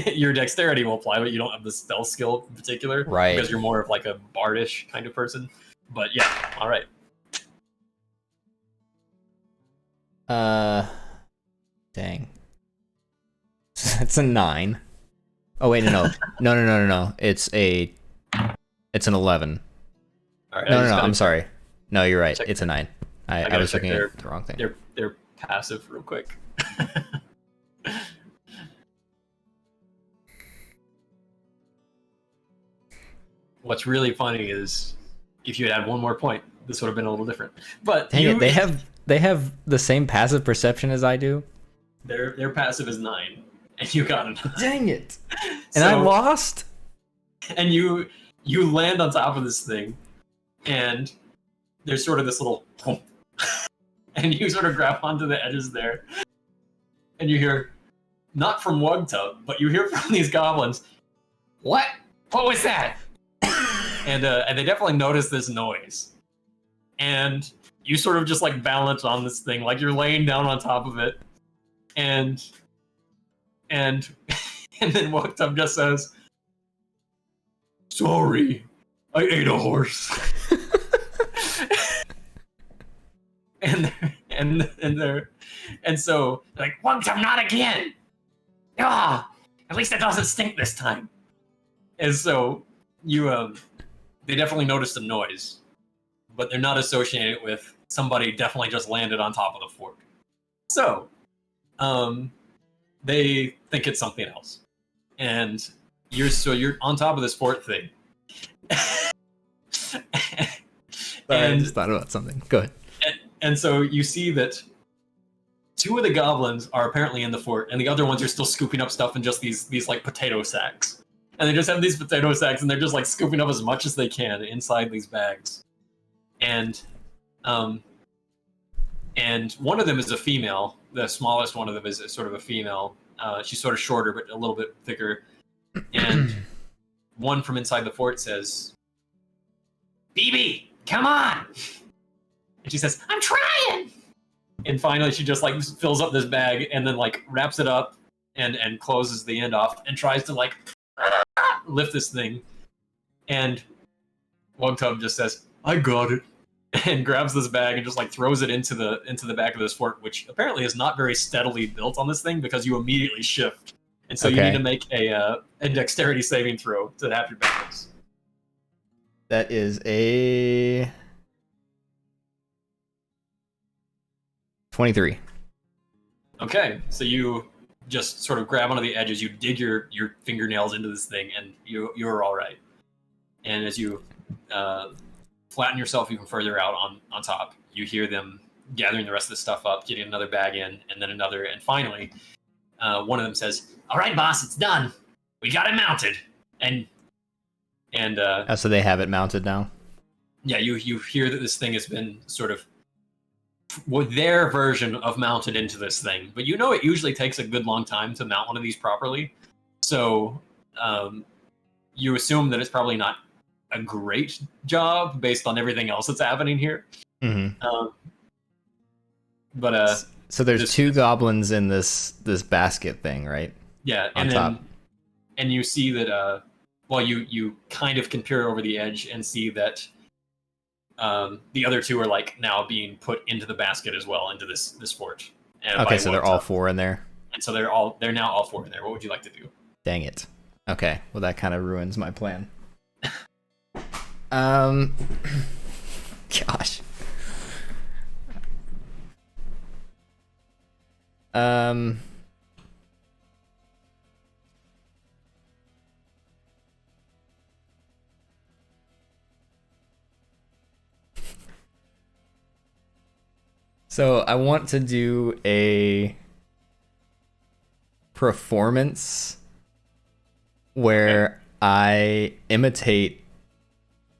your dexterity will apply, but you don't have the stealth skill in particular, right? Because you're more of like a bardish kind of person. But yeah, all right. Dang. It's a 9. Oh wait, no. It's an 11. All right, no, I'm sorry. No, you're right. It's a 9. I was looking at the wrong thing. They're passive real quick. What's really funny is if you had one more point, this would have been a little different. But dang it, they have the same passive perception as I do. Their passive is 9, and you got a 9. Dang it! And I lost. And you land on top of this thing, and there's sort of this little, and you sort of grab onto the edges there, and you hear, not from Wugtub, but you hear from these goblins, "What? What was that?" And they definitely notice this noise, and you sort of just like balance on this thing, like you're laying down on top of it, and then Wugtub just says, "Sorry, I ate a horse." and so like, "Wugtub, not again! Ah, at least it doesn't stink this time." And so they definitely noticed the noise, but they're not associated with somebody definitely just landed on top of the fort. So, they think it's something else, and you're on top of this fort thing. I just thought about something. Go ahead. And so you see that 2 of the goblins are apparently in the fort, and the other ones are still scooping up stuff in just these like potato sacks. And they just have these potato sacks, and they're just like scooping up as much as they can inside these bags. And one of them is a female. The smallest one of them is sort of a female. She's sort of shorter, but a little bit thicker. And one from inside the fort says, "BB, come on!" And she says, "I'm trying!" And finally, she just like fills up this bag and then like wraps it up and closes the end off and tries to like lift this thing. And Wugtub just says, "I got it." and grabs this bag and just like throws it into the back of this fort, which apparently is not very steadily built on this thing because you immediately shift, and so you need to make a dexterity saving throw to have your balance. That is a 23. Okay, so you just sort of grab onto the edges, you dig your fingernails into this thing, and you're all right. And as you flatten yourself even further out on top, you hear them gathering the rest of the stuff up, getting another bag in, and then another, and finally, one of them says, "All right, boss, it's done. We got it mounted." And so they have it mounted now? Yeah, you hear that this thing has been sort of with their version of mounted into this thing, but it usually takes a good long time to mount one of these properly. So you assume that it's probably not a great job based on everything else that's happening here. Mm-hmm. But so there's two goblins in this basket thing, right? Yeah, on top. And you see that you kind of can peer over the edge and see that the other two are like now being put into the basket as well, into this fort. And okay, so they're all four in there. And so they're now all four in there. What would you like to do? Dang it. Okay, well that kind of ruins my plan. Gosh. So I want to do a performance where I imitate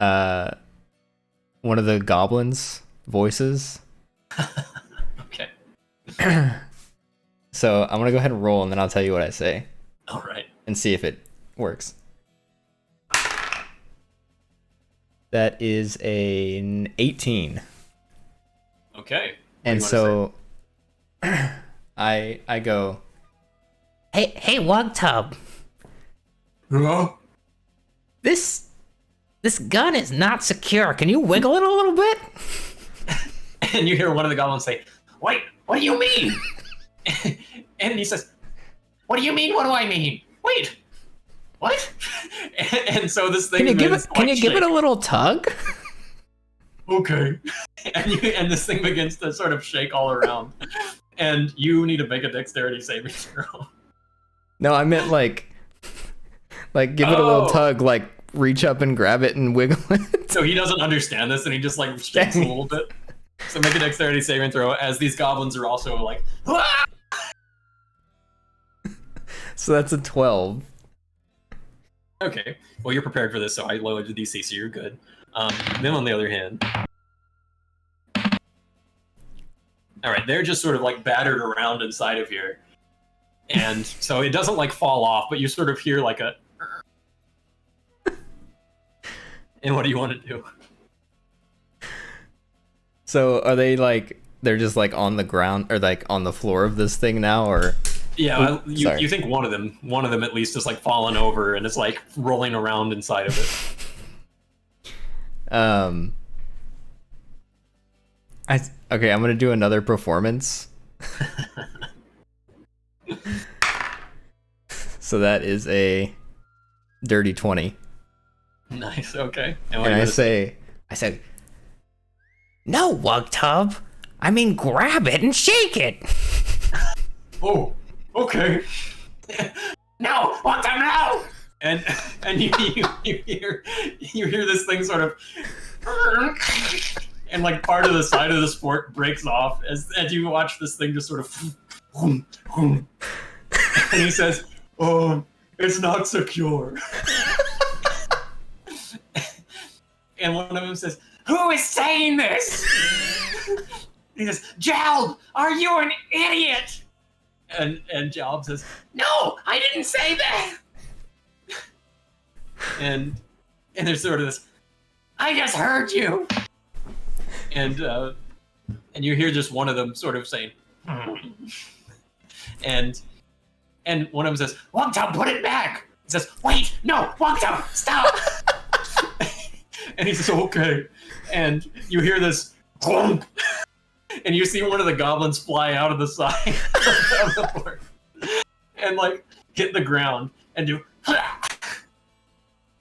one of the goblins' voices. Okay. So I'm gonna go ahead and roll, and then I'll tell you what I say. All right. And see if it works. That is an 18. Okay. And so I go, hey, Wugtub. Hello? This gun is not secure. Can you wiggle it a little bit? And you hear one of the goblins say, "Wait, what do you mean?" And he says, "What do you mean? What do I mean? Wait, what?" And so this thing. Can you give it a little tug? Okay. And this thing begins to sort of shake all around, and you need to make a dexterity saving throw. No, I meant like give it a little tug, like reach up and grab it and wiggle it. So he doesn't understand this, and he just like shakes a little bit. So make a dexterity saving throw, as these goblins are also like. "Ah!" So that's a 12. Okay. Well, you're prepared for this, so I lowered the DC, so you're good. Them, on the other hand, all right, they're just sort of like battered around inside of here, and so it doesn't like fall off, but you sort of hear like a. And what do you want to do? So are they like they're just like on the ground or like on the floor of this thing now, or? Yeah, you think one of them at least is like fallen over and is like rolling around inside of it. Okay, I'm gonna do another performance. So that is a dirty 20. Nice. Okay. And I said, "No, Wugtub. I mean, grab it and shake it." Oh, okay. No, Wugtub, no! And you hear this thing sort of, and like part of the side of the fort breaks off as you watch this thing just sort of, and he says, "Oh, it's not secure." And one of them says, "Who is saying this?" He says, "Jalb, are you an idiot?" And Jalb says, "No, I didn't say that." And there's sort of this, "I just heard you." And you hear just one of them sort of saying, and one of them says, "Wugtub, put it back." He says, "Wait, no, Wugtub, stop." And he says, okay. And you hear this clunk, and you see one of the goblins fly out of the side of the fort and like hit the ground and do,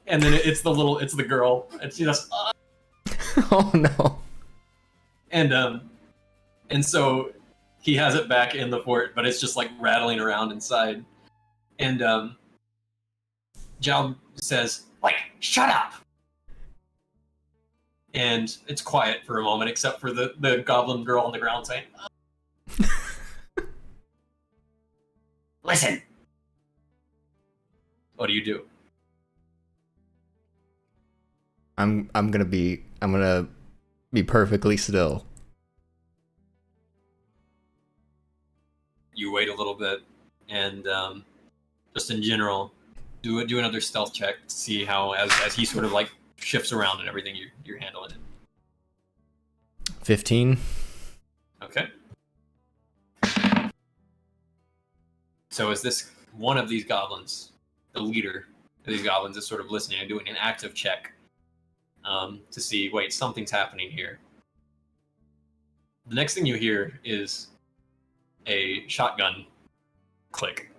and then it's the girl, and she just, Oh no. and so he has it back in the fort, but it's just like rattling around inside. And Jal says, like, shut up! And it's quiet for a moment, except for the goblin girl on the ground saying, listen! What do you do? I'm gonna be perfectly still. You wait a little bit, and just in general, do another stealth check to see how, as he sort of like shifts around and everything, you're handling it. 15. Okay. So is this one of these goblins, the leader of these goblins, is sort of listening and doing an active check to see, wait, something's happening here. The next thing you hear is a shotgun click.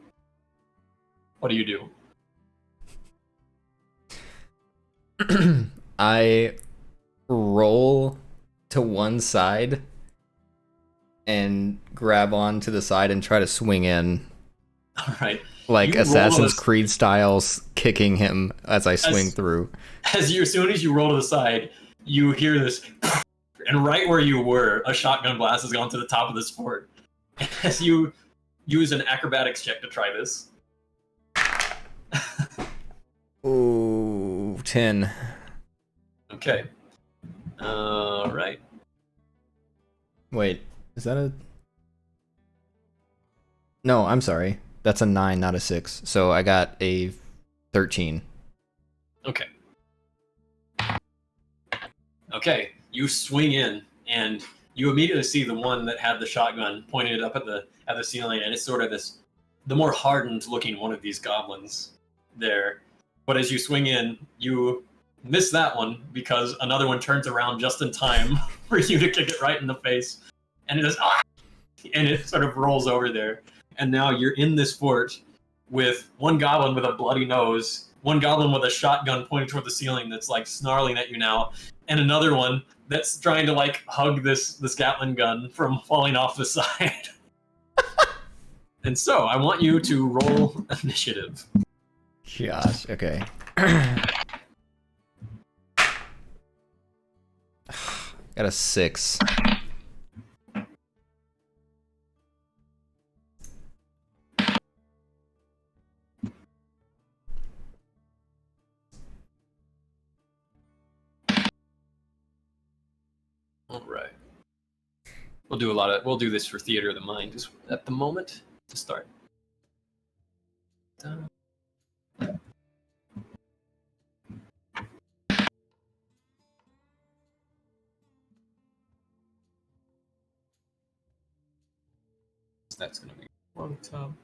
What do you do? I roll to one side and grab on to the side and try to swing in. All right. Like You Assassin's roll Creed styles, kicking him as I swing through. as soon as you roll to the side, you hear this, and right where you were, a shotgun blast has gone to the top of this fort. As you use an acrobatics check to try this. Ooh, 10. Okay. All right. Wait, is that a... No, I'm sorry. That's a 9, not a 6. So I got a 13. Okay. Okay, you swing in, and you immediately see the one that had the shotgun pointed up at the ceiling, and it's sort of the more hardened looking one of these goblins there. But as you swing in, you miss that one because another one turns around just in time for you to kick it right in the face, and it is and it sort of rolls over there. And now you're in this fort with one goblin with a bloody nose, one goblin with a shotgun pointed toward the ceiling that's like snarling at you now, and another one that's trying to like hug this Gatling gun from falling off the side. And so I want you to roll initiative. Gosh, okay. Got a 6. All right. We'll do this for theater of the mind just at the moment to start. That's going to be one tub.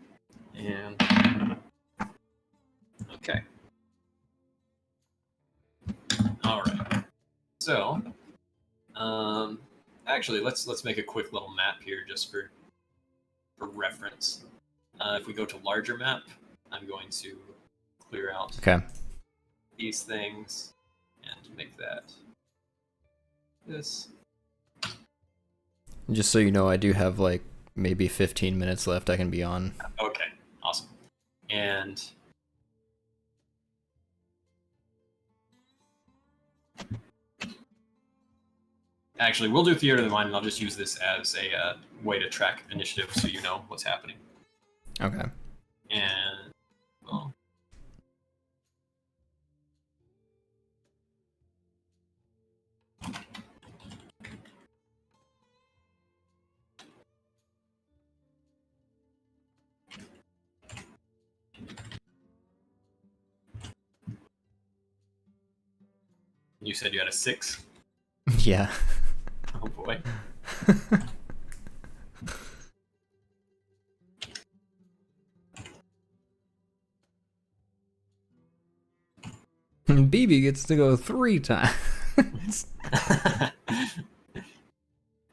And okay. All right. So, actually, let's make a quick little map here just for reference. If we go to larger map, I'm going to clear out these things and make that this. Just so you know, I do have like maybe 15 minutes left I can be on. Okay, awesome. And actually, we'll do theater of the mind, and I'll just use this as a way to track initiative so you know what's happening. Okay. And, well, you said you had a 6? Yeah. Oh boy. BB gets to go 3 times.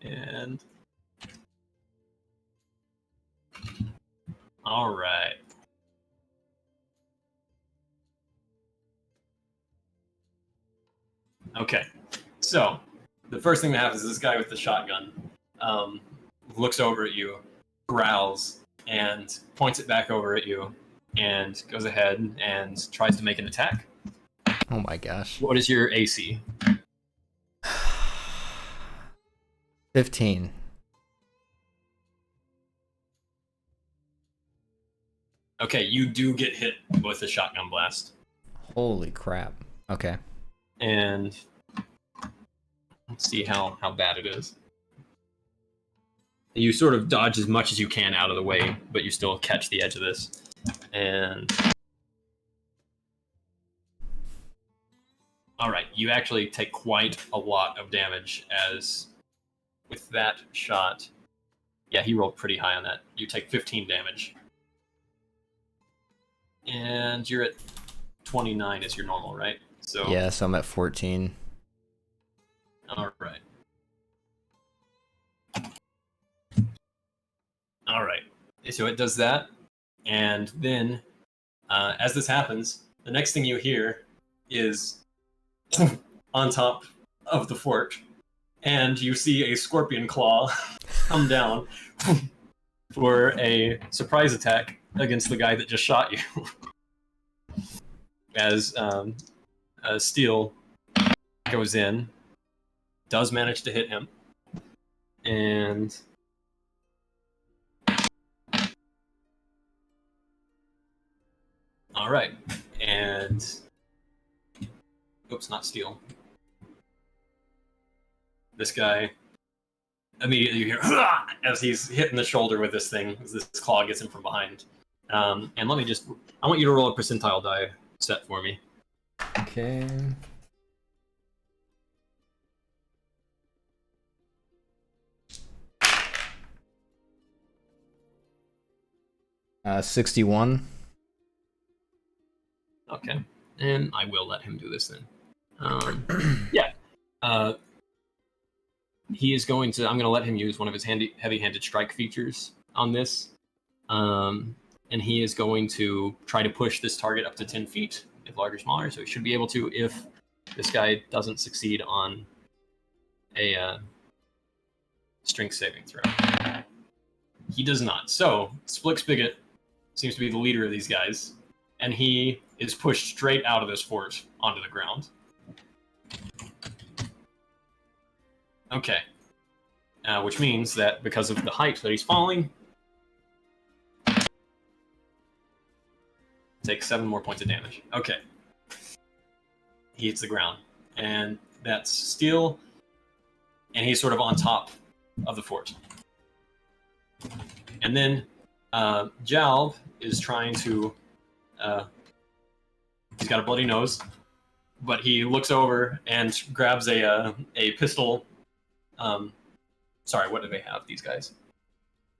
And all right. Okay, so the first thing that happens is this guy with the shotgun looks over at you, growls, and points it back over at you, and goes ahead and tries to make an attack. Oh my gosh. What is your AC? 15. Okay, you do get hit with a shotgun blast. Holy crap. Okay. And let's see how bad it is. You sort of dodge as much as you can out of the way, but you still catch the edge of this. And all right, you actually take quite a lot of damage as with that shot. Yeah, he rolled pretty high on that. You take 15 damage. And you're at 29 is your normal, right? So Yeah, so I'm at 14. all right. All right. So it does that, and then as this happens, the next thing you hear is on top of the fort, and you see a scorpion claw come down for a surprise attack against the guy that just shot you. As Steel goes in, does manage to hit him, and all right, and oops, not Steel. This guy immediately you hear as he's hitting the shoulder with this thing, as this claw gets him from behind. And I want you to roll a percentile die set for me. Okay. Uh, 61. Okay, and I will let him do this then. Yeah. He is going to. I'm going to let him use one of his heavy-handed strike features on this, and he is going to try to push this target up to 10 feet, if larger, smaller. So he should be able to if this guy doesn't succeed on a strength saving throw. He does not. So Splick Spigot seems to be the leader of these guys, and he is pushed straight out of this fort onto the ground. Okay. Which means that because of the height that he's falling, takes 7 more points of damage. Okay. He hits the ground. And that's Steel, and he's sort of on top of the fort. And then Jalv is trying to... he's got a bloody nose, but he looks over and grabs a pistol. Sorry, what do they have, these guys?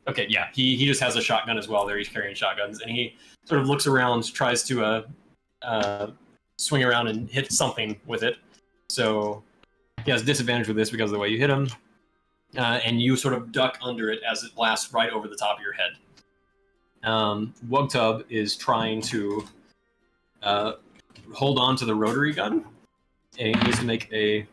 Okay, yeah, he just has a shotgun as well. There, he's carrying shotguns, and he sort of looks around, tries to swing around and hit something with it. So he has disadvantage with this because of the way you hit him, and you sort of duck under it as it blasts right over the top of your head. Wugtub is trying to hold on to the rotary gun, and he needs to make a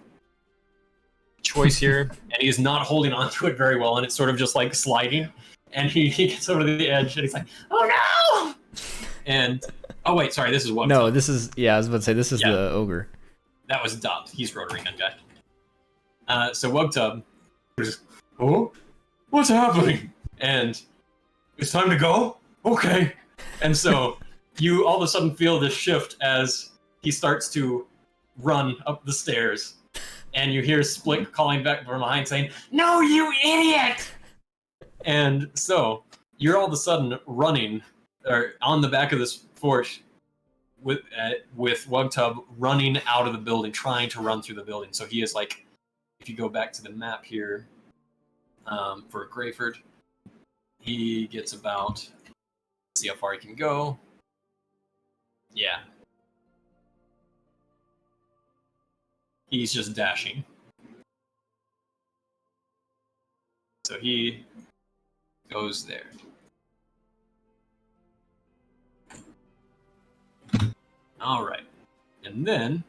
choice here, and he's not holding on to it very well, and it's sort of just like sliding, and he gets over the edge, and he's like, oh no! And, oh wait, sorry, this is Wugtub. No, this is, yeah, I was about to say, this is the ogre. That was Dobbs. He's rotary gun guy. So Wugtub is, oh, what's happening? And it's time to go? Okay. And so you all of a sudden feel this shift as he starts to run up the stairs. And you hear Split calling back from behind saying, no, you idiot! And so you're all of a sudden running or on the back of this fort with Wugtub running out of the building, trying to run through the building. So he is like, if you go back to the map here for Greyford, he gets about, let's see how far he can go. Yeah. He's just dashing. So he goes there. All right. And then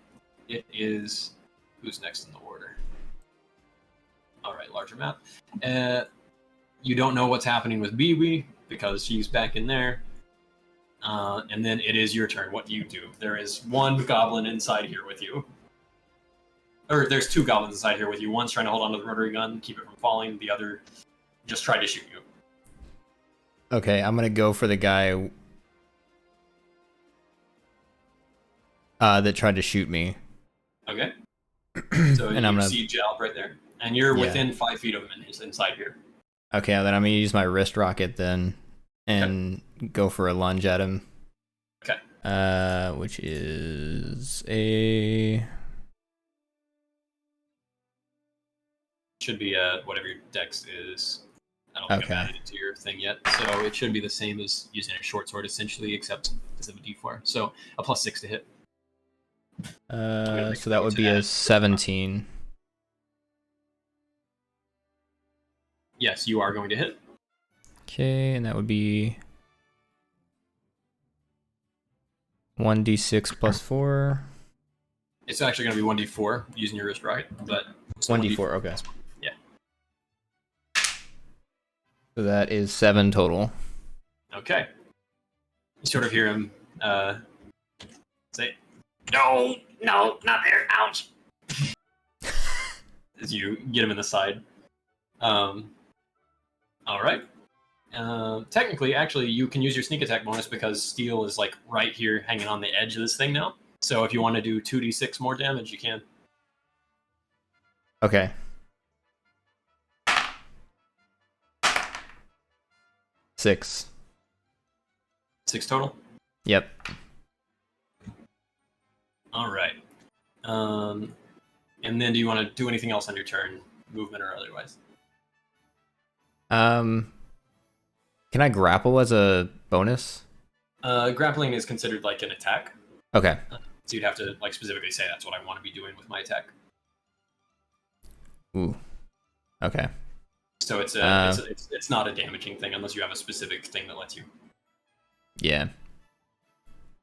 it is... Who's next in the order? All right, larger map. You don't know what's happening with Biwi because she's back in there. And then it is your turn. What do you do? There is one goblin inside here with you. Or there's two goblins inside here with you. One's trying to hold onto the rotary gun, keep it from falling. The other just tried to shoot you. Okay, I'm gonna go for the guy that tried to shoot me. Okay. So and you see Jalp right there. And you're Yeah. within 5 feet of him. He's inside here. Okay, then I'm gonna use my wrist rocket then and go for a lunge at him. Okay. Which is a... Should be whatever your dex is. I don't think I've added it to your thing yet. So it should be the same as using a short sword essentially, except instead of a d4. So a +6 to hit. So that would be a 17. Yes, you are going to hit. Okay, and that would be 1d6 plus 4. It's actually going to be 1d4 using your wrist rocket, but 1d4, okay. Yeah. So that is 7 total. Okay. You sort of hear him say, "No, not there, ouch!" As you get him in the side. All right. Technically, actually, you can use your sneak attack bonus because steel is like right here, hanging on the edge of this thing now. So if you want to do 2d6 more damage, you can. Okay. 6. 6 total. Yep. All right. And then do you want to do anything else on your turn, movement or otherwise? Can I grapple as a bonus? Grappling is considered like an attack. Okay. So you'd have to like specifically say that's what I want to be doing with my attack. Ooh. Okay. So it's not a damaging thing unless you have a specific thing that lets you. Yeah.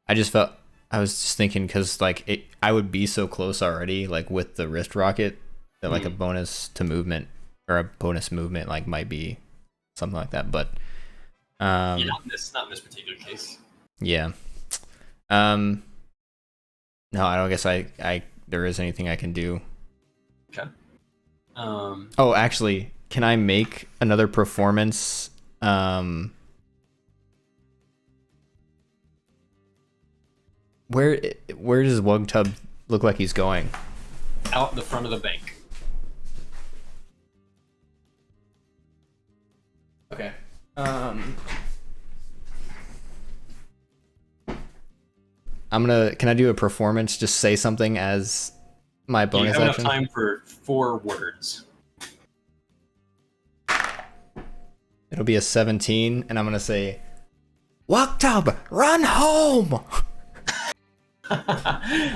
I just was thinking because like I would be so close already, like with the wrist rocket, that like a bonus to movement or a bonus movement like might be something like that. But not in this particular case. Yeah. No, I don't guess I there is anything I can do. Okay. Oh, actually, can I make another performance? Where does Wugtub look like he's going? Out the front of the bank. Okay. Can I do a performance? Just say something as my bonus action? You have action? enough time for 4 words. It'll be a 17, and I'm gonna say, Wugtub, run home!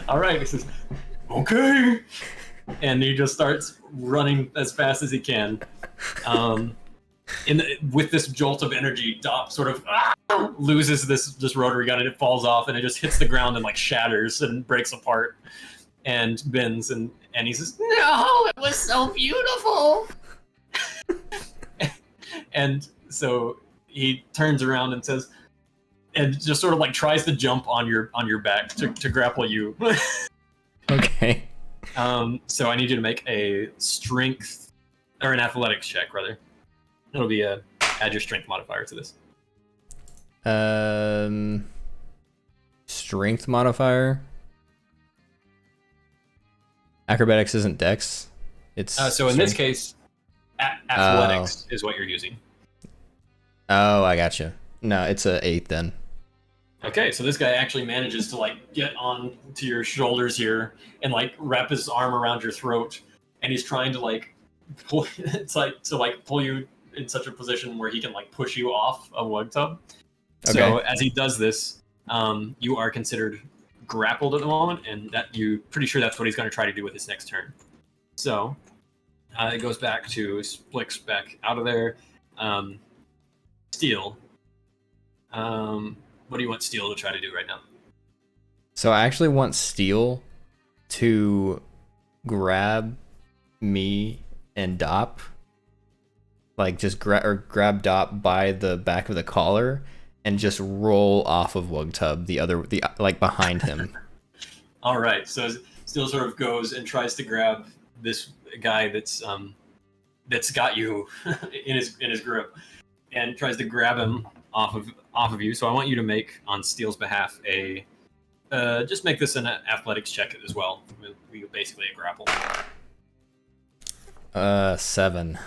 All right, this is okay. And he just starts running as fast as he can. With this jolt of energy, Dop sort of loses this rotary gun, and it falls off, and it just hits the ground and like shatters and breaks apart and bends, and he says, "No, it was so beautiful." And so he turns around and says, and just sort of like tries to jump on your back to grapple you. Okay. So I need you to make a strength or an athletics check, rather. It'll be add your strength modifier to this. Strength modifier. Acrobatics isn't Dex. It's so in this case, athletics is what you're using. Oh, I gotcha. No, it's a 8 then. Okay, so this guy actually manages to like get on to your shoulders here and like wrap his arm around your throat, and he's trying to like pull. It's like to like pull you in such a position where he can like push you off a Wugtub. Okay. So as he does this, you are considered grappled at the moment, and that you're pretty sure that's what he's going to try to do with his next turn. So it goes back to Splix back out of there. Steel. What do you want Steel to try to do right now? So I actually want Steel to grab me and Dop, like just grab Dop by the back of the collar and just roll off of Wugtub, the like behind him. All right, so Steel sort of goes and tries to grab this guy that's got you in his grip, and tries to grab him off of you. So I want you to make, on Steel's behalf, just make this an athletics check as well. We basically a grapple. 7.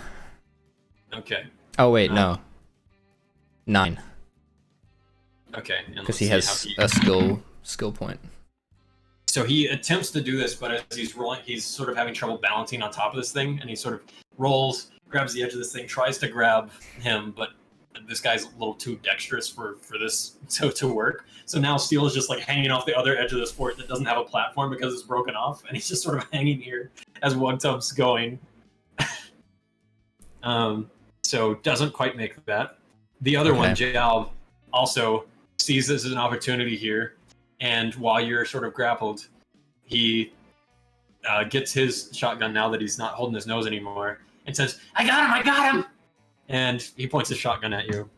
Okay. Oh wait, no. 9. Okay. Because he has a skill point. So he attempts to do this, but as he's rolling, he's sort of having trouble balancing on top of this thing, and he sort of rolls, grabs the edge of this thing, tries to grab him, but this guy's a little too dexterous for this to work. So now Steel is just like hanging off the other edge of this fort that doesn't have a platform because it's broken off, and he's just sort of hanging here as Wugtub's going. So doesn't quite make that. The other one, Jalv, also sees this as an opportunity here, and while you're sort of grappled, he gets his shotgun now that he's not holding his nose anymore, and says, I got him! And he points his shotgun at you.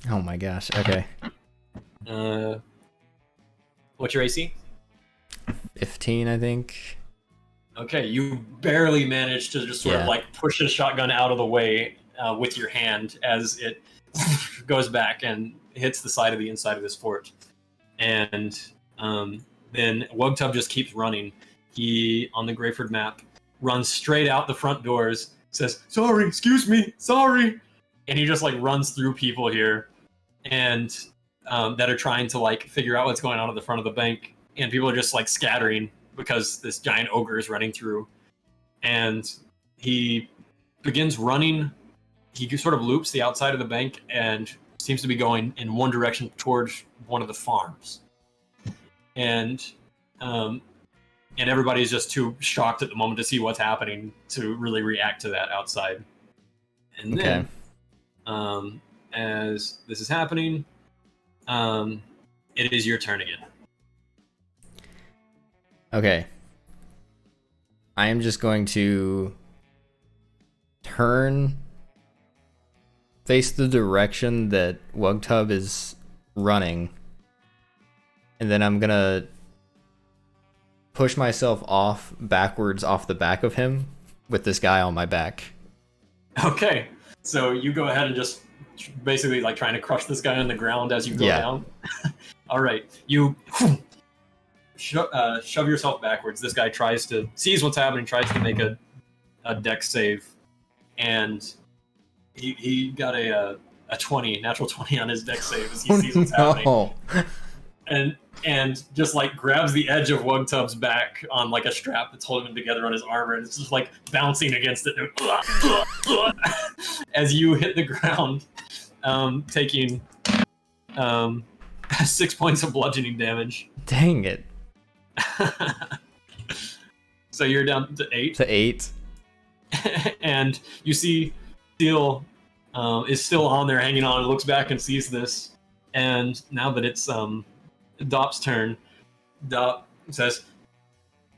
Oh my gosh, okay. What's your AC? 15, I think. Okay, you barely managed to just sort of like push his shotgun out of the way with your hand as it goes back and hits the side of the inside of this fort. And then Wugtub just keeps running. He, on the Greyford map, runs straight out the front doors, says, sorry, excuse me, sorry. And he just like runs through people here and that are trying to like figure out what's going on at the front of the bank. And people are just like scattering because this giant ogre is running through. And he begins running. He sort of loops the outside of the bank and seems to be going in one direction towards one of the farms. And everybody's just too shocked at the moment to see what's happening to really react to that outside. And then, as this is happening, it is your turn again. Okay. I am just going to face the direction that Wugtub is running, and then I'm gonna push myself backwards off the back of him with this guy on my back. Okay, so you go ahead and just basically like trying to crush this guy on the ground as you go down. All right, you shove yourself backwards. This guy sees what's happening, tries to make a dex save, and he got a 20, natural 20 on his dex save as he sees what's happening. And just like grabs the edge of Wugtub's back on like a strap that's holding him together on his armor, and it's just like bouncing against it as you hit the ground, taking 6 points of bludgeoning damage. Dang it. So you're down to 8. To 8. And you see Steel is still on there hanging on and looks back and sees this. And now that it's Dop's turn, Dop says,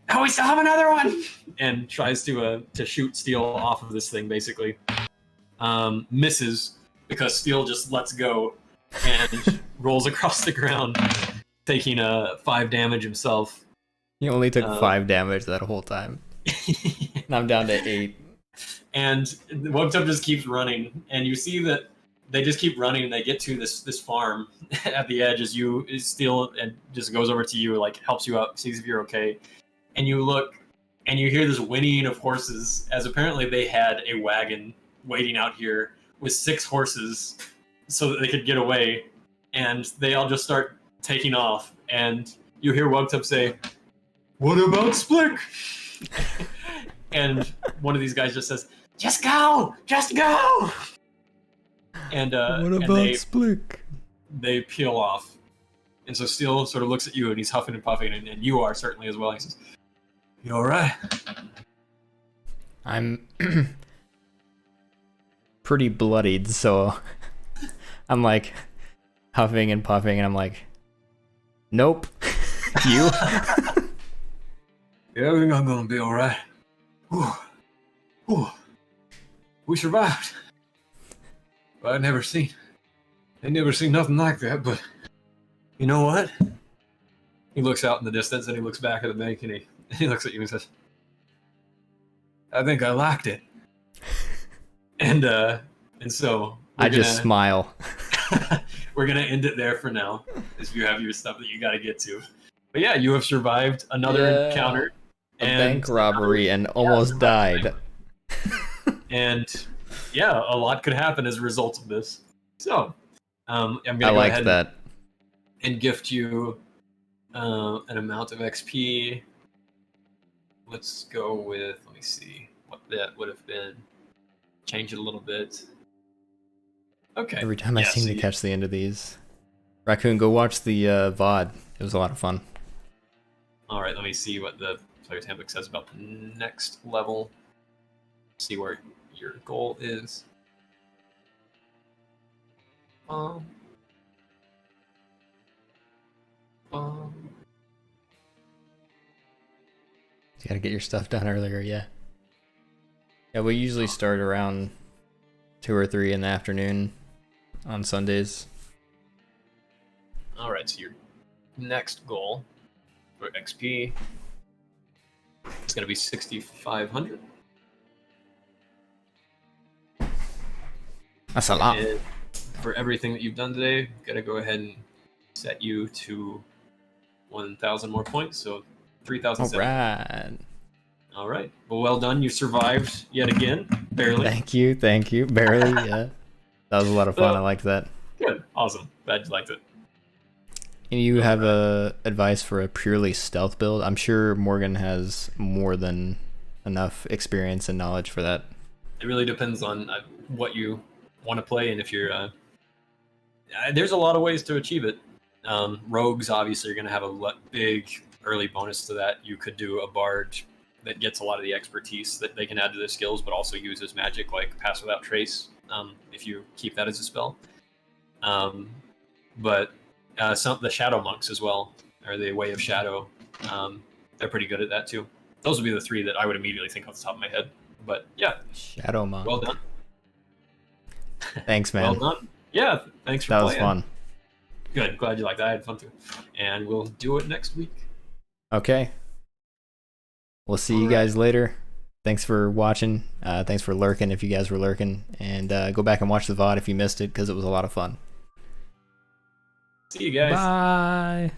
"Oh, we still have another one!" and tries to shoot Steel off of this thing, basically. Misses, because Steel just lets go and rolls across the ground, taking 5 damage himself. He only took 5 damage that whole time. And I'm down to 8. And Wugtub just keeps running, and you see that they just keep running, and they get to this farm at the edge as you Steel and just goes over to you, like helps you out, sees if you're okay. And you look, and you hear this whinnying of horses, as apparently they had a wagon waiting out here with 6 horses so that they could get away. And they all just start taking off, and you hear Wugtub say, "What about Splick?" And one of these guys just says, "Just go! Just go!" And what about Splick? They peel off. And so Steele sort of looks at you, and he's huffing and puffing, and you are certainly as well. He says, "You all right?" I'm pretty bloodied, so I'm like huffing and puffing, and I'm like, nope. You? Yeah, I think I'm gonna be all right. Whew. Whew. We survived. I never seen nothing like that. But you know what? He looks out in the distance, and he looks back at the bank, and he looks at you and says, "I think I liked it." And so I just smile. we're gonna end it there for now, as you have your stuff that you got to get to. But yeah, you have survived another encounter, a bank robbery, and almost died. And yeah, a lot could happen as a result of this. So I'm gonna go ahead that. and gift you an amount of XP. Let's go with, let me see what that would have been. Change it a little bit. Okay. Every time I seem to catch the end of these. Raccoon, go watch the VOD. It was a lot of fun. All right, let me see what the player's handbook says about the next level. See where your goal is. You gotta get your stuff done earlier, yeah. Yeah, we usually start around 2 or 3 in the afternoon on Sundays. All right, so your next goal for XP is going to be 6,500. That's a lot. And for everything that you've done today, got to go ahead and set you to 1,000 more points, so 3,007. Alright. All right. Well done. You survived yet again, barely. Thank you. Barely, yeah. That was a lot of fun. I liked that. Good. Awesome. Glad you liked it. And you have advice for a purely stealth build? I'm sure Morgan has more than enough experience and knowledge for that. It really depends on what you want to play, and if you're... there's a lot of ways to achieve it. Rogues, obviously, are going to have a big early bonus to that. You could do a bard that gets a lot of the expertise that they can add to their skills, but also uses magic like Pass Without Trace, if you keep that as a spell. But some the Shadow Monks as well, or the Way of Shadow, they're pretty good at that too. Those would be the 3 that I would immediately think off the top of my head. But yeah, Shadow Monk. Well done. Thanks, man. Well done. Yeah, thanks for playing. That was fun. Good, glad you liked that. I had fun too. And we'll do it next week. Okay. We'll see you guys later. Thanks for watching. Thanks for lurking if you guys were lurking. And go back and watch the VOD if you missed it, because it was a lot of fun. See you guys. Bye.